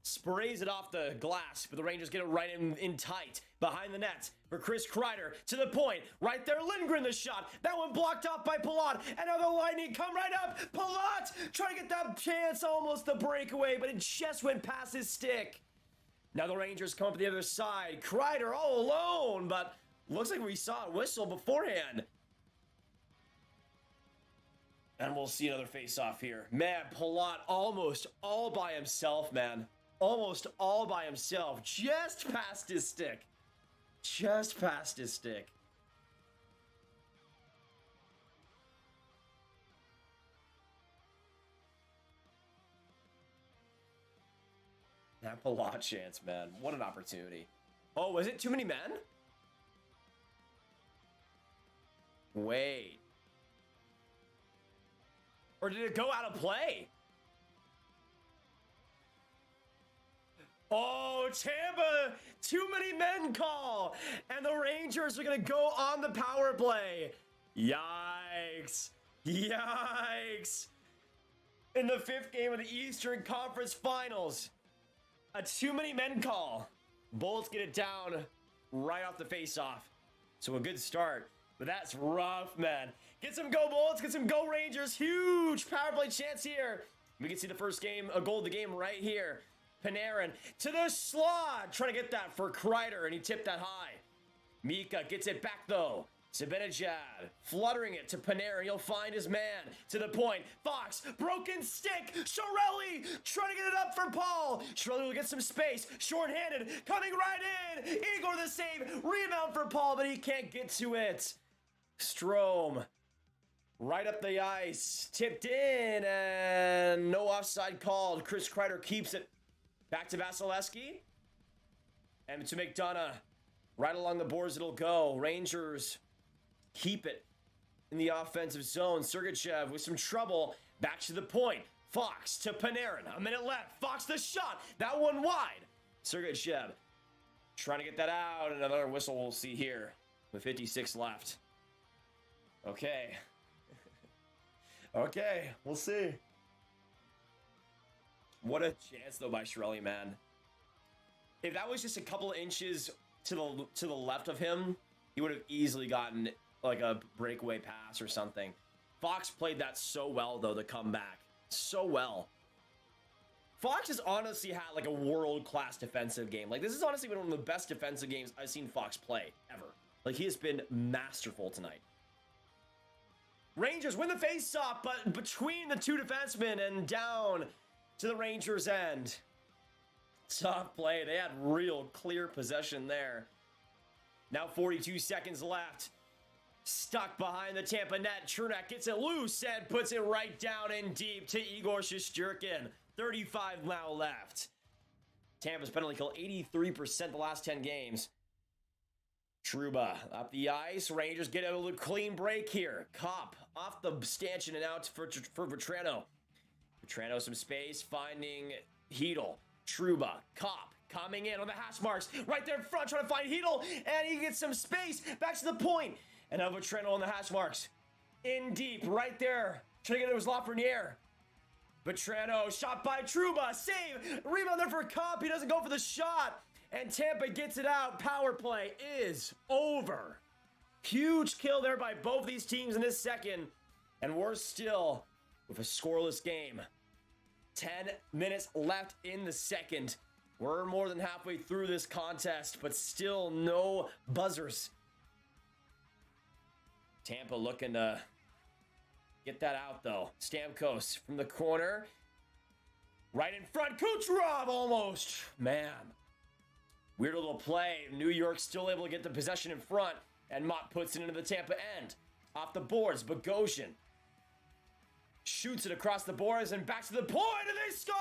Sprays it off the glass, but the Rangers get it right in tight. Behind the net for Chris Kreider. To the point. Right there, Lindgren the shot. That one blocked off by Palat. And now the Lightning come right up. Palat trying to get that chance, almost the breakaway, but it just went past his stick. Now the Rangers come up the other side. Kreider all alone, but looks like we saw a whistle beforehand. And we'll see another face-off here. Man, Palat almost all by himself, man. Almost all by himself. Just past his stick. Just past his stick. That Palat chance, man. What an opportunity. Oh, was it too many men? Wait. Or did it go out of play? Oh, Tampa! Too many men call! And the Rangers are going to go on the power play. Yikes. Yikes. In the 5th game of the Eastern Conference Finals. A too many men call. Bolts get it down right off the face-off. So a good start. But that's rough, man. Get some go Bolts, get some go Rangers. Huge power play chance here. We can see the first game, a goal of the game right here. Panarin to the slot. Trying to get that for Kreider, and he tipped that high. Mika gets it back, though. Zibanejad fluttering it to Panarin. He'll find his man to the point. Fox, broken stick. Chiarelli trying to get it up for Paul. Chiarelli will get some space. Short-handed, coming right in. Igor the save. Rebound for Paul, but he can't get to it. Strome right up the ice. Tipped in, and no offside called. Chris Kreider keeps it. Back to Vasilevsky. And to McDonough. Right along the boards it'll go. Rangers keep it in the offensive zone. Sergachev with some trouble. Back to the point. Fox to Panarin. A minute left. Fox the shot. That one wide. Sergachev trying to get that out. Another whistle we'll see here with 56 left. Okay. Okay, we'll see. What a chance, though, by Chiarelli, man. If that was just a couple of inches to the left of him, he would have easily gotten like a breakaway pass or something. Fox played that so well, though, to come back. So well. Fox has honestly had like a world-class defensive game. Like, this is honestly been one of the best defensive games I've seen Fox play ever. Like, he has been masterful tonight. Rangers win the face-off, but between the two defensemen and down to the Rangers' end. Tough play. They had real clear possession there. Now 42 seconds left. Stuck behind the Tampa net. Chernak gets it loose and puts it right down in deep to Igor Shesterkin. 35 now left. Tampa's penalty kill 83% the last 10 games. Trouba up the ice. Rangers get a clean break here. Kopp off the stanchion and out for Vatrano. Vatrano some space, finding Hedl. Trouba, Kopp coming in on the hash marks. Right there in front, trying to find Hedl. And he gets some space back to the point. And now Vatrano on the hash marks. In deep, right there. Trying to get it was Lafreniere. Vatrano, shot by Trouba. Save. Rebound there for Kopp. He doesn't go for the shot. And Tampa gets it out. Power play is over. Huge kill there by both these teams in this second. And we're still with a scoreless game. 10 minutes left in the second. We're more than halfway through this contest, but still no buzzers. Tampa looking to get that out, though. Stamkos from the corner. Right in front. Kucherov almost. Man. Weird little play. New York still able to get the possession in front. And Mott puts it into the Tampa end. Off the boards. Bogosian shoots it across the boards and back to the point. And they score!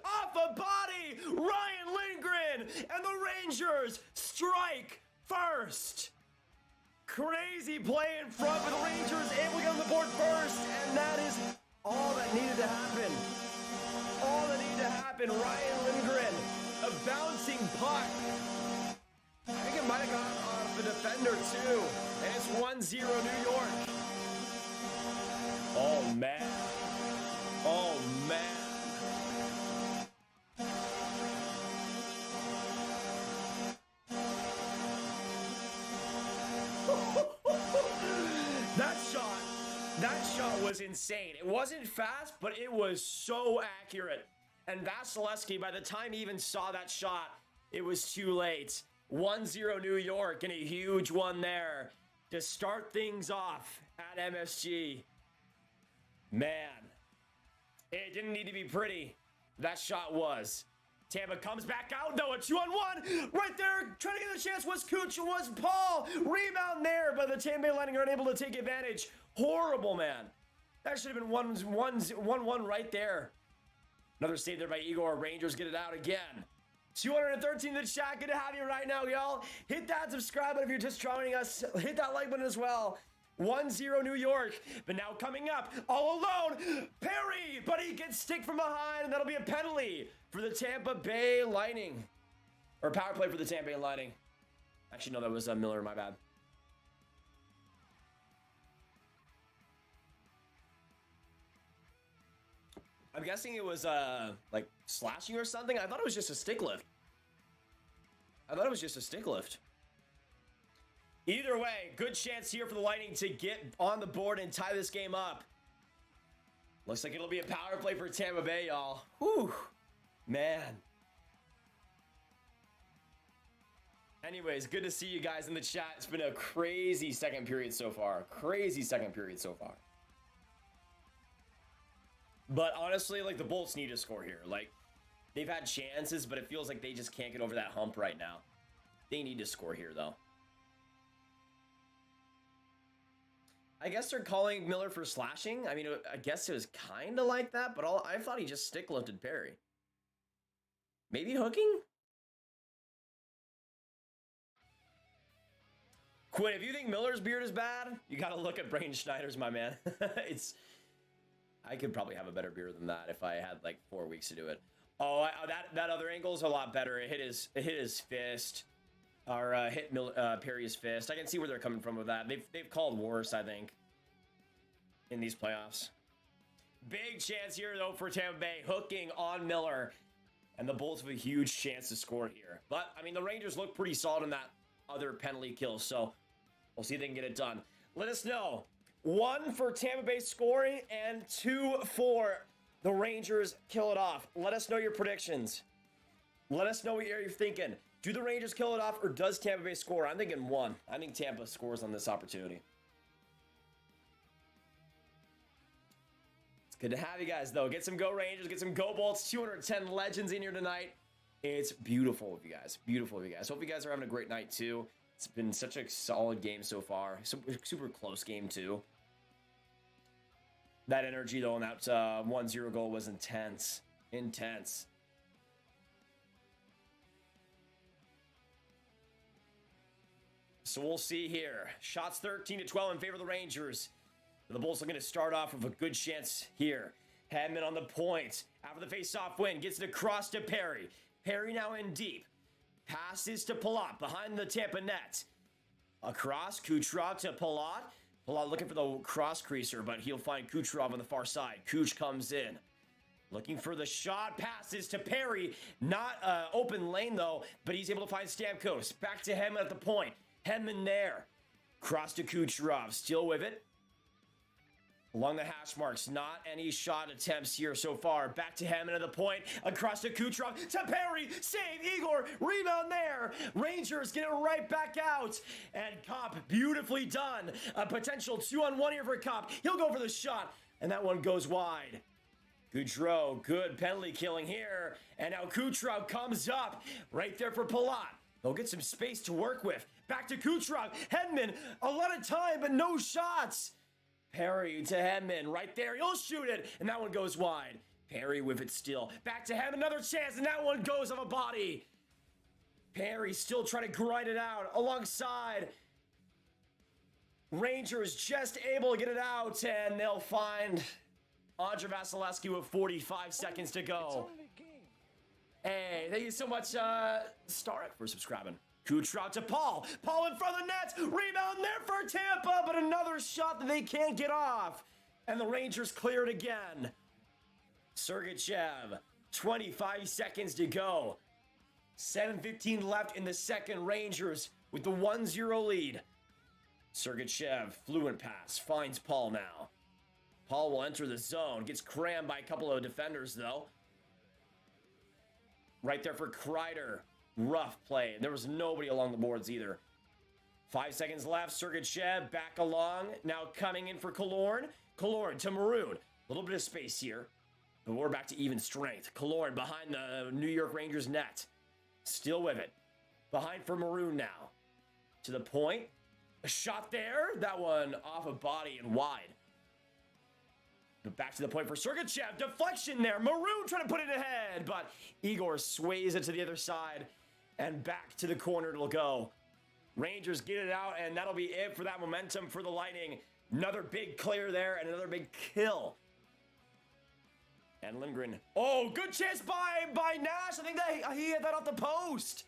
Off a body. Ryan Lindgren. And the Rangers strike first. Crazy play in front, but the Rangers able to get on the board first. And that is all that needed to happen. All that needed to happen. Ryan Lindgren. A bouncing puck. I think it might have gone off the defender too. And it's 1-0 New York. Oh man. Oh man. That shot was insane. It wasn't fast, but it was so accurate. And Vasilevsky, by the time he even saw that shot, it was too late. 1-0 New York, and a huge one there to start things off at MSG. Man, it didn't need to be pretty. That shot was. Tampa comes back out, though, a 2-on-1. Right there, trying to get a chance was Kuch, was Paul. Rebound there, but the Tampa Bay Lightning are unable to take advantage. Horrible, man. That should have been 1-1 right there. Another save there by Igor. Rangers get it out again. 213 in the chat. Good to have you right now, y'all. Hit that subscribe button if you're just joining us. Hit that like button as well. 1-0 New York. But now coming up, all alone, Perry. But he gets stick from behind, and that'll be a penalty for the Tampa Bay Lightning. Or power play for the Tampa Bay Lightning. Actually, no, that was Miller. My bad. I'm guessing it was like slashing or something. I thought it was just a stick lift. Either way, good chance here for the Lightning to get on the board and tie this game up. Looks like it'll be a power play for Tampa Bay, y'all. Whew, man. Anyways, good to see you guys in the chat. It's been a crazy second period so far. But honestly, like, the Bolts need to score here. Like, they've had chances, but it feels like they just can't get over that hump right now. They need to score here, though. I guess they're calling Miller for slashing. I mean, I guess it was kind of like that, but I thought he just stick lifted Perry. Maybe hooking? Quinn, if you think Miller's beard is bad, you got to look at Braden Schneider's, my man. I could probably have a better beard than that if I had like 4 weeks to do it. Oh, that other angle is a lot better. It hit his fist, or hit Perry's fist. I can see where they're coming from with that. They've called worse, I think, in these playoffs. Big chance here though for Tampa Bay, hooking on Miller, and the Bolts have a huge chance to score here. But I mean, the Rangers look pretty solid in that other penalty kill, so we'll see if they can get it done. Let us know. 1 for Tampa Bay scoring and 2 for the Rangers kill it off. Let us know your predictions. Let us know what you're thinking. Do the Rangers kill it off or does Tampa Bay score? I'm thinking 1. I think Tampa scores on this opportunity. Good to have you guys, though. Get some Go Rangers, get some Go Bolts, 210 legends in here tonight. It's beautiful of you guys. Beautiful of you guys. Hope you guys are having a great night, too. It's been such a solid game so far. Super close game, too. That energy, though, on that 1-0 goal was intense. Intense. So we'll see here. Shots 13-12 in favor of the Rangers. The Bulls are going to start off with a good chance here. Hedman on the point. After the face-off win, gets it across to Perry. Perry now in deep. Passes to Palat behind the Tampa net. Across, Kucherov to Palat. Palat looking for the cross creaser, but he'll find Kucherov on the far side. Kuch comes in. Looking for the shot. Passes to Perry. Not open lane, though, but he's able to find Stamkos. Back to Hedman at the point. Hedman there. Cross to Kucherov. Still with it. Along the hash marks, not any shot attempts here so far. Back to Hedman at the point. Across to Kucherov. To Perry. Save. Igor. Rebound there. Rangers get it right back out. And Kopp, beautifully done. A potential 2-on-1 here for Kopp. He'll go for the shot. And that one goes wide. Goudreau, good penalty killing here. And now Kucherov comes up. Right there for Palat. They'll get some space to work with. Back to Kucherov. Hedman, a lot of time, but no shots. Perry to Hedman, right there, he'll shoot it, and that one goes wide. Perry with it still. Back to Hedman, another chance, and that one goes off a body. Perry still trying to grind it out alongside. Rangers just able to get it out, and they'll find Andre Vasilevsky with 45 seconds to go. Hey, thank you so much, Starrett, for subscribing. Kucherov to Paul. Paul in front of the net. Rebound there for Tampa, but another shot that they can't get off. And the Rangers clear it again. Sergachev, 25 seconds to go. 7:15 left in the second. Rangers with the 1-0 lead. Sergachev, fluent pass, finds Paul now. Paul will enter the zone. Gets crammed by a couple of defenders, though. Right there for Kreider. Rough play. There was nobody along the boards either. 5 seconds left. Sergachev back along. Now coming in for Killorn. Killorn to Maroon. A little bit of space here. But we're back to even strength. Killorn behind the New York Rangers net. Still with it. Behind for Maroon now. To the point. A shot there. That one off a body and wide. But back to the point for Sergachev. Deflection there. Maroon trying to put it ahead. But Igor sways it to the other side. And back to the corner it'll go. Rangers get it out, and that'll be it for that momentum for the Lightning. Another big clear there, and another big kill. And Lindgren. Oh, good chance by Nash. I think that he had that off the post.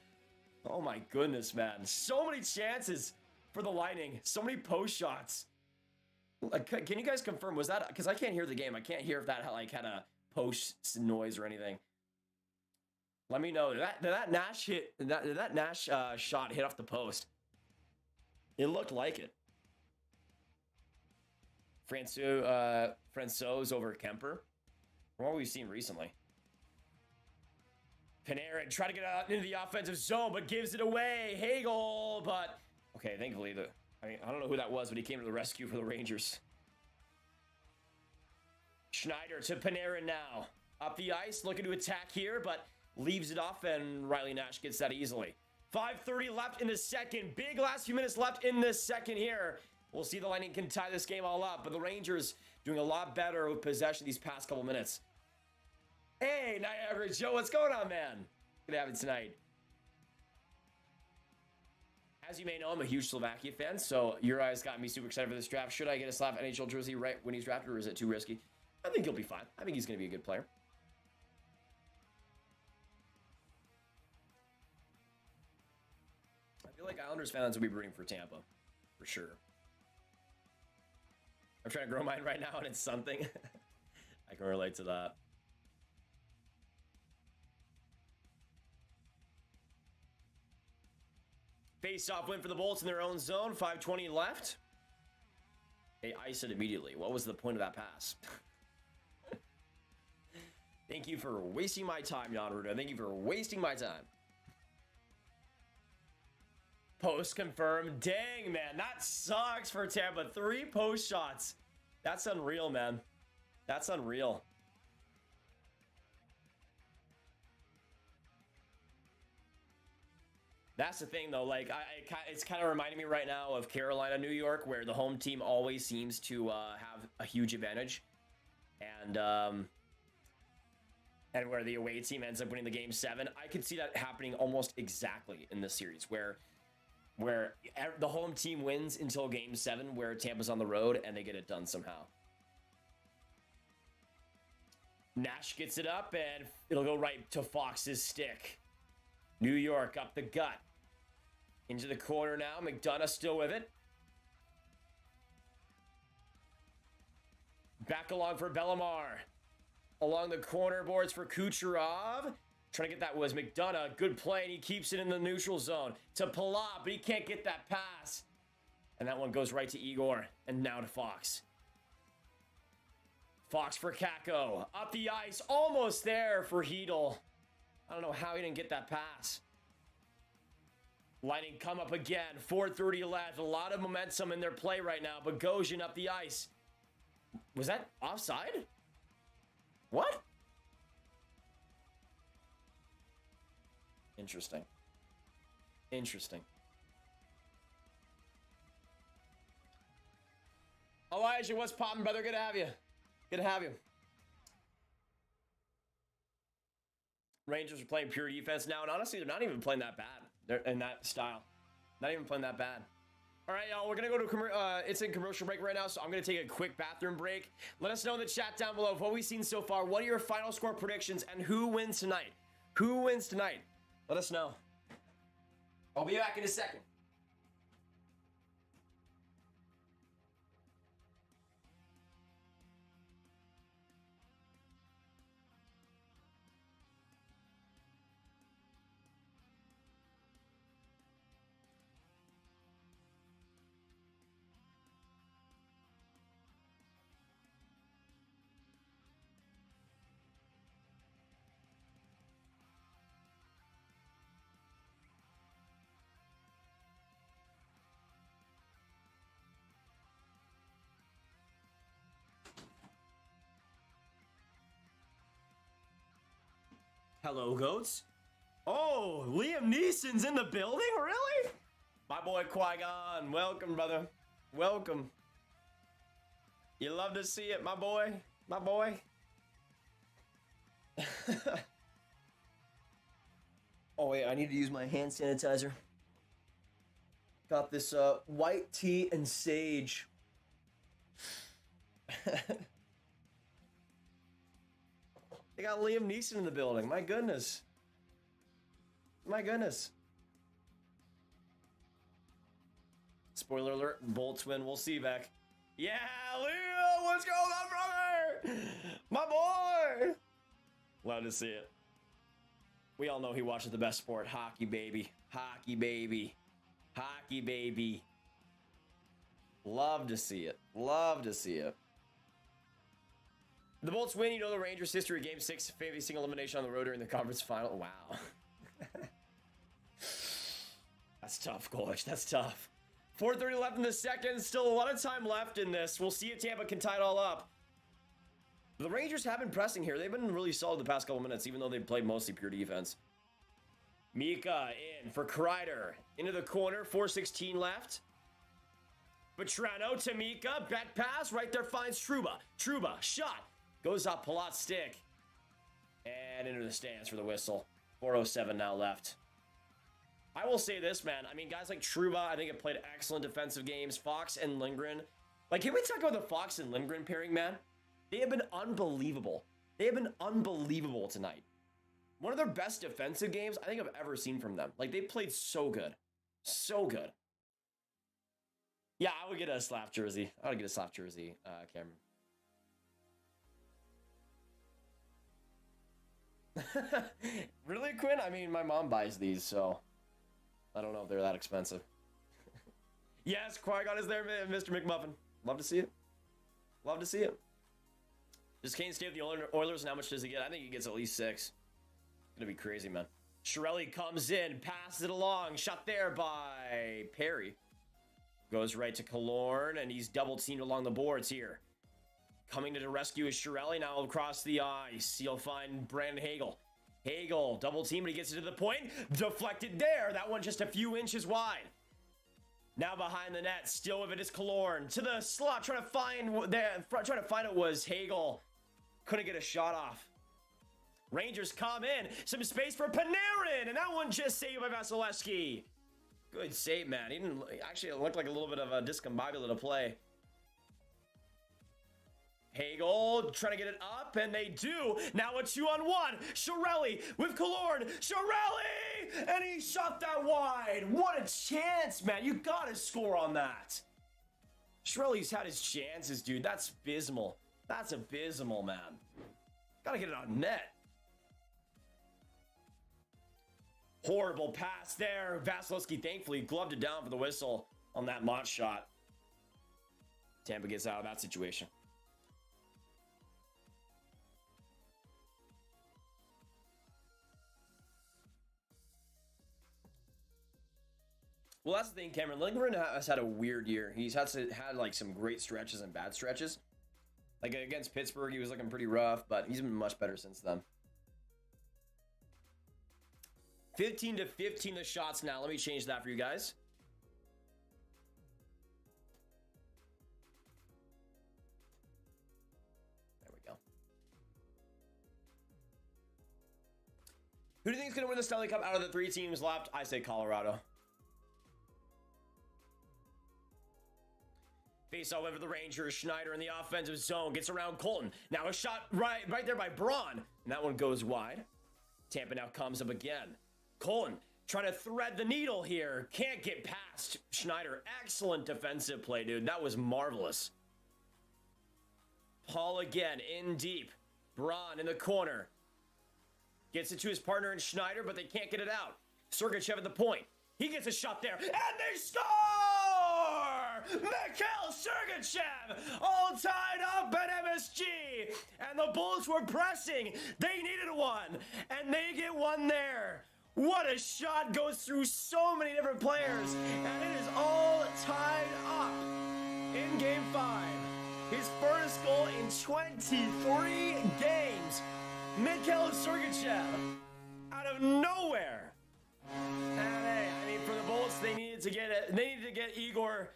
Oh my goodness, man. So many chances for the Lightning. So many post shots. Can you guys confirm, was that, because I can't hear the game. I can't hear if that had a post noise or anything. Let me know. Did that Nash hit? Did that Nash shot hit off the post? It looked like it. Francouz over Kemper. From what we've seen recently. Panarin try to get out into the offensive zone, but gives it away. Hagel, but okay. Thankfully, I don't know who that was, but he came to the rescue for the Rangers. Schneider to Panarin now. Up the ice, looking to attack here, but leaves it off, and Riley Nash gets that easily. 5:30 left in the second. Big last few minutes left in this second here. We'll see the Lightning can tie this game all up, but the Rangers doing a lot better with possession these past couple minutes. Hey, Niagara Joe, what's going on, man? Good to have you tonight. As you may know, I'm a huge Slovakia fan, so your eyes got me super excited for this draft. Should I get a Slav NHL jersey right when he's drafted, or is it too risky? I think he'll be fine. I think he's going to be a good player. I feel like Islanders fans will be rooting for Tampa, for sure. I'm trying to grow mine right now, and it's something. I can relate to that. Face-off win for the Bolts in their own zone. 5:20 left. They ice it immediately. What was the point of that pass? Thank you for wasting my time, Jan Ruda. Thank you for wasting my time. Post confirmed. Dang, man. That sucks for Tampa. 3 post shots. That's unreal, man. That's unreal. That's the thing, though. Like, it's kind of reminding me right now of Carolina, New York, where the home team always seems to have a huge advantage, and where the away team ends up winning the game 7. I could see that happening almost exactly in this series, where the home team wins until game 7, where Tampa's on the road and they get it done somehow. Nash gets it up and it'll go right to Fox's stick. New York up the gut. Into the corner now. McDonough still with it. Back along for Bellemare. Along the corner boards for Kucherov. Trying to get that was McDonough. Good play, and he keeps it in the neutral zone. To Palat, but he can't get that pass. And that one goes right to Igor. And now to Fox. Fox for Kakko. Up the ice. Almost there for Hedl. I don't know how he didn't get that pass. Lightning come up again. 4:30 left. A lot of momentum in their play right now. Bogosian up the ice. Was that offside? What? Interesting. Interesting. Elijah, what's poppin', brother? Good to have you. Good to have you. Rangers are playing pure defense now, and honestly, they're not even playing that bad. They're in that style. Not even playing that bad. All right, y'all, we're going to go to it's in commercial break right now, so I'm going to take a quick bathroom break. Let us know in the chat down below of what we've seen so far. What are your final score predictions, and who wins tonight? Who wins tonight? Let us know. I'll be back in a second. Hello, goats. Oh, Liam Neeson's in the building? Really? My boy Qui-Gon. Welcome, brother. Welcome. You love to see it, my boy. My boy. Oh, wait. I need to use my hand sanitizer. Got this white tea and sage. They got Liam Neeson in the building. My goodness. My goodness. Spoiler alert, Bolts win. We'll see you back. Yeah, Leo, what's going on, brother? My boy. Love to see it. We all know he watches the best sport. Hockey, baby. Hockey, baby. Hockey, baby. Love to see it. Love to see it. The Bolts win. You know the Rangers' history of Game 6, facing elimination on the road during the conference final. Wow. That's tough, Gorge. That's tough. 4:30 left in the second. Still a lot of time left in this. We'll see if Tampa can tie it all up. The Rangers have been pressing here. They've been really solid the past couple minutes, even though they've played mostly pure defense. Mika in for Kreider. Into the corner. 4:16 left. Vetrano to Mika. Bet pass. Right there finds Trouba. Trouba. Shot. Goes up Palat's stick. And into the stands for the whistle. 4:07 now left. I will say this, man. I mean, guys like Trouba, I think have played excellent defensive games. Fox and Lindgren. Like, can we talk about the Fox and Lindgren pairing, man? They have been unbelievable. They have been unbelievable tonight. One of their best defensive games I think I've ever seen from them. Like, they played so good. So good. Yeah, I would get a slap jersey. I would get a slap jersey, Cameron. Really, Quinn? I mean, my mom buys these, so I don't know if they're that expensive. Yes, Qui-Gon is there, Mr. McMuffin. Love to see it. Love to see it. Does Kane stay with the Oilers, and how much does he get? I think he gets at least 6. It's gonna be crazy, man. Chiarelli comes in, passes it along, shot there by Perry. Goes right to Killorn, and he's double teamed along the boards here. Coming to the rescue is Chiarelli now across the ice. He'll find Brandon Hagel. Hagel, double team, but he gets it to the point. Deflected there. That one just a few inches wide. Now behind the net, still with it is Killorn. To the slot, trying to find it was Hagel. Couldn't get a shot off. Rangers come in. Some space for Panarin, and that one just saved by Vasilevsky. Good save, man. He didn't actually, it looked like a little bit of a discombobulated play. Hagel trying to get it up, and they do. Now a 2-on-1. Chiarelli with Killorn. Chiarelli! And he shot that wide. What a chance, man. You gotta score on that. Chiarelli's had his chances, dude. That's abysmal. That's abysmal, man. Gotta get it on net. Horrible pass there. Vasilevsky thankfully gloved it down for the whistle on that Mott shot. Tampa gets out of that situation. Well, that's the thing, Cameron. Lindgren has had a weird year. He's had like some great stretches and bad stretches. Like against Pittsburgh, he was looking pretty rough, but he's been much better since then. 15-15 the shots now. Let me change that for you guys. There we go. Who do you think is going to win the Stanley Cup out of the 3 teams left? I say Colorado. Face off over the Rangers. Schneider in the offensive zone gets around Colton. Now a shot right there by Braun, and that one goes wide. Tampa now comes up again. Colton trying to thread the needle here. Can't get past Schneider. Excellent defensive play, dude. That was marvelous. Paul again in deep. Braun in the corner. Gets it to his partner in Schneider, but they can't get it out. Sergachev at the point. He gets a shot there, and they score! Mikhail Sergachev all tied up at MSG, and the Bulls were pressing. They needed one, and they get one there. What a shot, goes through so many different players, and it is all tied up in Game 5. His first goal in 23 games. Mikhail Sergachev out of nowhere. And hey, I mean, for the Bulls, they needed to get it. They needed to get Igor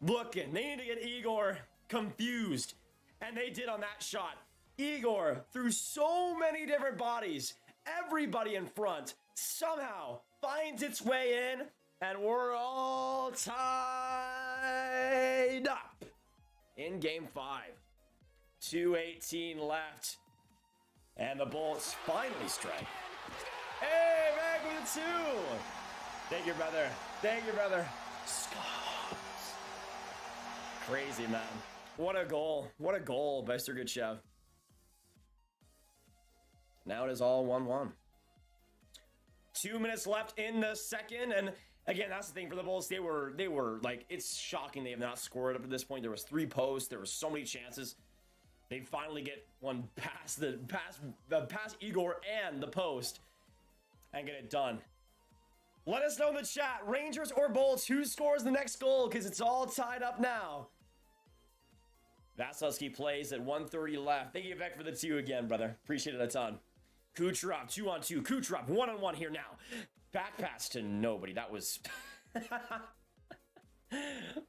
looking. They needed to get Igor confused, and they did on that shot. Igor, through so many different bodies, everybody in front somehow finds its way in, and we're all tied up in Game 5. 2:18 left, and the Bulls finally strike. Hey, back with a 2. Thank you, brother. Thank you, brother. Scott. Crazy, man. What a goal. What a goal by Sergachev. Now it is all 1-1. 2 minutes left in the second, and again, that's the thing for the Bulls. They were like, it's shocking they have not scored up to this point. There was 3 posts. There were so many chances. They finally get one past Igor and the post and get it done. Let us know in the chat, Rangers or Bulls, who scores the next goal, because it's all tied up now. Vasilevsky plays at 1:30 left. Thank you, Vec, for the 2 again, brother. Appreciate it a ton. Kucherov, 2-on-2. Kucherov, 1-on-1 here now. Back pass to nobody. That was...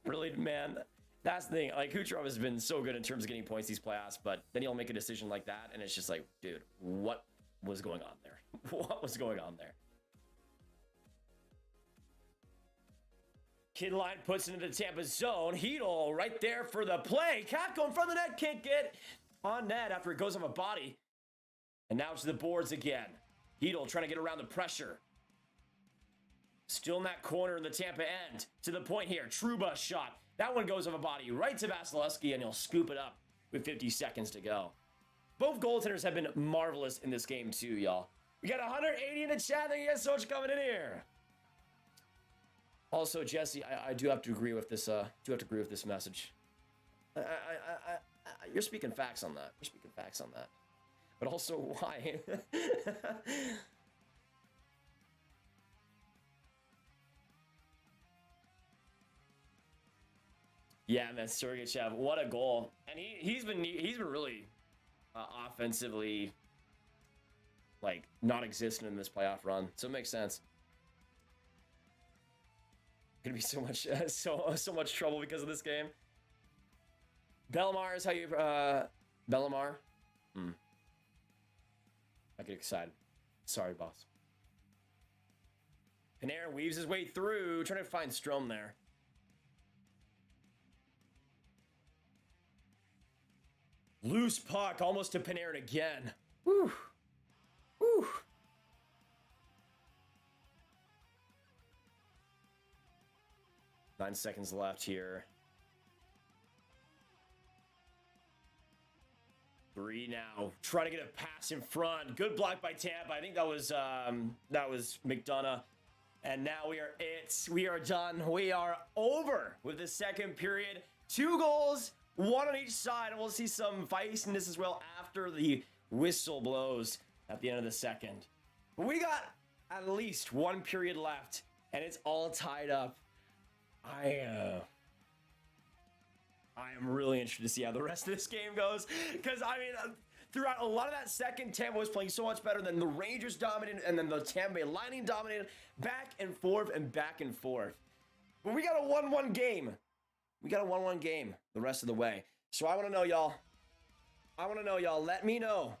Brilliant, man. That's the thing. Like, Kucherov has been so good in terms of getting points these playoffs, but then he'll make a decision like that, and it's just like, dude, what was going on there? What was going on there? Kidline puts it into Tampa zone. Hedl right there for the play. Kakko in front of the net. Can't get on net after it goes off a body. And now to the boards again. Hedl trying to get around the pressure. Still in that corner in the Tampa end. To the point here. Trouba shot. That one goes off a body right to Vasilevsky, and he'll scoop it up with 50 seconds to go. Both goaltenders have been marvelous in this game too, y'all. We got 180 in the chat. Thank you guys so much for coming in here. Also, Jesse, I do have to agree with this. Message. You're speaking facts on that. You're speaking facts on that. But also, why? Yeah, man, Sergachev, what a goal. And he's been really offensively like non-existent in this playoff run. So it makes sense. Gonna be so much so much trouble because of this game. Bellemare is how you Bellemare? I get excited. Sorry, boss. Panarin weaves his way through, trying to find Strome there. Loose puck, almost to Panarin again. Woo. Woo. Nine seconds left here. 3 now. Try to get a pass in front. Good block by Tampa. I think that was McDonough. And now we are done. We are over with the second period. 2 goals, 1 on each side, and we'll see some feistiness as well after the whistle blows at the end of the second. But we got at least 1 period left, and it's all tied up. I am really interested to see how the rest of this game goes, because I mean, throughout a lot of that second, Tampa was playing so much better than the Rangers dominated, and then the Tampa Bay Lightning dominated, back and forth and back and forth. But we got a 1-1 game. We got a 1-1 game the rest of the way. So I want to know, y'all. Let me know.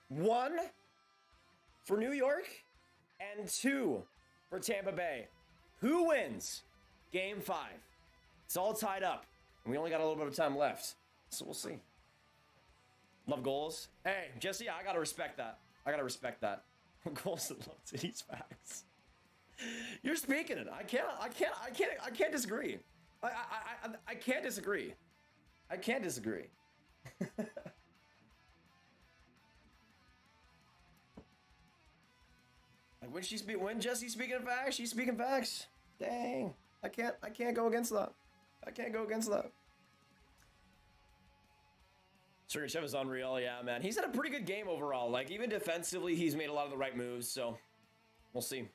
1 for New York and 2 for Tampa Bay. Who wins Game 5? It's all tied up. And we only got a little bit of time left. So we'll see. Love goals. Hey, Jesse, I gotta respect that. Goals and love cities facts. You're speaking it. I can't disagree. I can't disagree. I can't disagree. Like when Jesse's speaking facts, she's speaking facts. Dang. I can't go against that. Sergachev is unreal, yeah, man. He's had a pretty good game overall. Like, even defensively, he's made a lot of the right moves, so we'll see.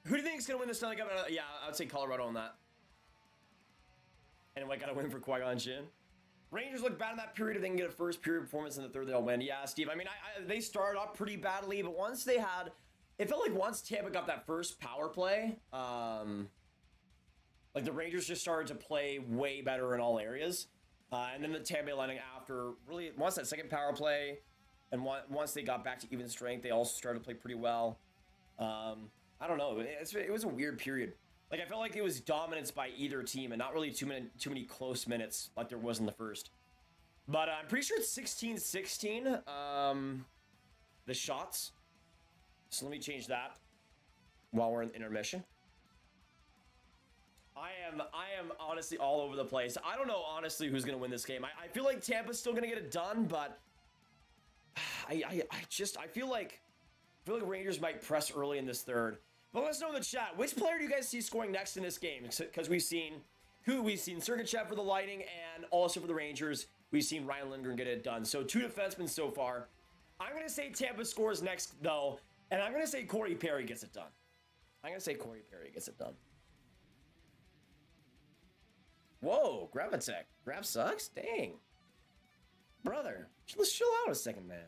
Who do you think is going to win the Stanley Cup? Yeah, I would say Colorado on that. And I got to win for Qui-Gon Jinn. Rangers look bad in that period. If they can get a first period performance in the third, they'll win. Yeah, Steve. I mean, they started off pretty badly, but once they had... It felt like once Tampa got that first power play, like the Rangers just started to play way better in all areas. And then the Tampa Bay Lightning after, really, once that second power play, and once they got back to even strength, they also started to play pretty well. I don't know. It was a weird period. Like, I felt like it was dominance by either team and not really too many close minutes like there was in the first. But I'm pretty sure it's 16-16, the shots. So let me change that while we're in intermission. I am honestly all over the place. I don't know, honestly, who's going to win this game. I feel like Tampa's still going to get it done, but I feel like Rangers might press early in this third. But let us know in the chat, which player do you guys see scoring next in this game? Because we've seen Sergachev for the Lightning and also for the Rangers. We've seen Ryan Lindgren get it done. So 2 defensemen so far. I'm going to say Tampa scores next, though. And I'm going to say Corey Perry gets it done. Whoa, Graviteh. Grav sucks? Dang. Brother, let's chill out a second, man.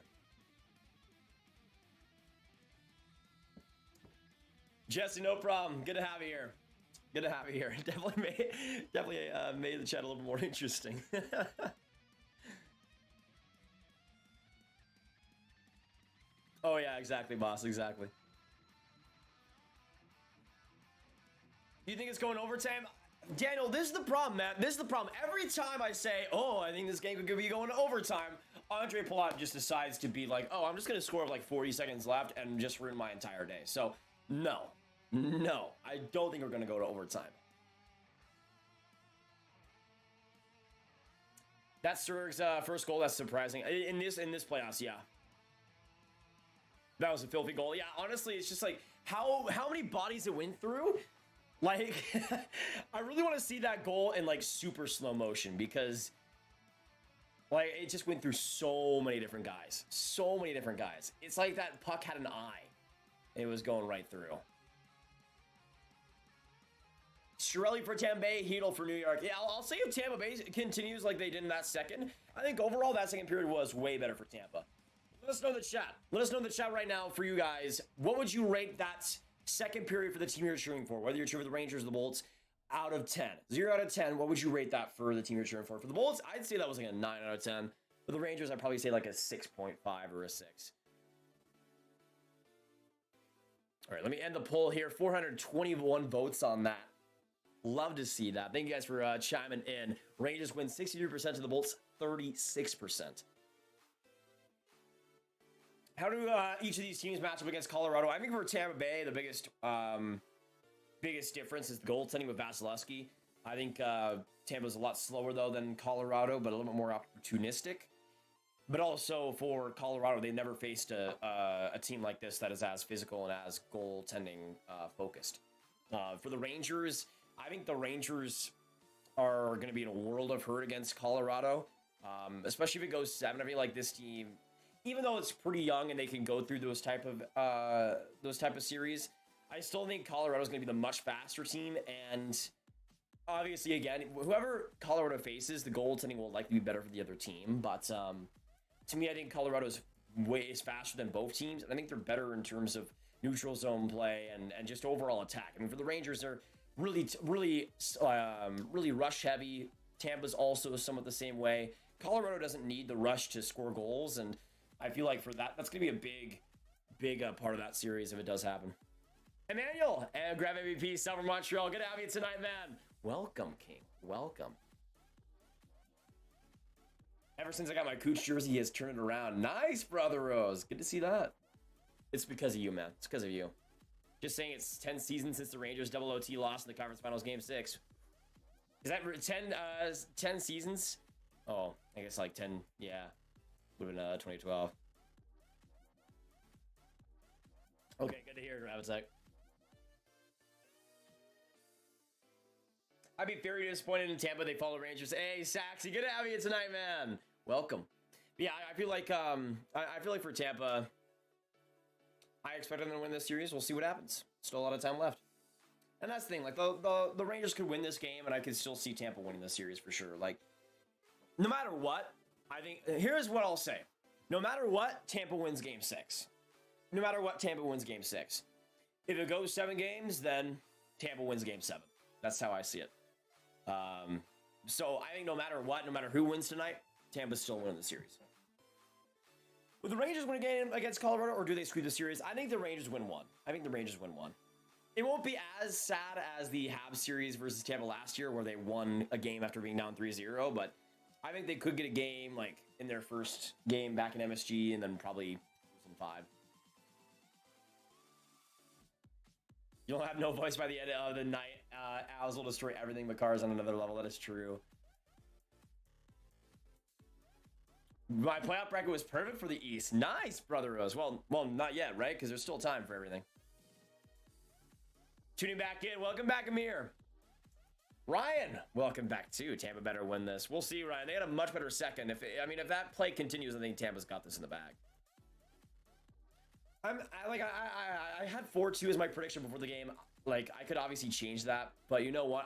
Jesse, no problem. Good to have you here. Definitely made the chat a little more interesting. Oh yeah, exactly, boss. Exactly. You think it's going overtime? Daniel, this is the problem, man. This is the problem. Every time I say, oh, I think this game could be going to overtime, Andre Palat just decides to be like, oh, I'm just going to score with like 40 seconds left and just ruin my entire day. So, no, I don't think we're going to go to overtime. That's Sturg's first goal. That's surprising. In this playoffs, yeah. That was a filthy goal. Yeah, honestly, it's just like, how many bodies it went through? Like, I really want to see that goal in, like, super slow motion because, like, it just went through so many different guys. It's like that puck had an eye. It was going right through. Shirelli for Tampa Bay, Hedl for New York. Yeah, I'll say if Tampa Bay continues like they did in that second, I think overall that second period was way better for Tampa. Let us know in the chat. Let us know in the chat right now for you guys. What would you rate that second period for the team you're cheering for? Whether you're cheering for the Rangers or the Bolts, out of 10. 0 out of 10, what would you rate that for the team you're cheering for? For the Bolts, I'd say that was like a 9 out of 10. For the Rangers, I'd probably say like a 6.5 or a 6. All right, let me end the poll here. 421 votes on that. Love to see that. Thank you guys for chiming in. Rangers win 63% to the Bolts, 36%. How do each of these teams match up against Colorado? I think for Tampa Bay, the biggest difference is the goaltending with Vasilevsky. I think Tampa's a lot slower, though, than Colorado, but a little bit more opportunistic. But also for Colorado, they've never faced a team like this that is as physical and as goaltending focused. For the Rangers, I think the Rangers are going to be in a world of hurt against Colorado, especially if it goes 7. I feel like this team, even though it's pretty young and they can go through those type of series, I still think Colorado's going to be the much faster team. And obviously, again, whoever Colorado faces, the goaltending will likely be better for the other team. But to me, I think Colorado's way faster than both teams, and I think they're better in terms of neutral zone play and just overall attack. I mean, for the Rangers, they're really rush heavy. Tampa's also somewhat the same way. Colorado doesn't need the rush to score goals, and I feel like for that's going to be a big part of that series if it does happen. Emmanuel and Grab MVP, Summer Montreal. Good to have you tonight, man. Welcome, King. Welcome. Ever since I got my Cooch jersey, he has turned it around. Nice, Brother Rose. Good to see that. It's because of you, man. It's because of you. Just saying it's 10 seasons since the Rangers double OT lost in the conference finals game 6. Is that 10 seasons? Oh, I guess like 10, yeah. Would have been 2012. Okay, good to hear, Graviteh. I'd be very disappointed in Tampa. They follow Rangers. Hey, Saxy, good to have you tonight, man. Welcome. But yeah, I feel like for Tampa, I expect them to win this series. We'll see what happens. Still a lot of time left. And that's the thing. Like the Rangers could win this game, and I could still see Tampa winning this series for sure. Like, no matter what, I think here's what I'll say. No matter what, Tampa wins game 6. No matter what, Tampa wins game 6. If it goes 7 games, then Tampa wins game 7. That's how I see it. So I think no matter what, no matter who wins tonight, Tampa's still winning the series. Will the Rangers win a game against Colorado, or do they screw the series? I think the Rangers win 1. I think the Rangers win 1. It won't be as sad as the Habs series versus Tampa last year, where they won a game after being down 3-0, but I think they could get a game like in their first game back in MSG and then probably lose in 5. You'll have no voice by the end of the night. Owls will destroy everything but cars on another level. That is true. My playoff bracket was perfect for the East. Nice, Brother Rose. Well, not yet, right? Because there's still time for everything. Tuning back in. Welcome back, Amir. Ryan, welcome back too. Tampa better win this. We'll see, Ryan. They had a much better second. If that play continues, I think Tampa's got this in the bag. I had 4-2 as my prediction before the game. Like, I could obviously change that, but you know what?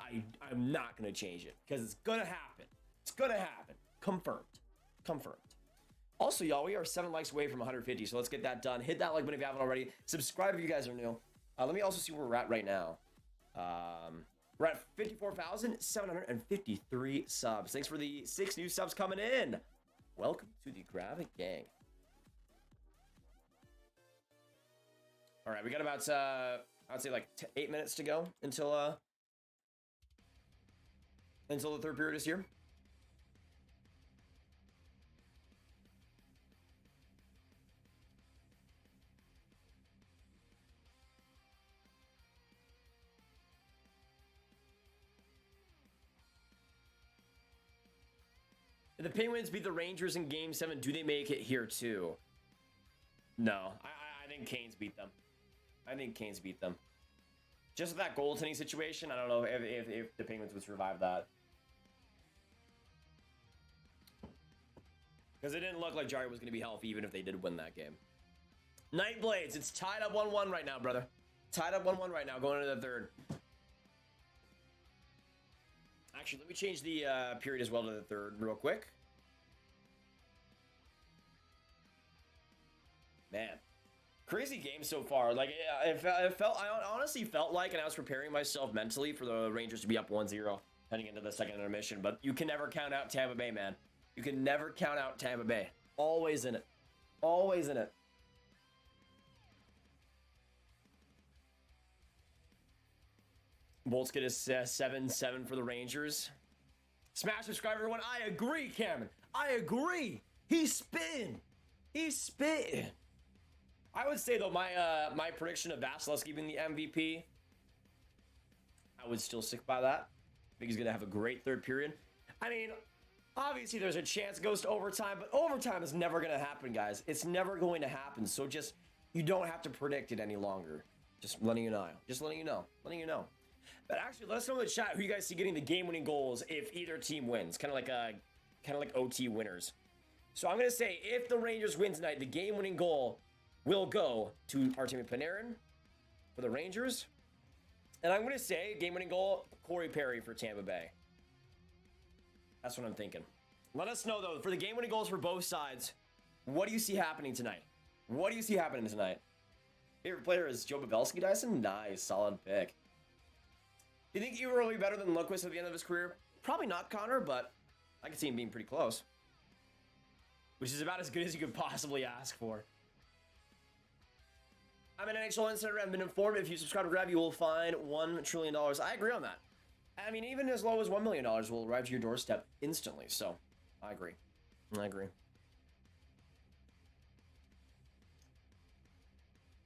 I'm not gonna change it because it's gonna happen. It's gonna happen. Confirmed. Also, y'all, we are 7 likes away from 150, so let's get that done. Hit that like button if you haven't already. Subscribe if you guys are new. Let me also see where we're at right now. We're at 54,753 subs. Thanks for the 6 new subs coming in. Welcome to the Graviteh gang. All right, we got about, I'd say like 8 minutes to go until the third period is here. If the Penguins beat the Rangers in Game 7, do they make it here too? No, I think Canes beat them. Just with that goaltending situation, I don't know if the Penguins would survive that. Because it didn't look like Jari was going to be healthy even if they did win that game. Nightblades, it's tied up 1-1 right now, brother. Tied up 1-1 right now, going into the third. Actually, let me change the period as well to the third real quick. Man, crazy game so far. Like, I honestly felt like, and I was preparing myself mentally for the Rangers to be up 1-0 heading into the second intermission. But you can never count out Tampa Bay, man. You can never count out Tampa Bay. Always in it. Always in it. Bolts get a 7-7 for the Rangers. Smash subscribe, everyone. I agree, Cameron. I agree. He's spitting. He's spitting. I would say, though, my prediction of Vasilevsky being the MVP, I would still stick by that. I think he's going to have a great third period. I mean, obviously there's a chance it goes to overtime, but overtime is never going to happen, guys. It's never going to happen. So just, you don't have to predict it any longer. Just letting you know. Just letting you know. Letting you know. But actually, let us know in the chat who you guys see getting the game-winning goals if either team wins. Kind of like OT winners. So I'm going to say, if the Rangers win tonight, the game-winning goal will go to Artemi Panarin for the Rangers. And I'm going to say, game-winning goal, Corey Perry for Tampa Bay. That's what I'm thinking. Let us know, though, for the game-winning goals for both sides, what do you see happening tonight? What do you see happening tonight? Favorite player is Joe Pavelski, Dyson? Nice, solid pick. Do you think Eber will be better than Lundqvist at the end of his career? Probably not, Connor, but I can see him being pretty close. Which is about as good as you could possibly ask for. I'm an NHL insider. I've been informed if you subscribe to Grab, you will find $1 trillion. I agree on that. I mean, even as low as $1 million will arrive to your doorstep instantly. So, I agree. I agree.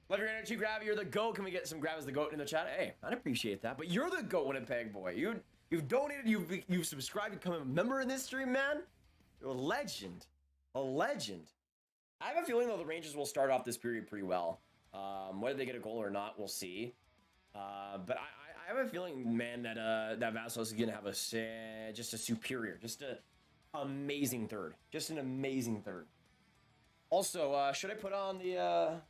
Love your energy, Grab. You're the GOAT. Can we get some Grab as the GOAT in the chat? Hey, I'd appreciate that. But you're the GOAT, Winnipeg boy. You've donated. You've subscribed. You've become a member in this stream, man. You're a legend. A legend. I have a feeling, though, the Rangers will start off this period pretty well. Whether they get a goal or not, we'll see. But I have a feeling, man, that Vasilevsky is going to have just a superior, just an amazing third. Just an amazing third. Also, should I put on the...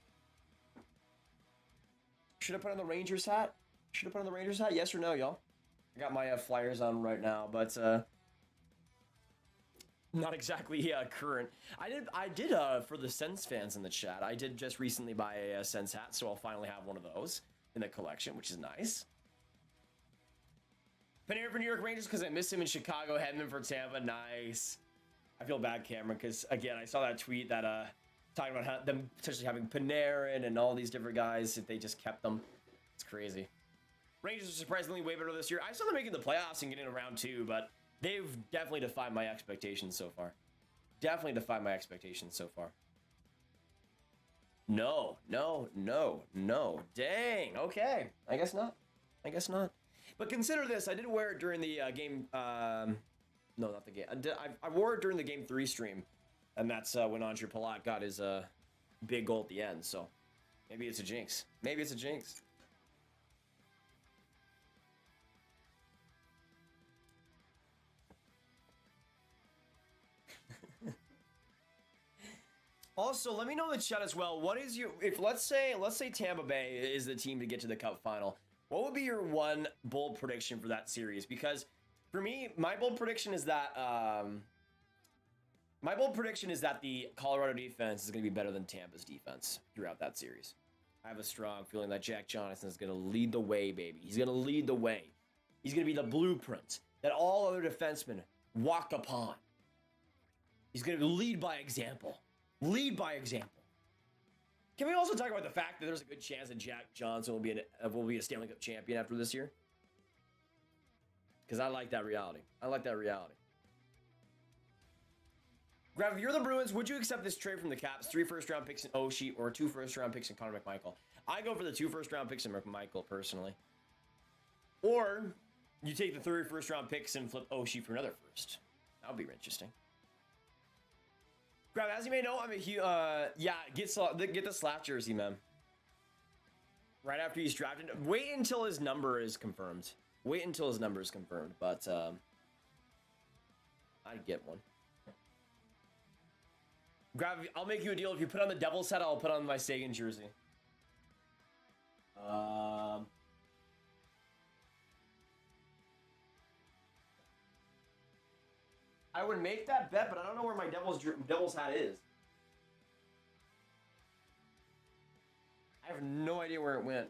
Should I put on the Rangers hat? Should I put on the Rangers hat? Yes or no, y'all? I got my Flyers on right now, but not exactly current. I did for the Sens fans in the chat. I did just recently buy a Sens hat, so I'll finally have one of those in the collection, which is nice. Panarin for New York Rangers because I miss him in Chicago. Hedman for Tampa. Nice. I feel bad, Cameron, because again I saw that tweet that talking about them potentially having Panarin and all these different guys if they just kept them. It's crazy. Rangers are surprisingly way better this year. I saw them making the playoffs and getting to round 2, but they've definitely defied my expectations so far. Definitely defied my expectations so far. No. Dang. Okay. I guess not. But consider this. I did wear it during the game. No, not the game. I wore it during the Game 3 stream. And that's when Andre Palat got his big goal at the end. So maybe it's a jinx. Maybe it's a jinx. Also, let me know in the chat as well. What is your, if let's say Tampa Bay is the team to get to the Cup final, what would be your one bold prediction for that series? Because for me, my bold prediction is that the Colorado defense is going to be better than Tampa's defense throughout that series. I have a strong feeling that Jack Johnson is going to lead the way, baby. He's going to lead the way. He's going to be the blueprint that all other defensemen walk upon. He's going to lead by example. Lead by example. Can we also talk about the fact that there's a good chance that Jack Johnson will be a Stanley Cup champion after this year? Because I like that reality. Grav, if you're the Bruins, would you accept this trade from the Caps? 3 first-round picks in Oshie or 2 first-round picks in Connor McMichael? I go for the 2 first-round picks in McMichael, personally. Or you take the 3 first-round picks and flip Oshie for another first. That would be interesting. Grav, as you may know, I'm a huge... get the slap jersey, man. Right after he's drafted. Wait until his number is confirmed. But I'd get one. I'll make you a deal. If you put on the Devils hat, I'll put on my Sagan jersey. I would make that bet, but I don't know where my Devils hat is. I have no idea where it went.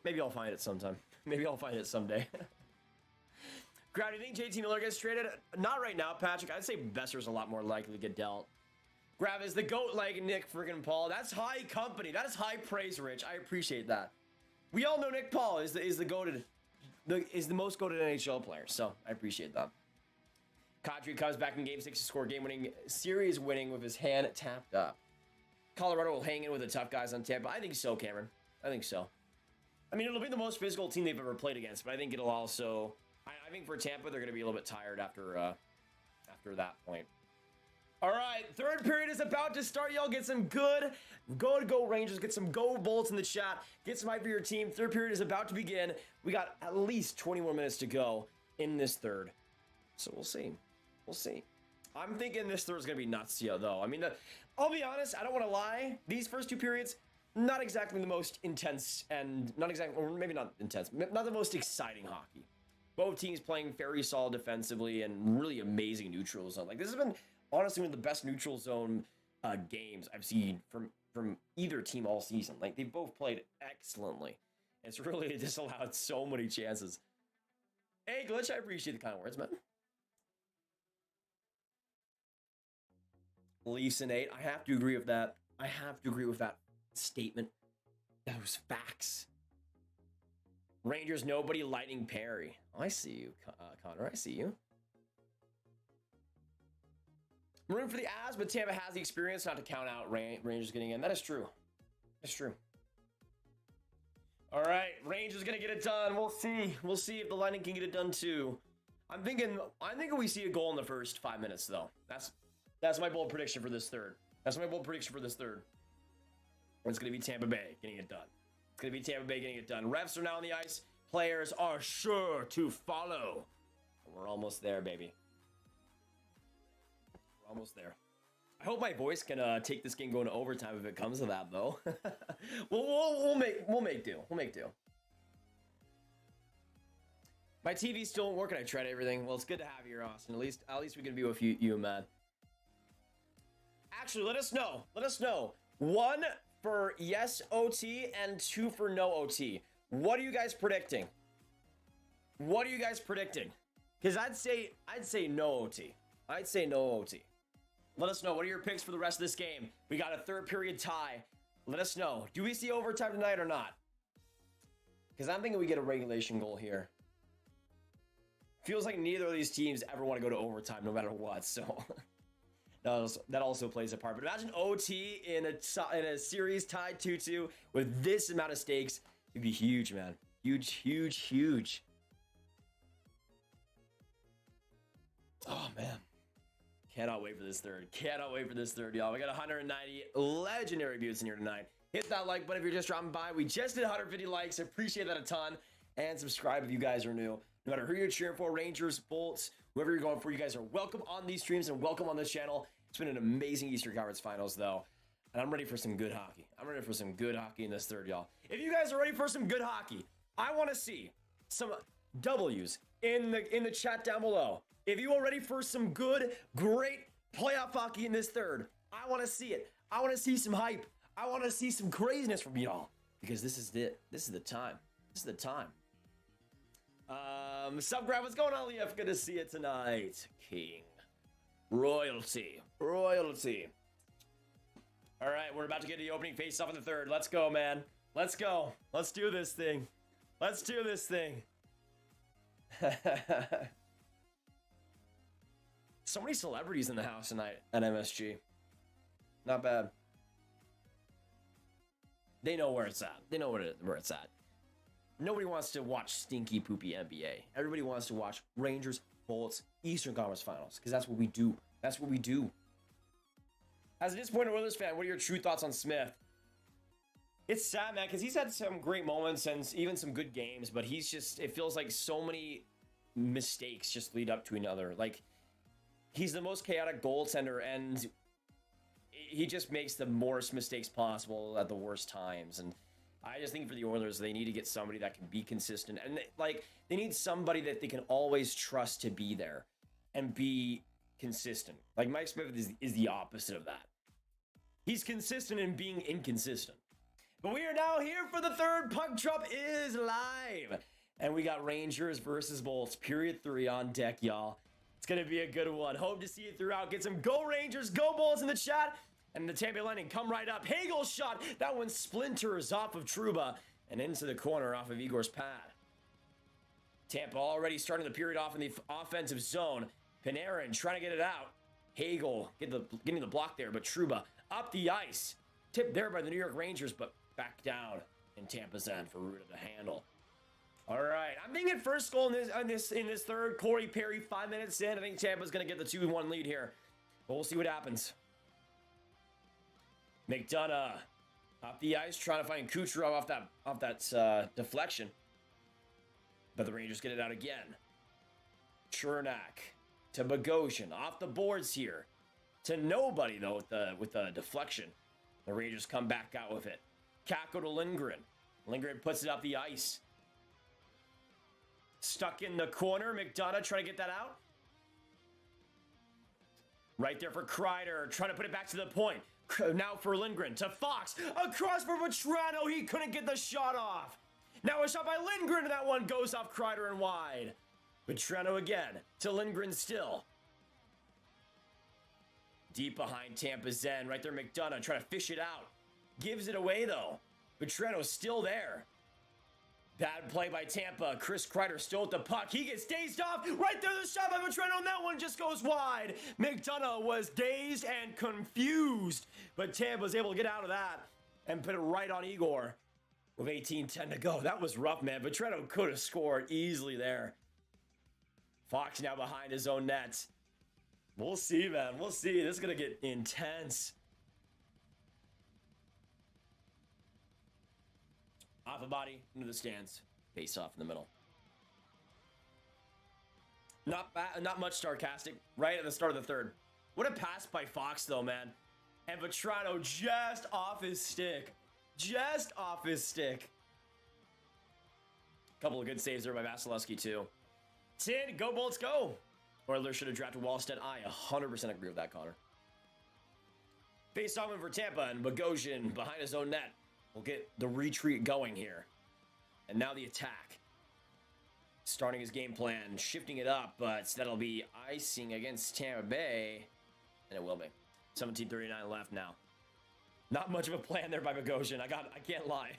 Maybe I'll find it sometime. Maybe I'll find it someday. Grab, do you think JT Miller gets traded? Not right now, Patrick. I'd say Besser's a lot more likely to get dealt. Grab is the GOAT like Nick friggin' Paul. That's high company. That is high praise, Rich. I appreciate that. We all know Nick Paul is the most goated NHL player, so I appreciate that. Kadri comes back in Game 6 to score game-winning, series-winning with his hand tapped up. Colorado will hang in with the tough guys on Tampa. I think so, Cameron. I think so. I mean, it'll be the most physical team they've ever played against, but I think it'll also... I think for Tampa, they're going to be a little bit tired after that point. All right, third period is about to start. Y'all get some good go Rangers. Get some go Bolts in the chat. Get some hype for your team. Third period is about to begin. We got at least 20 more minutes to go in this third. So we'll see. We'll see. I'm thinking this third is going to be nuts, though. I mean, I'll be honest. I don't want to lie. These first two periods, not exactly the most intense and not exactly, or maybe not intense, not the most exciting hockey. Both teams playing very solid defensively and really amazing neutral zone. Like, this has been honestly one of the best neutral zone games I've seen from either team all season. Like, they've both played excellently. It's really disallowed so many chances. Hey, Glitch, I appreciate the kind words, man. Leafs in 8. I have to agree with that. I have to agree with that statement. Those facts. Rangers, nobody, Lightning, Perry. Oh, I see you, Connor. I see you. I'm rooting for the Avs, but Tampa has the experience not to count out Rangers getting in. That is true. That's true. All right, Rangers gonna get it done. We'll see. We'll see if the Lightning can get it done too. I'm thinking we see a goal in the first 5 minutes though. That's my bold prediction for this third. It's gonna be Tampa Bay getting it done. It's going to be Tampa Bay getting it done. Refs are now on the ice. Players are sure to follow. We're almost there, baby. We're almost there. I hope my voice can take this game going to overtime if it comes to that, though. we'll make do. We'll make do. My TV still won't work and I tried everything. Well, it's good to have you here, Austin. At least we can be with you, man. Actually, let us know. Let us know. 1 for yes OT and 2 for no OT. What are you guys predicting? Because I'd say no OT. I'd say no OT. Let us know. What are your picks for the rest of this game? We got a third period tie. Let us know. Do we see overtime tonight or not? Because I'm thinking we get a regulation goal here. Feels like neither of these teams ever want to go to overtime no matter what, so... That also plays a part. But imagine OT in a series tied 2-2 with this amount of stakes. It'd be huge, man. Huge. Oh, man. Cannot wait for this third. Y'all. We got 190 legendary views in here tonight. Hit that like button if you're just dropping by. We just did 150 likes. I appreciate that a ton. And subscribe if you guys are new. No matter who you're cheering for, Rangers, Bolts, whoever you're going for, you guys are welcome on these streams and welcome on this channel. It's been an amazing Eastern Conference Finals, though. And I'm ready for some good hockey. In this third, y'all. If you guys are ready for some good hockey, I want to see some W's in the chat down below. If you are ready for some good, great playoff hockey in this third, I want to see it. I want to see some hype. I want to see some craziness from y'all. Because this is it. This is the time. Sup, Grab, what's going on, Elliotte? Good to see you tonight. King. Royalty. All right, we're about to get to the opening face-off in the third. Let's go, man. Let's go. Let's do this thing. So many celebrities in the house tonight at MSG. Not bad. They know where it's at. Where it's at. Nobody wants to watch stinky, poopy NBA. Everybody wants to watch Rangers, Bolts, Eastern Conference Finals, because that's what we do. As a disappointed Oilers fan, what are your true thoughts on Smythe? It's sad, man, because he's had some great moments and even some good games, but it feels like so many mistakes just lead up to another. Like, he's the most chaotic goaltender, and he just makes the worst mistakes possible at the worst times. And I just think for the Oilers, they need to get somebody that can be consistent. And they need somebody that they can always trust to be there and be consistent. Like Mike Smith is the opposite of that. He's consistent in being inconsistent. But we are now here for the third. Puck Drop is live. And we got Rangers versus Bolts. Period 3 on deck, y'all. It's going to be a good one. Hope to see you throughout. Get some Go Rangers, Go Bolts in the chat. And the Tampa Lightning come right up. Hagel's shot. That one splinters off of Trouba and into the corner off of Igor's pad. Tampa already starting the period off in the offensive zone. Panarin trying to get it out. Hagel getting the block there, but Trouba up the ice. Tipped there by the New York Rangers, but back down in Tampa's end for Ruda to handle. All right, I'm thinking first goal in this third. Corey Perry, 5 minutes in. I think Tampa's going to get the 2-1 lead here. But we'll see what happens. McDonough up the ice, trying to find Kucherov off that deflection. But the Rangers get it out again. Chernak to Bogosian, off the boards here. To nobody, though, with the deflection. The Rangers come back out with it. Kakko to Lindgren. Lindgren puts it up the ice. Stuck in the corner. McDonough trying to get that out. Right there for Kreider. Trying to put it back to the point. Now for Lindgren to Fox. Across for Vetrano. He couldn't get the shot off. Now a shot by Lindgren. And that one goes off Kreider and wide. Vetrano again to Lindgren still. Deep behind Tampa's end. Right there McDonough trying to fish it out. Gives it away though. Vetrano's still there. Bad play by Tampa. Chris Kreider still at the puck. He gets dazed off. Right there, the shot by Vetrano, and that one just goes wide. McDonough was dazed and confused, but Tampa's able to get out of that and put it right on Igor with 18:10 to go. That was rough, man. Vetrano could have scored easily there. Fox now behind his own net. We'll see, man. We'll see. This is going to get intense. Off a body, into the stands. Face off in the middle. Not much sarcastic. Right at the start of the third. What a pass by Fox, though, man. And Vetrano just off his stick. Just off his stick. Couple of good saves there by Vasilevsky, too. 10, go Bolts, go. Oilers should have drafted Wallstedt. I 100% agree with that, Connor. Face off for Tampa, and Bogosian behind his own net. We'll get the retreat going here. And now the attack. Starting his game plan, shifting it up, but that'll be icing against Tampa Bay. And it will be. 17:39 left now. Not much of a plan there by Bogosian. I can't lie.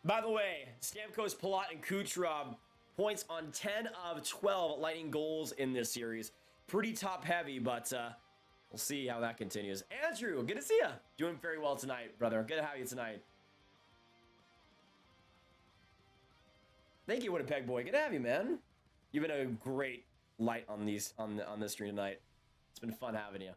By the way, Stamkos, Palat, and Kucherov points on 10 of 12 Lightning goals in this series. Pretty top heavy, but we'll see how that continues. Andrew, good to see you. Doing very well tonight, brother. Good to have you tonight. Thank you, Winnipeg boy. Good to have you, man. You've been a great light on this stream tonight. It's been fun having you.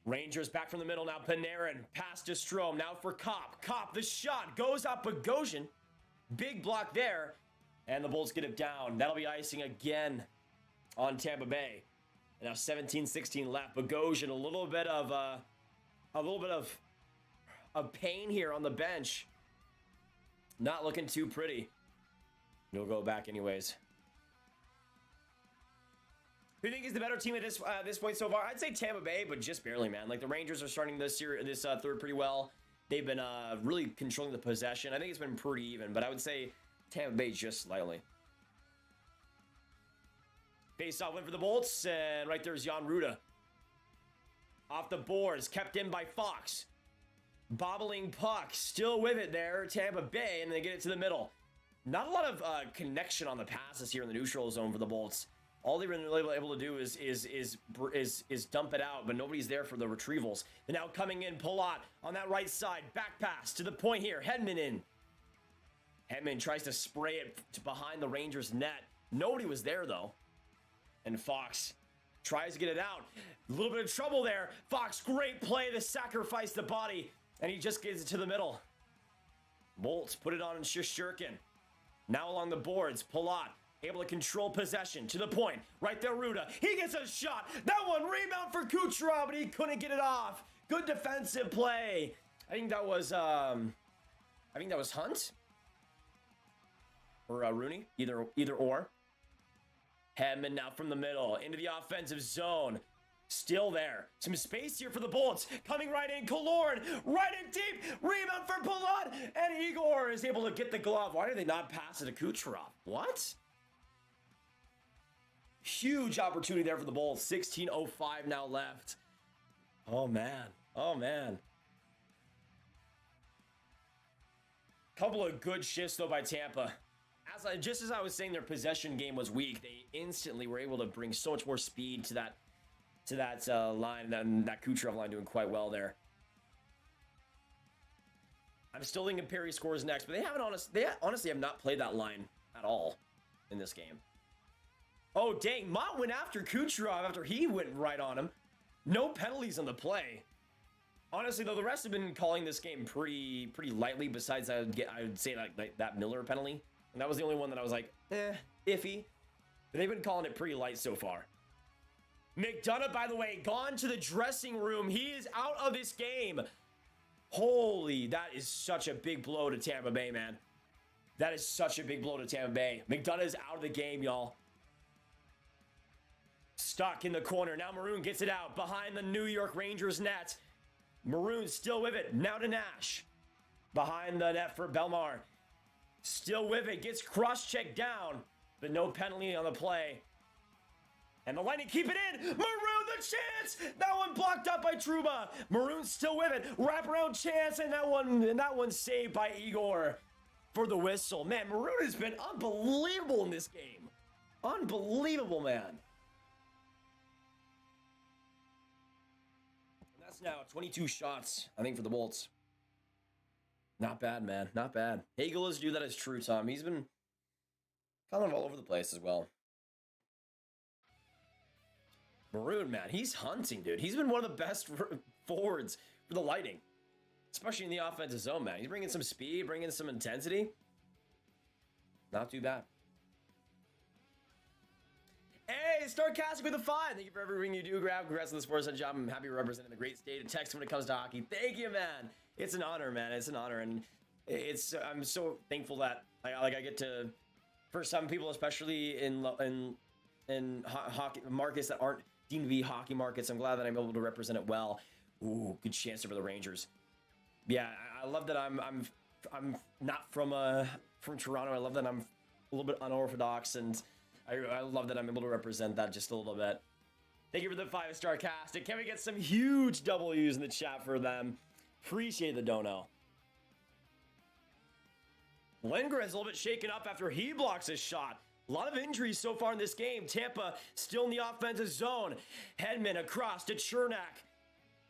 Rangers back from the middle now. Panarin pass to Strome. Now for Kopp. Kopp, the shot goes up. Bogosian. Big block there. And the Bolts get it down. That'll be icing again on Tampa Bay. And now 17-16 left. Bogosian, a little bit of pain here on the bench. Not looking too pretty. He'll go back anyways. Who do you think is the better team at this point so far? I'd say Tampa Bay, but just barely, man. Like the Rangers are starting this third pretty well. They've been really controlling the possession. I think it's been pretty even, but I would say Tampa Bay just slightly. Face-off win for the Bolts, and right there's Jan Ruda. Off the boards, kept in by Fox. Bobbling puck, still with it there, Tampa Bay, and they get it to the middle. Not a lot of connection on the passes here in the neutral zone for the Bolts. All they've been really able to do is dump it out, but nobody's there for the retrievals. And now coming in, Palat on that right side, back pass to the point here. Hedman in. Hedman tries to spray it behind the Rangers' net. Nobody was there though. And Fox tries to get it out. A little bit of trouble there. Fox, great play to sacrifice the body, and he just gets it to the middle. Bolts put it on Shesterkin. Now along the boards, Palat. able to control possession to the point. Right there, Ruda. He gets a shot. That one rebound for Kucherov, but he couldn't get it off. Good defensive play. I think that was Hunt or Rooney. Either or. Hedman now from the middle into the offensive zone. Still there. Some space here for the Bolts. Coming right in. Killorn right in deep. Rebound for Palat. And Igor is able to get the glove. Why did they not pass it to Kucherov? What? Huge opportunity there for the Bolts. 16:05 now left. Oh, man. Oh, man. Couple of good shifts, though, by Tampa. Just as I was saying their possession game was weak, they instantly were able to bring so much more speed to that line, and that Kucherov line doing quite well there. I'm still thinking Perry scores next, but they honestly have not played that line at all in this game. Oh, dang. Mott went after Kucherov after he went right on him. No penalties on the play. Honestly, though, the rest have been calling this game pretty lightly, besides I would say that Miller penalty. And that was the only one that I was like, iffy. But they've been calling it pretty light so far. McDonough, by the way, gone to the dressing room. He is out of this game. Holy, that is such a big blow to Tampa Bay, man. That is such a big blow to Tampa Bay. McDonough is out of the game, y'all. Stuck in the corner. Now Maroon gets it out behind the New York Rangers net. Maroon still with it. Now to Nash. Behind the net for Belmar. Still with it. Gets cross-checked down. But no penalty on the play. And the Lightning keep it in. Maroon the chance. That one blocked up by Trouba. Maroon still with it. Wraparound chance. And that one saved by Igor for the whistle. Man, Maroon has been unbelievable in this game. Unbelievable, man. And that's now 22 shots, I think, for the Bolts. Not bad, man. Not bad. Hagel is due. That is true, Tom. He's been kind of all over the place as well. Maroon, man, he's hunting, dude. He's been one of the best forwards for the Lightning, especially in the offensive zone, man. He's bringing some speed, bringing some intensity. Not too bad. Hey, Starcastic with a 5. Thank you for everything you do, Grab. Congrats on the Sportsnet job. I'm happy representing the great state of Texas when it comes to hockey. Thank you, man. It's an honor, man. It's an honor, and I'm so thankful that I get to, for some people, especially in hockey markets that aren't deemed to be hockey markets, I'm glad that I'm able to represent it well. Ooh, good chance for the Rangers. Yeah, I love that I'm not from Toronto. I love that I'm a little bit unorthodox, and I love that I'm able to represent that just a little bit. Thank you for the 5-star casting. Can we get some huge W's in the chat for them? Appreciate the dono. Lindgren's a little bit shaken up after he blocks his shot. A lot of injuries so far in this game. Tampa still in the offensive zone. Hedman across to Chernak.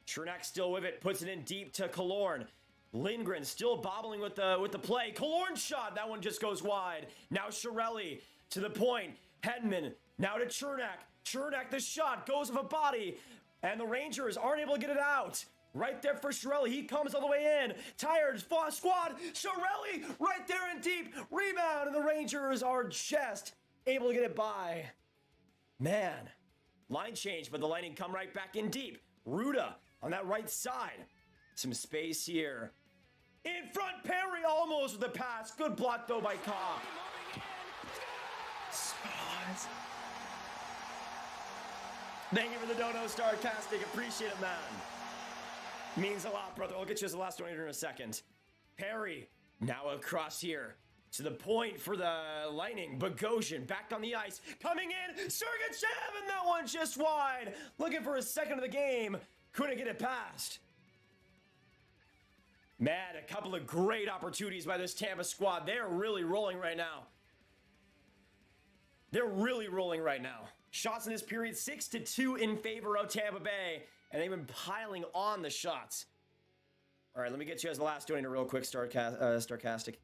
Chernak still with it. Puts it in deep to Killorn. Lindgren still bobbling with the play. Killorn shot. That one just goes wide. Now Chiarelli to the point. Hedman now to Chernak. Chernak the shot. Goes with a body. And the Rangers aren't able to get it out. Right there for Chiarelli. He comes all the way in. Tired squad. Chiarelli right there in deep. Rebound. And the Rangers are just able to get it by. Man. Line change, but the Lightning come right back in deep. Ruda on that right side. Some space here. In front, Perry almost with the pass. Good block, though, by Cobb. Thank you for the dono, Starcastic. Appreciate it, man. Means a lot, brother. I'll get you as the last donator in a second. Perry, now across here. To the point for the Lightning. Bogosian back on the ice. Coming in. Sergachev, and that one just wide. Looking for a second of the game. Couldn't get it past. Man, a couple of great opportunities by this Tampa squad. They're really rolling right now. They're really rolling right now. Shots in this period, 6-2 in favor of Tampa Bay. And they've been piling on the shots. All right, let me get you as the last donator real quick, Starcastic.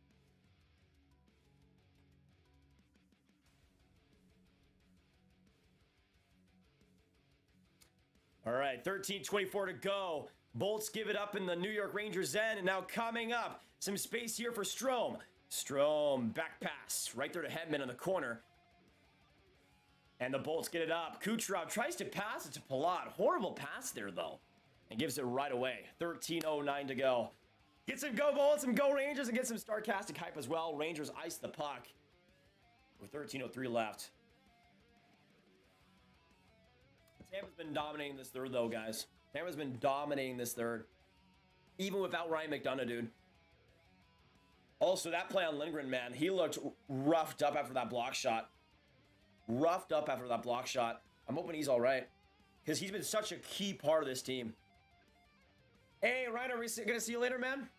All right, 13:24 to go. Bolts give it up in the New York Rangers end. And now coming up, some space here for Strome. Strome, back pass. Right there to Hedman in the corner. And the Bolts get it up. Kucherov tries to pass it to Palat. Horrible pass there, though. And gives it right away. 13:09 to go. Get some go Bolts, some go Rangers, and get some sarcastic hype as well. Rangers ice the puck with 13:03 left. Tampa's been dominating this third, though, guys. Tampa's been dominating this third. Even without Ryan McDonagh, dude. Also, that play on Lindgren, man. He looked roughed up after that block shot. Roughed up after that block shot. I'm hoping he's all right. Because he's been such a key part of this team. Hey, Ryan, are we going to see you later, man?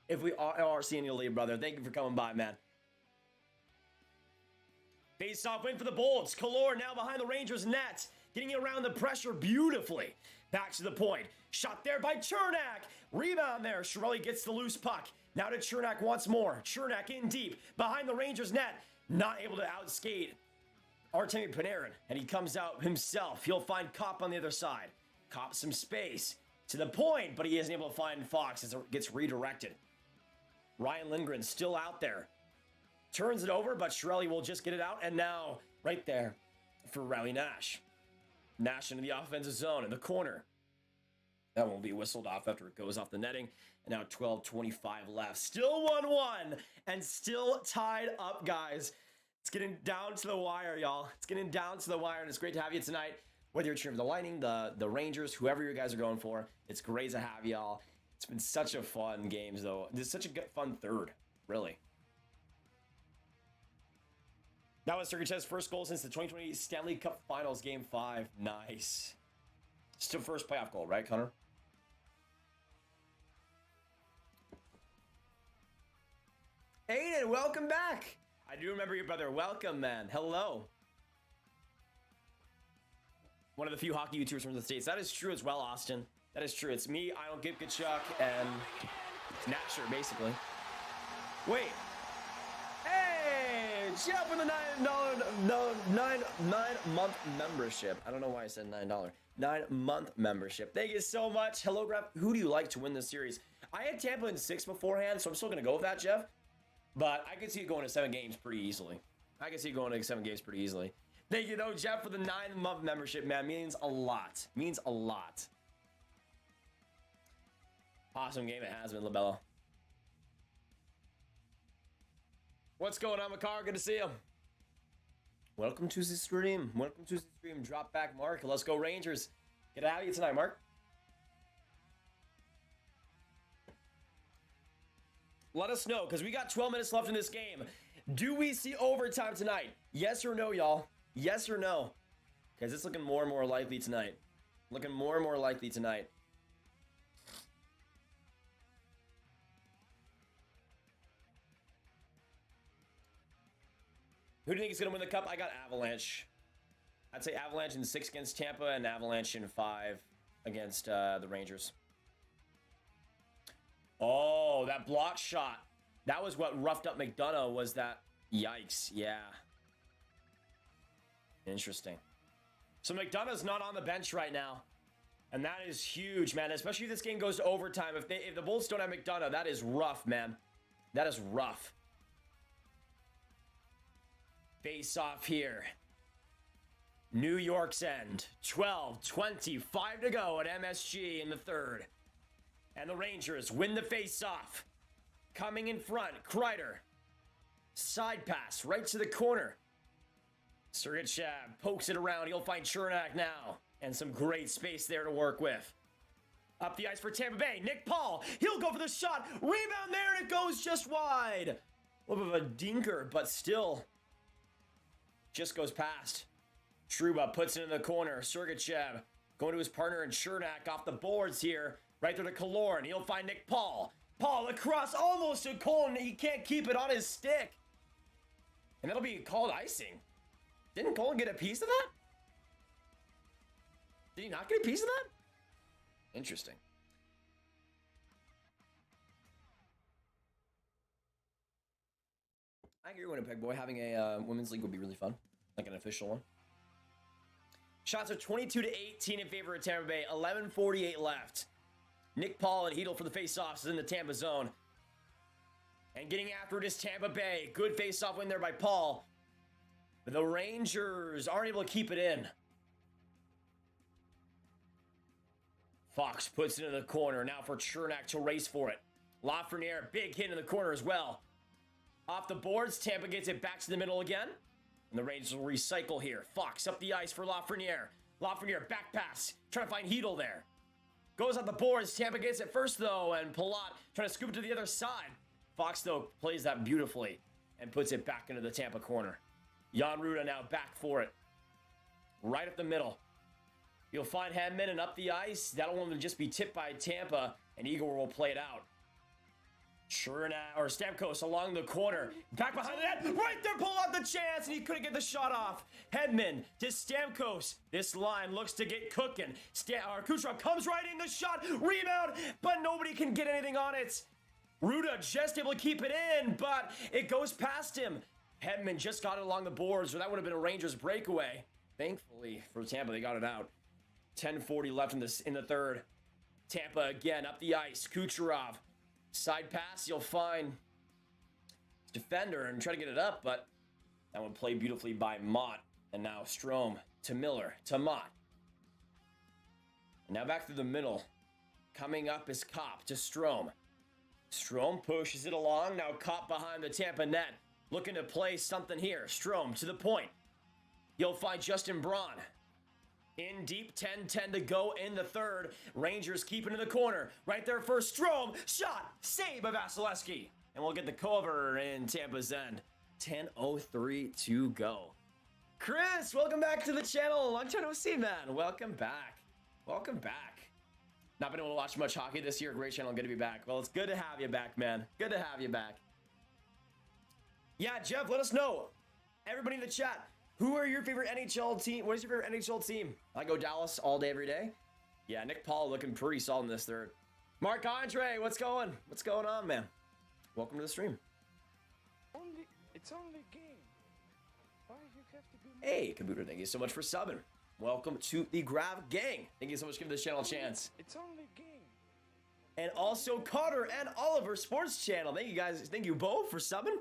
If we are seeing you later, brother. Thank you for coming by, man. Face-off win for the Bolts. Kallor now behind the Rangers' net. Getting around the pressure beautifully. Back to the point. Shot there by Chernak. Rebound there. Chiarelli gets the loose puck. Now to Chernak once more. Chernak in deep. Behind the Rangers' net. Not able to outskate Artemi Panarin. And he comes out himself. He'll find Kopp on the other side. Kopp some space. To the point, but he isn't able to find Fox as it gets redirected. Ryan Lindgren still out there. Turns it over, but Chiarelli will just get it out. And now, right there for Riley Nash. Nash into the offensive zone in the corner. That won't be whistled off after it goes off the netting. And now 12:25 left. Still 1-1 and still tied up, guys. It's getting down to the wire, y'all. It's getting down to the wire, and it's great to have you tonight. Whether you're cheering for the Lightning, the Rangers, whoever you guys are going for, it's great to have y'all. It's been such a fun game, though. This is such a good, fun third, really. That was Sergeyev's first goal since the 2020 Stanley Cup Finals, Game 5. Nice. Still first playoff goal, right, Connor? Aiden, welcome back. I do remember your brother. Welcome, man. Hello. One of the few hockey YouTubers from the States. That is true as well, Austin. That is true. It's me, I don't give Kachuk, and it's Nasher, basically. Wait. Hey! Jeff with the $9-month membership. I don't know why I said $9. 9-month membership. Thank you so much. Hello, Graf. Who do you like to win this series? I had Tampa in 6 beforehand, so I'm still going to go with that, Jeff. But I could see it going to 7 games pretty easily. Thank you, though, Jeff, for the 9-month membership, man. Means a lot. Means a lot. Awesome game it has been, LaBella. What's going on, Makar? Good to see you. Welcome to the stream. Drop back, Mark. Let's go, Rangers. Get out of here tonight, Mark. Let us know, because we got 12 minutes left in this game. Do we see overtime tonight? Yes or no, y'all? Yes or no? Because it's looking more and more likely tonight. Who do you think is going to win the cup? I got Avalanche. I'd say Avalanche in 6 against Tampa and Avalanche in 5 against the Rangers. Oh, that block shot. That was what roughed up McDonagh, was that. Yikes, yeah. Interesting. So McDonough's not on the bench right now. And that is huge, man. Especially if this game goes to overtime. If the Bulls don't have McDonagh, that is rough, man. That is rough. Face off here. New York's end. 12:25 to go at MSG in the third. And the Rangers win the face-off. Coming in front, Kreider. Side pass right to the corner. Sergachev pokes it around. He'll find Chernak now. And some great space there to work with. Up the ice for Tampa Bay. Nick Paul. He'll go for the shot. Rebound there, and it goes just wide. A little bit of a dinker, but still just goes past. Trouba puts it in the corner. Sergachev going to his partner and Chernak off the boards here. Right there to Kallor, and he'll find Nick Paul. Paul across almost to Colin. He can't keep it on his stick. And that'll be called icing. Didn't Colin get a piece of that? Did he not get a piece of that? Interesting. I agree, Winnipeg boy. Having a women's league would be really fun. Like an official one. Shots are 22-18 in favor of Tampa Bay. 11:48 left. Nick Paul and Hedl for the face-offs in the Tampa zone. And getting after it is Tampa Bay. Good face-off win there by Paul. But the Rangers aren't able to keep it in. Fox puts it in the corner. Now for Chernak to race for it. Lafreniere, big hit in the corner as well. Off the boards, Tampa gets it back to the middle again. And the Rangers will recycle here. Fox up the ice for Lafreniere. Lafreniere, back pass. Trying to find Hedl there. Goes on the boards. Tampa gets it first, though. And Palat trying to scoop it to the other side. Fox, though, plays that beautifully and puts it back into the Tampa corner. Jan Ruda now back for it. Right up the middle. You'll find Hedman and up the ice. That'll only just be tipped by Tampa, and Igor will play it out. Stamkos along the corner. Back behind the net. Right there, pull out the chance, and he couldn't get the shot off. Hedman to Stamkos. This line looks to get cooking. Kucherov comes right in the shot. Rebound, but nobody can get anything on it. Ruda just able to keep it in, but it goes past him. Hedman just got it along the boards, or that would have been a Rangers breakaway. Thankfully for Tampa, they got it out. 10:40 left in the third. Tampa again up the ice. Kucherov. Side pass, you'll find defender and try to get it up, but that one played beautifully by Mott. And now Strome to Miller to Mott. And now back through the middle. Coming up is Kopp to Strome. Strome pushes it along. Now Kopp behind the Tampa net. Looking to play something here. Strome to the point. You'll find Justin Braun. In deep, 10-10 to go in the third. Rangers keep it in the corner. Right there for Strome. Shot. Save by Vasilevsky. And we'll get the cover in Tampa's end. 10:03 to go. Chris, welcome back to the channel. Long time no see, man. Welcome back. Welcome back. Not been able to watch much hockey this year. Great channel. Good to be back. Well, it's good to have you back, man. Good to have you back. Yeah, Jeff, let us know. Everybody in the chat. Who are your favorite NHL team? What is your favorite NHL team? I go Dallas all day, every day. Yeah, Nick Paul looking pretty solid in this third. Mark Andre, what's going on, man? Welcome to the stream. It's only a game. Why you have to be mad? Hey, Kabuto, thank you so much for subbing. Welcome to the Grav Gang. Thank you so much for giving this channel a chance. It's only a game. And also Carter and Oliver Sports Channel. Thank you guys. Thank you both for subbing.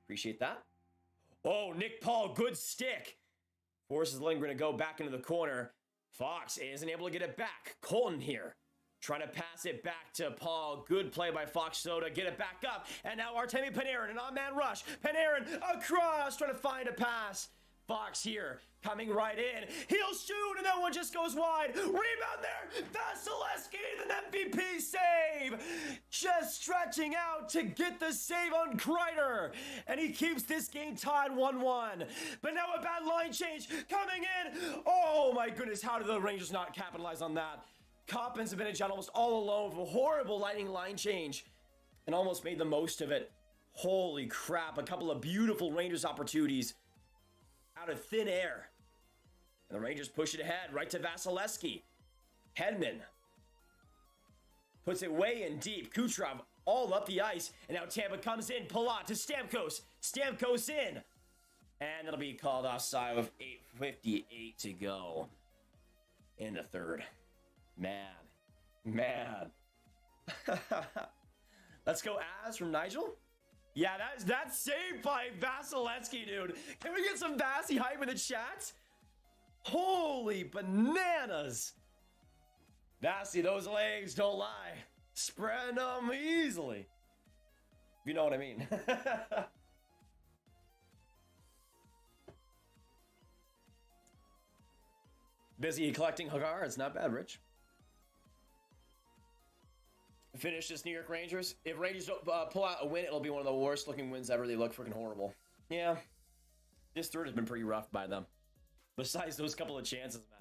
Appreciate that. Oh, Nick Paul, good stick. Forces Lindgren to go back into the corner. Fox isn't able to get it back. Colton here. Trying to pass it back to Paul. Good play by Fox Soda. Get it back up. And now Artemi Panarin, an on-man rush. Panarin across, trying to find a pass. Fox here, coming right in. He'll shoot, and that one just goes wide. Rebound there. Vasilevsky, an MVP save. Just stretching out to get the save on Kreider. And he keeps this game tied 1-1. But now a bad line change coming in. Oh my goodness, how did the Rangers not capitalize on that? Coppins have been in almost all alone with a horrible lightning line change. And almost made the most of it. Holy crap, a couple of beautiful Rangers opportunities out of thin air. And the Rangers push it ahead, right to Vasilevsky. Hedman puts it way in deep. Kucherov all up the ice. And now Tampa comes in. Palat to Stamkos. Stamkos in. And it'll be called offside with 8:58 to go in the third. Man. Let's go as from Nigel. Yeah, that's saved by Vasilevsky, dude. Can we get some Vassy hype in the chat? Holy bananas. Vassy, those legs don't lie. Spread them easily. You know what I mean. Busy collecting Hagar. It's not bad, Rich. Finish this New York Rangers. If Rangers don't pull out a win, it'll be one of the worst looking wins ever. They look freaking horrible. Yeah. This third has been pretty rough by them. Besides those couple of chances, man.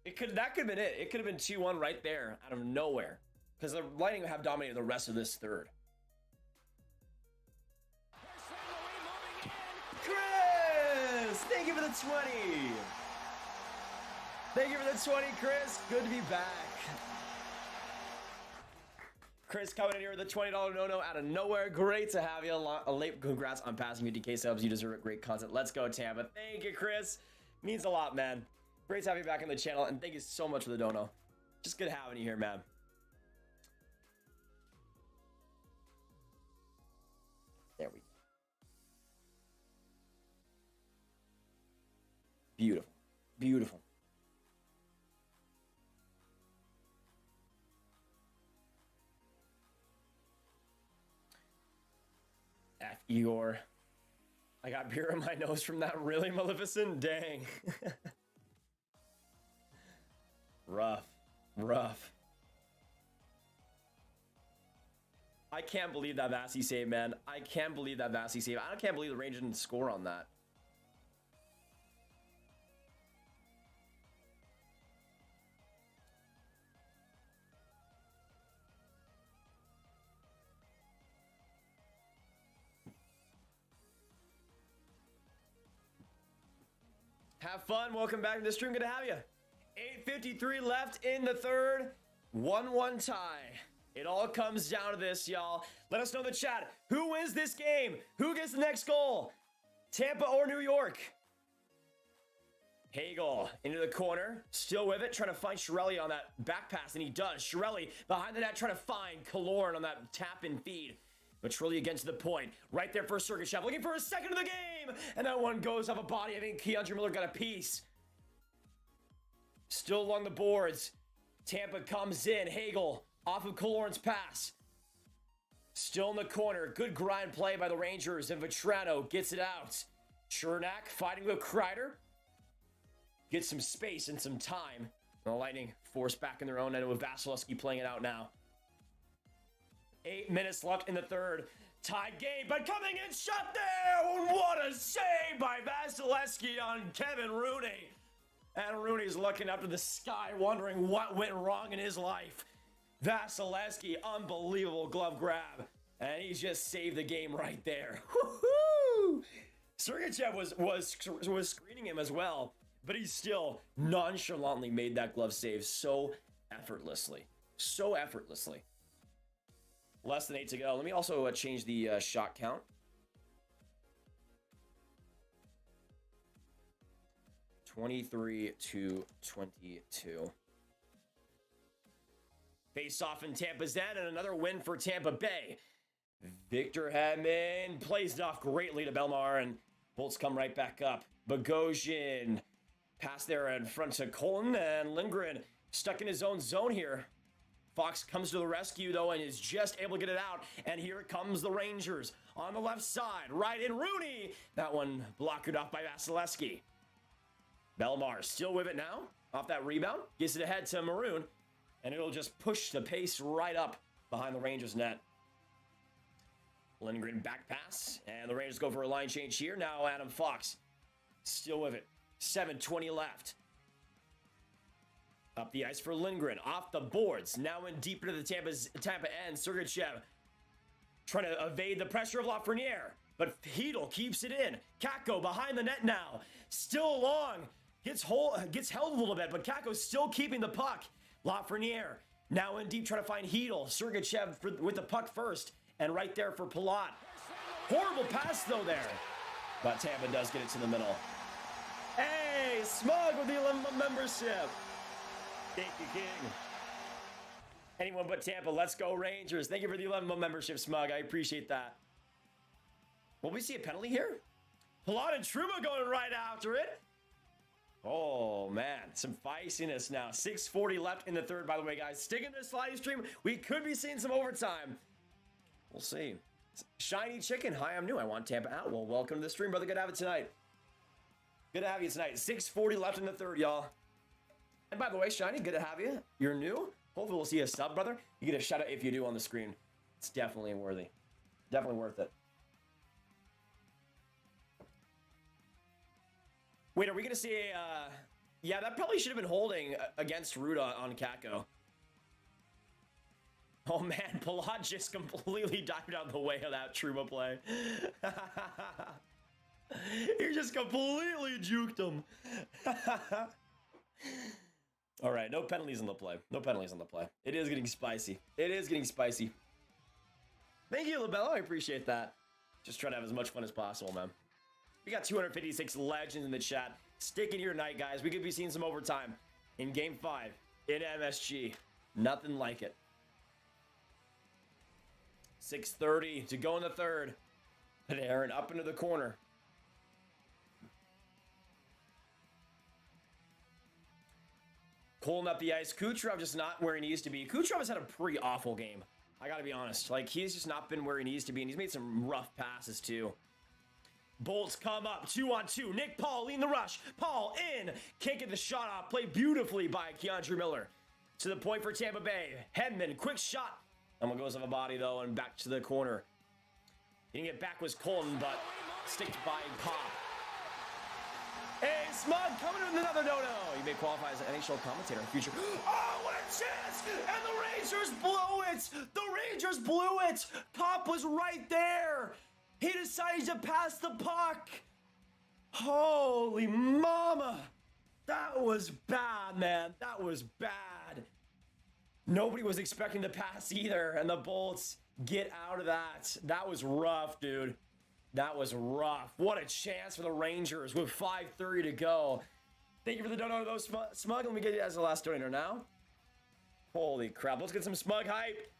That could have been it. It could have been 2-1 right there out of nowhere. Because the Lightning have dominated the rest of this third. Chris! Thank you for the 20. Thank you for the 20, Chris. Good to be back. Chris coming in here with a $20 no-no out of nowhere. Great to have you. A late congrats on passing 50K subs. You deserve it. Great content. Let's go, Tampa. Thank you, Chris. Means a lot, man. Great to have you back on the channel, and thank you so much for the dono. Just good having you here, man. There we go. Beautiful. Beautiful. F Igor. I got beer in my nose from that. Really, Maleficent? Dang. Rough. Rough. I can't believe that Vasi save, man. I can't believe that Vasi save. I can't believe the Rangers didn't score on that. Have fun. Welcome back to the stream. Good to have you. 8:53 left in the third. 1-1 tie. It all comes down to this, y'all. Let us know in the chat. Who wins this game? Who gets the next goal? Tampa or New York? Hagel into the corner. Still with it. Trying to find Chiarelli on that back pass. And he does. Chiarelli behind the net trying to find Killorn on that tap and feed. But Chiarelli against the point. Right there for Sergachev. Looking for a second of the game. And that one goes off a body. I think Keandre Miller got a piece. Still along the boards. Tampa comes in. Hagel off of Killorn's pass. Still in the corner. Good grind play by the Rangers. And Vetrano gets it out. Chernak fighting with Kreider. Gets some space and some time. The Lightning forced back in their own end with Vasilevsky playing it out now. 8 minutes left in the third. Tied game, but coming in shut there. What a save by Vasilevsky on Kevin Rooney. And Rooney's looking up to the sky, wondering what went wrong in his life. Vasilevsky, unbelievable glove grab. And he just saved the game right there. Woo-hoo! Sergachev was screening him as well, but he still nonchalantly made that glove save so effortlessly. So effortlessly. Less than 8 to go. Let me also change the shot count. 23-22. Face off in Tampa's end, and another win for Tampa Bay. Victor Hedman plays it off greatly to Bellemare, and Bolts come right back up. Bogosian pass there in front to Colton, and Lindgren stuck in his own zone here. Fox comes to the rescue, though, and is just able to get it out. And here comes the Rangers on the left side. Right in Rooney. That one blocked off by Vasilevsky. Bellemare still with it now. Off that rebound. Gets it ahead to Maroon. And it'll just push the pace right up behind the Rangers net. Lindgren back pass. And the Rangers go for a line change here. Now Adam Fox still with it. 7:20 left. Up the ice for Lindgren. Off the boards. Now in deep into the Tampa end. Sergachev trying to evade the pressure of Lafreniere. But Hedl keeps it in. Kakko behind the net now. Still long. Gets held a little bit, but Kakko's still keeping the puck. Lafreniere now in deep trying to find Hedl. Sergachev with the puck first. And right there for Palat. Horrible pass though there. But Tampa does get it to the middle. Hey, Smug with the 11 membership. Thank you, King. Anyone but Tampa. Let's go, Rangers. Thank you for the 11 membership, Smug. I appreciate that. Will we see a penalty here? Palat and Truma going right after it. Oh, man. Some feistiness now. 6:40 left in the third, by the way, guys. Sticking to this live stream. We could be seeing some overtime. We'll see. Shiny Chicken. Hi, I'm new. I want Tampa out. Well, welcome to the stream, brother. Good to have it tonight. Good to have you tonight. 6:40 left in the third, y'all. And by the way, Shiny, good to have you. You're new. Hopefully we'll see a sub, brother. You get a shout out if you do on the screen. It's definitely worthy. Definitely worth it. Wait, are we going to see a... yeah, that probably should have been holding against Ruda on Kakko. Oh, man. Palat just completely dived out of the way of that Truma play. He just completely juked him. All right, no penalties on the play. No penalties on the play. It is getting spicy. It is getting spicy. Thank you, LaBella. I appreciate that. Just trying to have as much fun as possible, man. We got 256 legends in the chat. Stick in here tonight, guys. We could be seeing some overtime in Game 5 in MSG. Nothing like it. 6:30 to go in the third. Panarin up into the corner. Pulling up the ice. Kucherov just not where he needs to be. Kucherov has had a pretty awful game. I gotta be honest. Like, he's just not been where he needs to be, and he's made some rough passes, too. Bolts come up, 2-on-2. Nick Paul leading the rush. Paul in. Can't get the shot off. Played beautifully by Keandre Miller. To the point for Tampa Bay. Hedman, quick shot. Someone goes off a body, though, and back to the corner. Getting it back was Colton, but sticked by Pop. Hey, Smug coming with another no-no. He may qualify as an NHL commentator in the future. Oh, what a chance! And the Rangers blew it! The Rangers blew it! Pop was right there! He decided to pass the puck! Holy mama! That was bad, man. That was bad. Nobody was expecting the pass either, and the Bolts get out of that. That was rough, dude. That was rough. What a chance for the Rangers with 5:30 to go. Thank you for the donut, though, Smug. Let me get you as the last donator now. Holy crap. Let's get some Smug hype.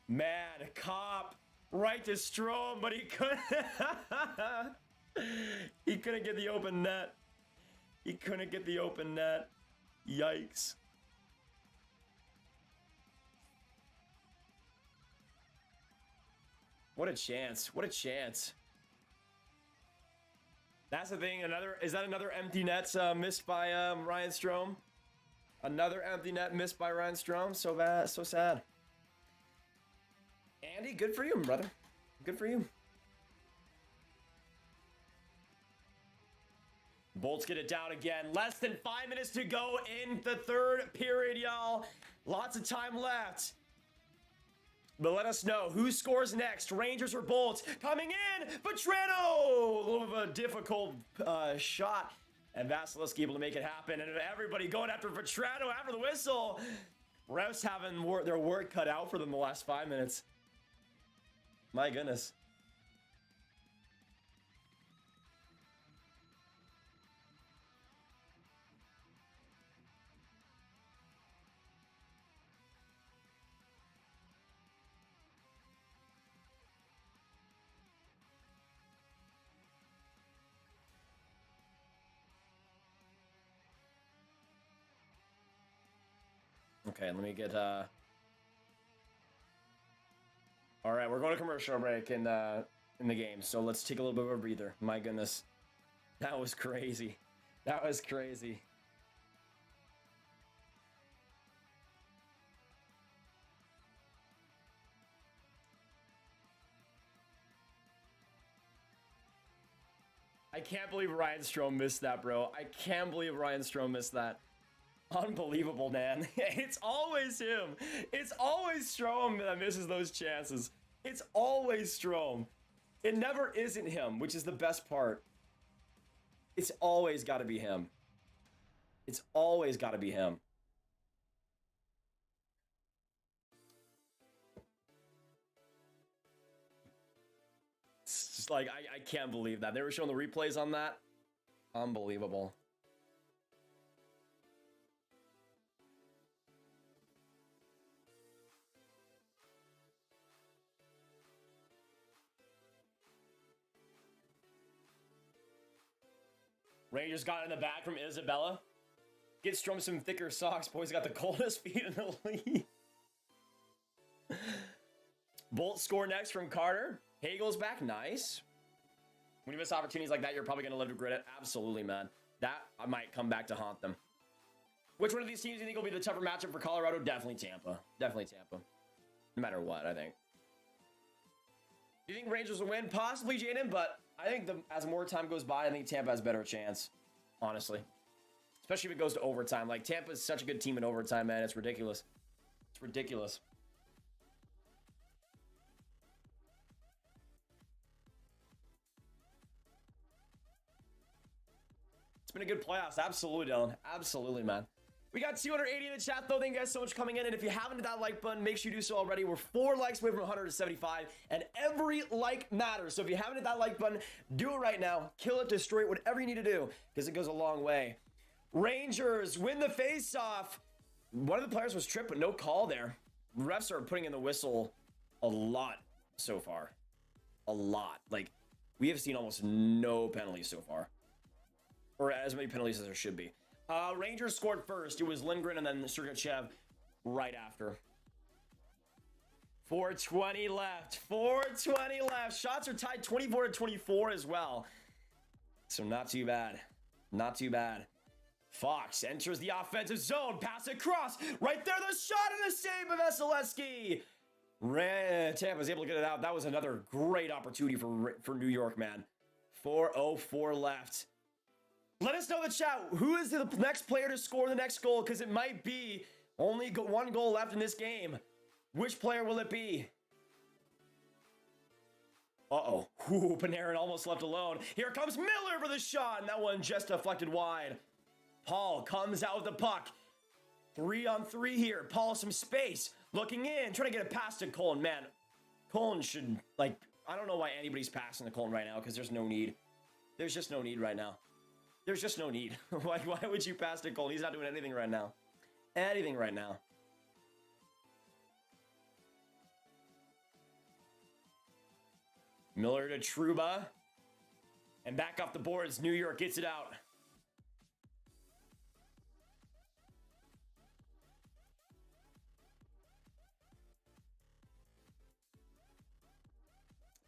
Man, Cop right to Strome, but he couldn't. He couldn't get the open net. He couldn't get the open net. Yikes. What a chance. What a chance. That's the thing. Is that another empty net missed by Ryan Strome? Another empty net missed by Ryan Strome. So bad. So sad. Andy, good for you, brother. Good for you. Bolts get it down again. Less than 5 minutes to go in the third period, y'all. Lots of time left. But let us know who scores next. Rangers or Bolts? Coming in, Vetrano! A little bit of a difficult shot. And Vasilevsky able to make it happen. And everybody going after Vetrano after the whistle. Refs having their work cut out for them the last 5 minutes. My goodness. Okay, let me get all right, we're going to commercial break in the game, so let's take a little bit of a breather. My goodness. That was crazy. That was crazy. I can't believe Ryan Strome missed that, bro. I can't believe Ryan Strome missed that. Unbelievable, man. It's always him. It's always Strome that misses those chances. It's always Strome. It never isn't him, which is the best part. It's always got to be him. It's always got to be him. It's just like, I can't believe that. They were showing the replays on that. Unbelievable. Rangers got it in the back from Isabella. Get Strome some thicker socks. Boys got the coldest feet in the league. Bolt score next from Carter. Hagel's back. Nice. When you miss opportunities like that, you're probably going to live to regret it. Absolutely, man. That I might come back to haunt them. Which one of these teams do you think will be the tougher matchup for Colorado? Definitely Tampa. Definitely Tampa. No matter what, I think. Do you think Rangers will win? Possibly, Jaden, but I think as more time goes by, I think Tampa has a better chance, honestly. Especially if it goes to overtime. Like, Tampa is such a good team in overtime, man. It's ridiculous. It's ridiculous. It's been a good playoffs. Absolutely, Dylan. Absolutely, man. We got 280 in the chat, though. Thank you guys so much for coming in. And if you haven't hit that like button, make sure you do so already. We're 4 likes away from 175, and every like matters. So if you haven't hit that like button, do it right now. Kill it, destroy it, whatever you need to do, because it goes a long way. Rangers win the face-off. One of the players was tripped, but no call there. Refs are putting in the whistle a lot so far. A lot. Like, we have seen almost no penalties so far. or as many penalties as there should be. Rangers scored first. It was Lindgren and then Sergachev right after. 4:20 left. 4:20 left. Shots are tied 24-24 as well. So not too bad. Not too bad. Fox enters the offensive zone. Pass across. Right there, the shot and the save of Vasilevsky. Tampa's able to get it out. That was another great opportunity for New York, man. 4:04 left. Let us know in the chat, who is the next player to score the next goal? Because it might be only one goal left in this game. Which player will it be? Uh-oh. Ooh, Panarin almost left alone. Here comes Miller for the shot, and that one just deflected wide. Paul comes out with the puck. 3-on-3 here. Paul, some space. Looking in, trying to get a pass to Colin. Man, Colin should, like, I don't know why anybody's passing to Colin right now, because there's no need. There's just no need right now. There's just no need. Why would you pass to Colin? He's not doing anything right now. Anything right now. Miller to Trouba. And back off the boards, New York gets it out.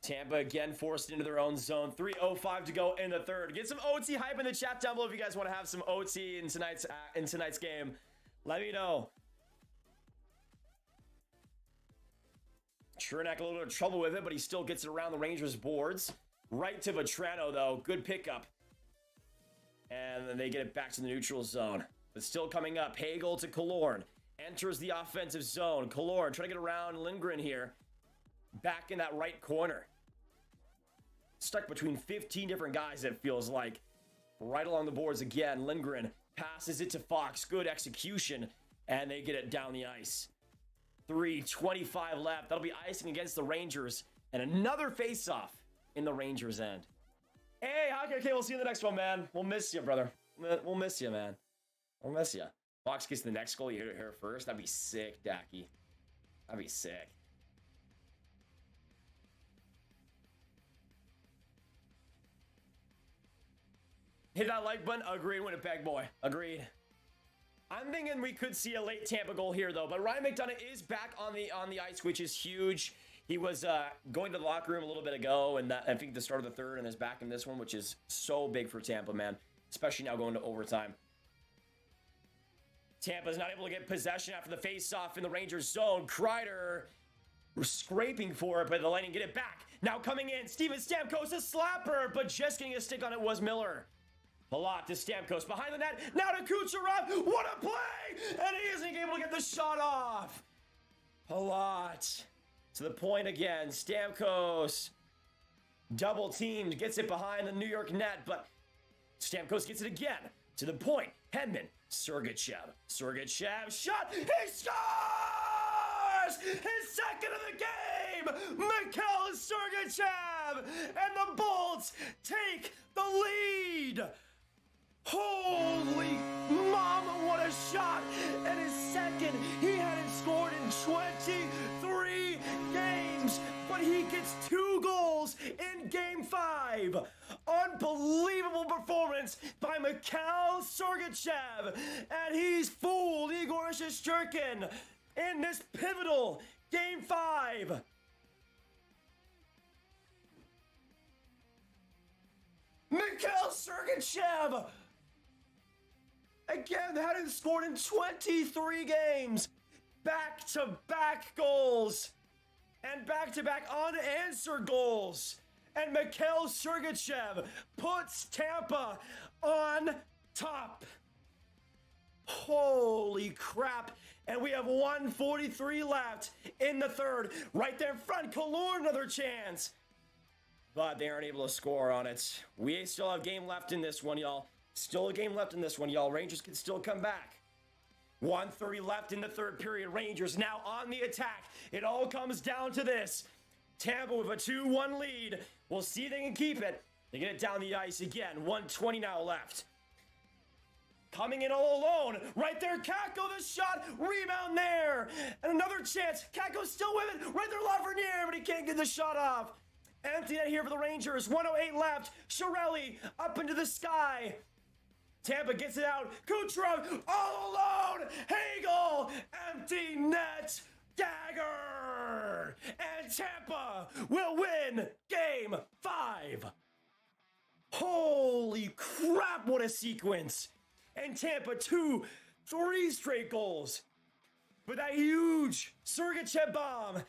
Tampa again forced into their own zone. 3:05 to go in the third. Get some OT hype in the chat down below if you guys want to have some OT in tonight's game. Let me know. Chernak a little bit of trouble with it, but he still gets it around the Rangers' boards. Right to Vetrano, though. Good pickup. And then they get it back to the neutral zone. But still coming up. Hagel to Killorn. Enters the offensive zone. Killorn trying to get around Lindgren here. Back in that right corner. Stuck between 15 different guys, it feels like. Right along the boards again. Lindgren passes it to Fox. Good execution. And they get it down the ice. 3:25 left. That'll be icing against the Rangers. And another face-off in the Rangers' end. Hey, okay, we'll see you in the next one, man. We'll miss you, brother. We'll miss you, man. We'll miss you. Fox gets the next goal. You hit it here first. That'd be sick, Dacky. That'd be sick. Hit that like button. Agreed, Winnipeg boy. Agreed. I'm thinking we could see a late Tampa goal here, though. But Ryan McDonagh is back on the ice, which is huge. He was going to the locker room a little bit ago, and I think the start of the third, and is back in this one, which is so big for Tampa, man. Especially now going to overtime. Tampa's not able to get possession after the face-off in the Rangers' zone. Kreider scraping for it, but the Lightning get it back. Now coming in, Steven Stamkos, a slapper, but just getting a stick on it was Miller. Palat to Stamkos behind the net. Now to Kucherov. What a play! And he isn't able to get the shot off. Palat to the point again. Stamkos double teamed. Gets it behind the New York net, but Stamkos gets it again. To the point. Hedman. Sergachev. Sergachev shot. He scores! His second of the game! Mikhail Sergachev! And the Bolts take the lead! Holy mama, what a shot! And his second, he hadn't scored in 23 games, but he gets 2 goals in Game 5. Unbelievable performance by Mikhail Sergachev, and he's fooled Igor Shesterkin in this pivotal Game 5. Mikhail Sergachev! Again, hadn't scored in 23 games. Back-to-back goals. And back-to-back unanswered goals. And Mikhail Sergachev puts Tampa on top. Holy crap. And we have 1:43 left in the third. Right there in front, Killorn, another chance. But they aren't able to score on it. We still have game left in this one, y'all. Still a game left in this one, y'all. Rangers can still come back. 1:30 left in the third period. Rangers now on the attack. It all comes down to this. Tampa with a 2-1 lead. We'll see if they can keep it. They get it down the ice again. 1:20 now left. Coming in all alone. Right there, Kakko, the shot. Rebound there. And another chance. Kakko's still with it. Right there, Lafreniere, but he can't get the shot off. Empty net here for the Rangers. 1:08 left. Chiarelli up into the sky. Tampa gets it out. Kucherov all alone. Hagel, empty net, dagger. And Tampa will win game 5. Holy crap, what a sequence. And Tampa 2-3 straight goals. With that huge Sergachev bomb.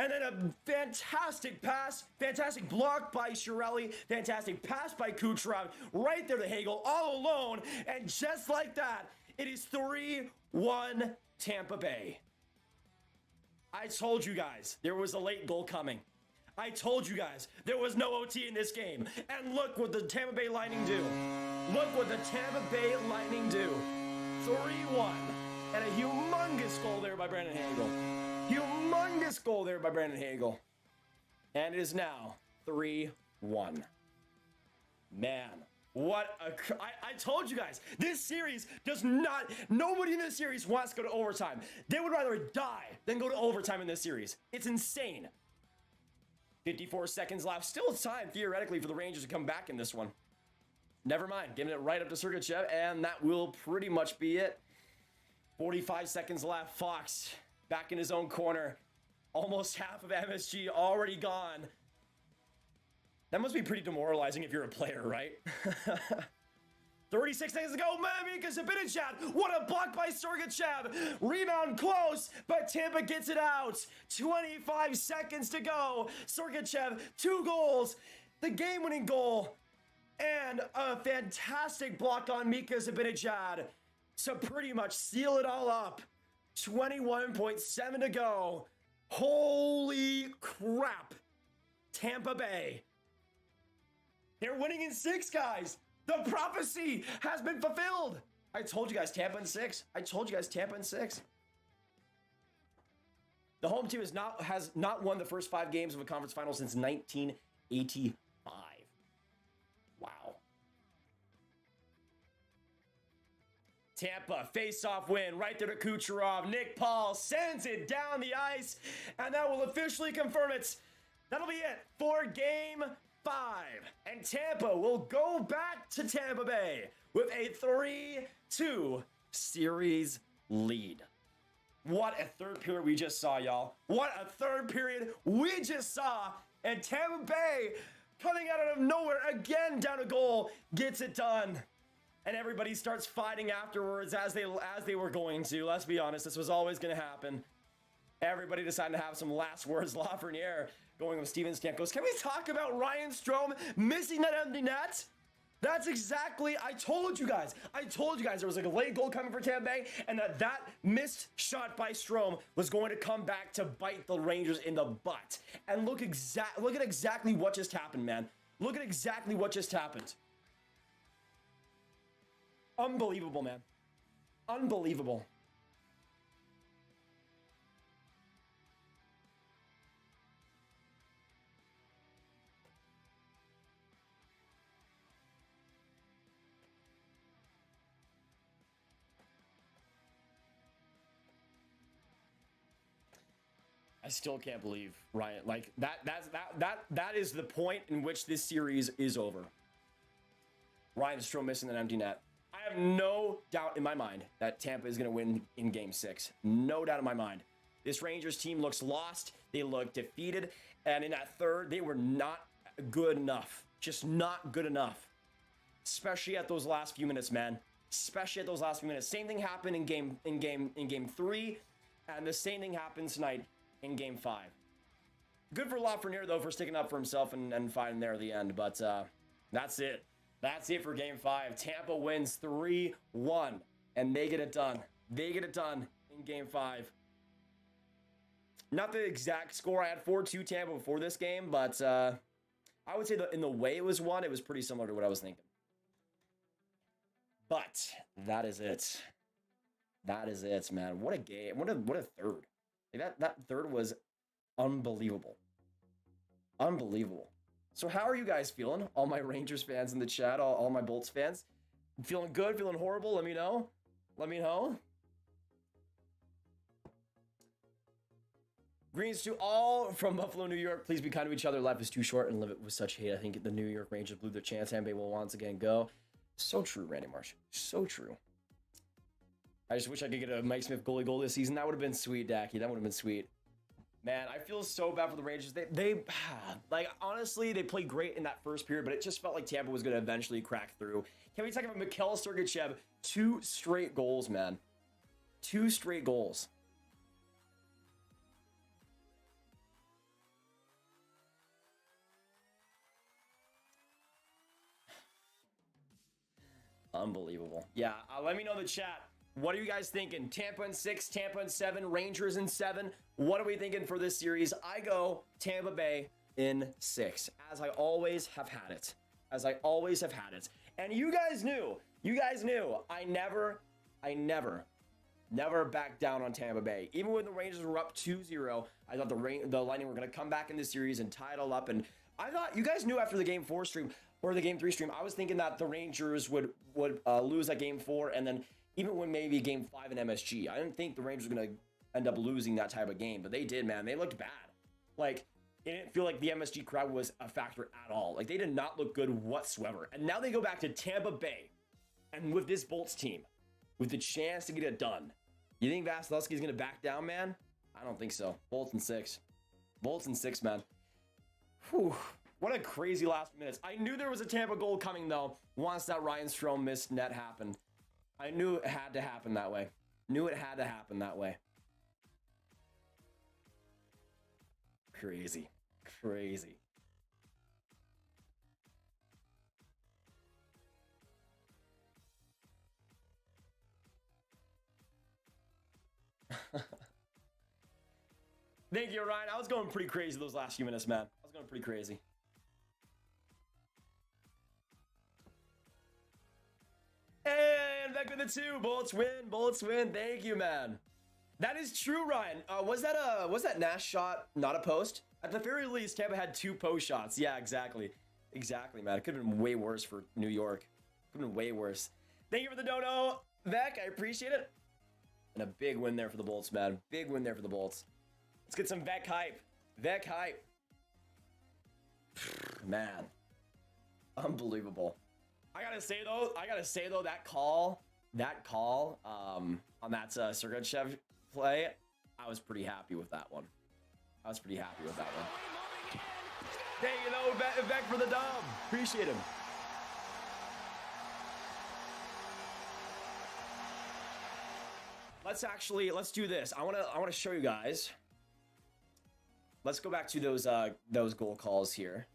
And then a fantastic pass, fantastic block by Chiarelli, fantastic pass by Kucherov, right there to Hagel, all alone. And just like that, it is 3-1 Tampa Bay. I told you guys there was a late goal coming. I told you guys there was no OT in this game. And look what the Tampa Bay Lightning do. Look what the Tampa Bay Lightning do. 3-1. And a humongous goal there by Brandon Hagel. Humongous goal there by Brandon Hagel. And it is now 3-1. Man, what a... I told you guys, this series does not... Nobody in this series wants to go to overtime. They would rather die than go to overtime in this series. It's insane. 54 seconds left. Still time, theoretically, for the Rangers to come back in this one. Never mind. Giving it right up to Sergachev, and that will pretty much be it. 45 seconds left. Fox back in his own corner. Almost half of MSG already gone. That must be pretty demoralizing if you're a player, right? 36 seconds to go. Mika Zibanejad. What a block by Sergachev. Rebound close, but Tampa gets it out. 25 seconds to go. Sergachev, 2 goals. The game-winning goal. And a fantastic block on Mika Zibanejad to pretty much seal it all up. 21.7 to go. Holy crap. Tampa Bay. They're winning in 6, guys. The prophecy has been fulfilled. I told you guys Tampa in 6. I told you guys Tampa in 6. The home team has not won the first 5 games of a conference final since 1985. Wow. Tampa, face-off win right there to Kucherov. Nick Paul sends it down the ice, and that will officially confirm it. That'll be it for game 5. And Tampa will go back to Tampa Bay with a 3-2 series lead. What a third period we just saw, y'all. What a third period we just saw. And Tampa Bay, coming out of nowhere again down a goal, gets it done. And everybody starts fighting afterwards as they were going to. Let's be honest, this was always going to happen. Everybody decided to have some last words. Lafreniere going with Steven Stamkos. Can we talk about Ryan Strome missing that empty net? That's exactly, I told you guys there was like a late goal coming for Tampa Bay, and that missed shot by Strome was going to come back to bite the Rangers in the butt. And look at exactly what just happened, man. Look at exactly what just happened. Unbelievable, man. Unbelievable. I still can't believe Ryan, like that is the point in which this series is over. Ryan Strome missing an empty net. I have no doubt in my mind that Tampa is going to win in game 6. No doubt in my mind. This Rangers team looks lost. They look defeated. And in that third, they were not good enough. Just not good enough. Especially at those last few minutes, man. Especially at those last few minutes. Same thing happened in game 3. And the same thing happens tonight in game 5. Good for Lafreniere, though, for sticking up for himself and fighting there at the end. But that's it. That's it for game 5. Tampa wins 3-1, and they get it done. They get it done in game 5. Not the exact score. I had 4-2 Tampa before this game, but I would say that in the way it was won, it was pretty similar to what I was thinking. But that is it. That is it, man. What a game. What a third. Like that third was unbelievable. Unbelievable. So how are you guys feeling? All my Rangers fans in the chat, all my Bolts fans. Feeling good? Feeling horrible? Let me know. Let me know. Greens to all from Buffalo, New York. Please be kind to each other. Life is too short and live it with such hate. I think the New York Rangers blew their chance. Tampa will once again go. So true, Randy Marsh. So true. I just wish I could get a Mike Smith goalie goal this season. That would have been sweet, Dacky. That would have been sweet. Man, I feel so bad for the Rangers. They like, honestly, they played great in that first period, but it just felt like Tampa was going to eventually crack through. Can we talk about Mikhail Sergachev? 2 straight goals, man. 2 straight goals. Unbelievable. Yeah, let me know in the chat. What are you guys thinking? Tampa in 6, Tampa in 7, Rangers in 7. What are we thinking for this series? I go Tampa Bay in 6, as I always have had it. As I always have had it. And you guys knew. I never backed down on Tampa Bay. Even when the Rangers were up 2-0, I thought the Lightning were going to come back in this series and tie it all up. And I thought, you guys knew after the Game 4 stream, or the Game 3 stream, I was thinking that the Rangers would lose that Game 4, and then even when maybe Game 5 in MSG, I didn't think the Rangers were going to end up losing that type of game, but they did, man. They looked bad. Like, it didn't feel like the MSG crowd was a factor at all. Like, they did not look good whatsoever. And now they go back to Tampa Bay, and with this Bolts team, with the chance to get it done, you think Vasilevsky's going to back down, man? I don't think so. Bolts in 6. Bolts in 6, man. Whew. What a crazy last minutes. I knew there was a Tampa goal coming, though, once that Ryan Strome missed net happened. I knew it had to happen that way. Crazy. Thank you, Ryan. I was going pretty crazy those last few minutes, man. I was going pretty crazy. And back with the 2. Bolts win. Thank you, man. That is true, Ryan. Was that Nash shot not a post? At the very least, Tampa had 2 post shots. Yeah, exactly, man. It could have been way worse for New York. Could have been way worse. Thank you for the dono, Vec. I appreciate it. And a big win there for the Bolts, man. Big win there for the Bolts. Let's get some Vec hype. Man, unbelievable. I gotta say though, that call on that Sergachev play, I was pretty happy with that one. Hey, Vec for the dub. Appreciate him. Let's do this. I wanna show you guys. Let's go back to those goal calls here.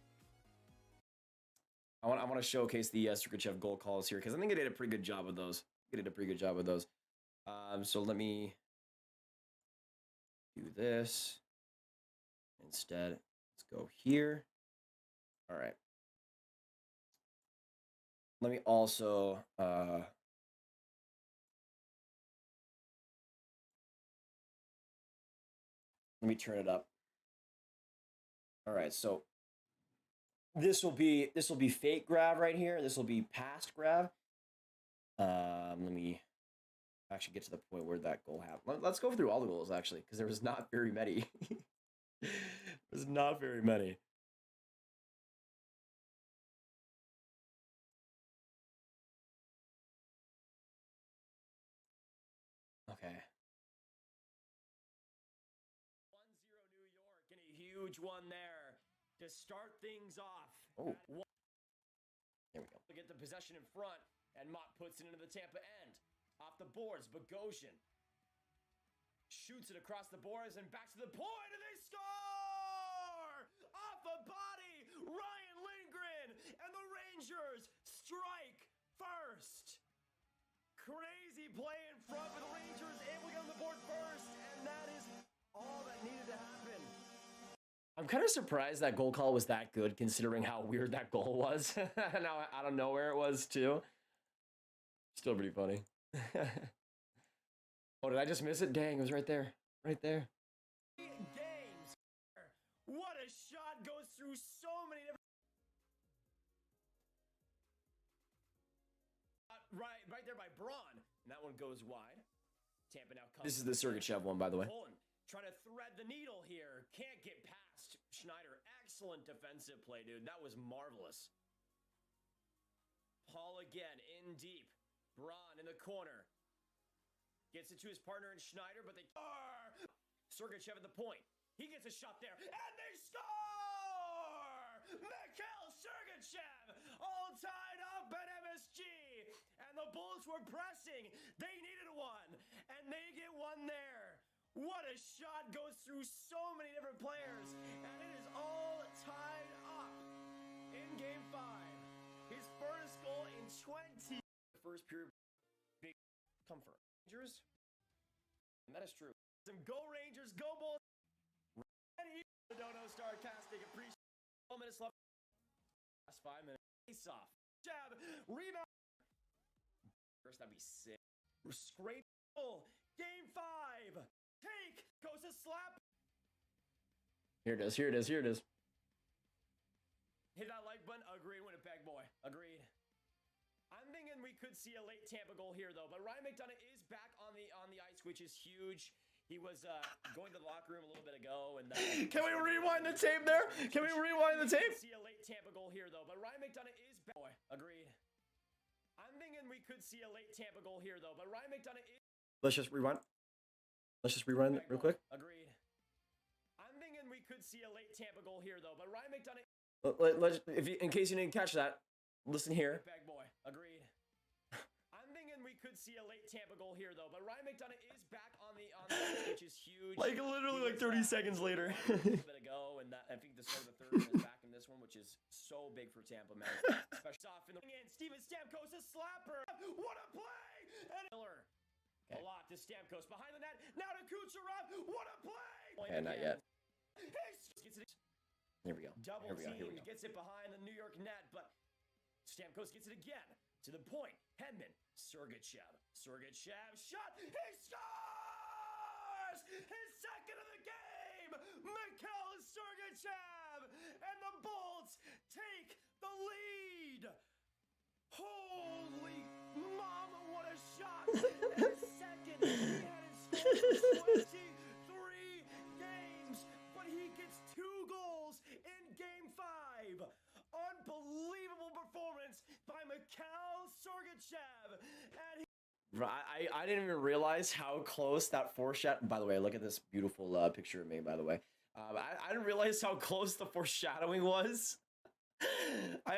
I want to showcase the Sergachev goal calls here because I think I did a pretty good job with those. So let me do this instead. Let's go here. All right. Let me also let me turn it up. All right, so this will be fake Grav right here. This will be past Grav. Let me actually get to the point where that goal happened. Let's go through all the goals actually, because there was not very many. There's not very many. Okay. 1-0 New York and a huge one there to start things off. Oh. There we go. To get the possession in front, and Mott puts it into the Tampa end. Off the boards, Bogosian shoots it across the boards and back to the point, and they score! Off the body, Ryan Lindgren, and the Rangers strike first. Crazy play in front, but the Rangers able to get on the board first, and that is all that needed to happen. I'm kind of surprised that goal call was that good, considering how weird that goal was. Now I don't know where it was too. Still pretty funny. Oh, did I just miss it? Dang, it was right there. Right there. Games. What a shot, goes through so many different... Right there by Braun. And that one goes wide. Tampa now comes... This is the Sergachev one, by the way. Trying to thread the needle here. Can't get past Schneider. Excellent defensive play, dude. That was marvelous. Paul again in deep. Braun in the corner. Gets it to his partner in Schneider, but they... Sergachev at the point. He gets a shot there, and they score! Mikhail Sergachev, all tied up at MSG. And the Bulls were pressing. They needed one, and they get one there. What a shot, goes through so many different players, and it is all tied up in Game 5. His first goal in 20. First period, big comfort. Rangers, and that is true. Some go Rangers, go Bulls. And he, Dono sarcastic, appreciate 12 minutes left. Last 5 minutes. Face off. Jab, rebound. First, that'd be sick. Scrape. Game 5. Take. Goes to slap. Here it is. Here it is. Here it is. Hit that like button. Agreed, Winnipeg boy. Agreed. I'm thinking we could see a late Tampa goal here, though. But Ryan McDonagh is back on the ice, which is huge. He was going to the locker room a little bit ago, and can we rewind the tape there? Can we rewind the tape? See a late Tampa goal here, though. But Ryan McDonagh is back. Boy, agreed. I'm thinking we could see a late Tampa goal here, though. But Ryan McDonagh is. Let's just rewind. Let's just rewind real quick. Agreed. I'm thinking we could see a late Tampa goal here, though. But Ryan McDonagh. Let's, in case you didn't catch that, listen here. Bag boy, agreed. I'm thinking we could see a late Tampa goal here, though. But Ryan McDonagh is back on the which is huge. Like literally, like 30 seconds later. A little bit ago, and I think the start of the third is back in this one, which is so big for Tampa, man. Especially off in the end. Steven Stamkos, a slapper. What a play! And Miller. Okay. A lot to Stamkos behind the net. Now to Kucherov. What a play! And not yet. Here we go. Double team. Here we go. Gets it behind the New York net, but Stamkos gets it again. To the point. Hedman. Sergachev. Sergachev. Shot. He scores! His second of the game! Mikhail Sergachev! And the Bulls take the lead! Holy mama, what a shot! And his second, he hadn't scored for 23 games, but he gets 2 goals in Game 5. Unbelievable performance by Mikhail Sergachev. And I didn't even realize how close that foreshadow. By the way, look at this beautiful picture of me, by the way. I didn't realize how close the foreshadowing was. I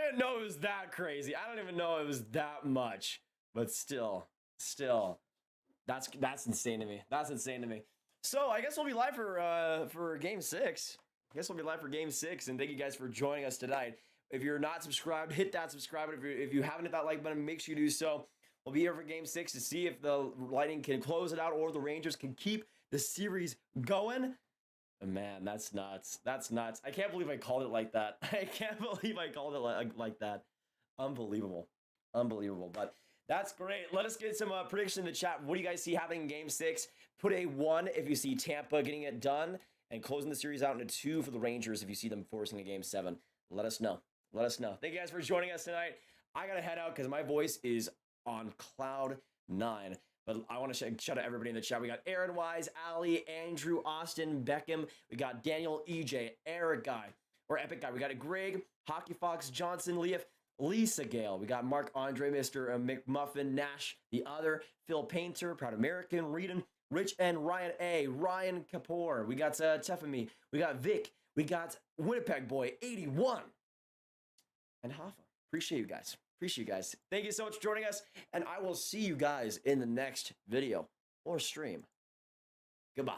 didn't know it was that crazy. I don't even know it was that much. But still, that's insane to me. That's insane to me. So I guess we'll be live for Game 6. I guess we'll be live for Game 6, and thank you guys for joining us tonight. If you're not subscribed, hit that subscribe button. If you haven't hit that like button, make sure you do so. We'll be here for Game 6 to see if the Lightning can close it out or the Rangers can keep the series going. And man, that's nuts. That's nuts. I can't believe I called it like that. I can't believe I called it like that. Unbelievable. Unbelievable. But that's great. Let us get some predictions in the chat. What do you guys see happening in Game 6? Put a 1 if you see Tampa getting it done and closing the series out into 2 for the Rangers if you see them forcing a Game 7. Let us know. Let us know. Thank you guys for joining us tonight. I got to head out because my voice is on cloud 9. But I want to shout out everybody in the chat. We got Aaron Wise, Ali, Andrew, Austin, Beckham. We got Daniel, EJ, Eric Guy, or Epic Guy. We got Greg, Hockey Fox, Johnson, Leaf, Lisa Gale. We got Mark Andre, Mr. McMuffin, Nash, the other, Phil Painter, Proud American, Reedon, Rich and Ryan A, Ryan Kapoor. We got Tefami. We got Vic. We got Winnipeg Boy 81. And Hoffa. Appreciate you guys. Appreciate you guys. Thank you so much for joining us, and I will see you guys in the next video or stream. Goodbye.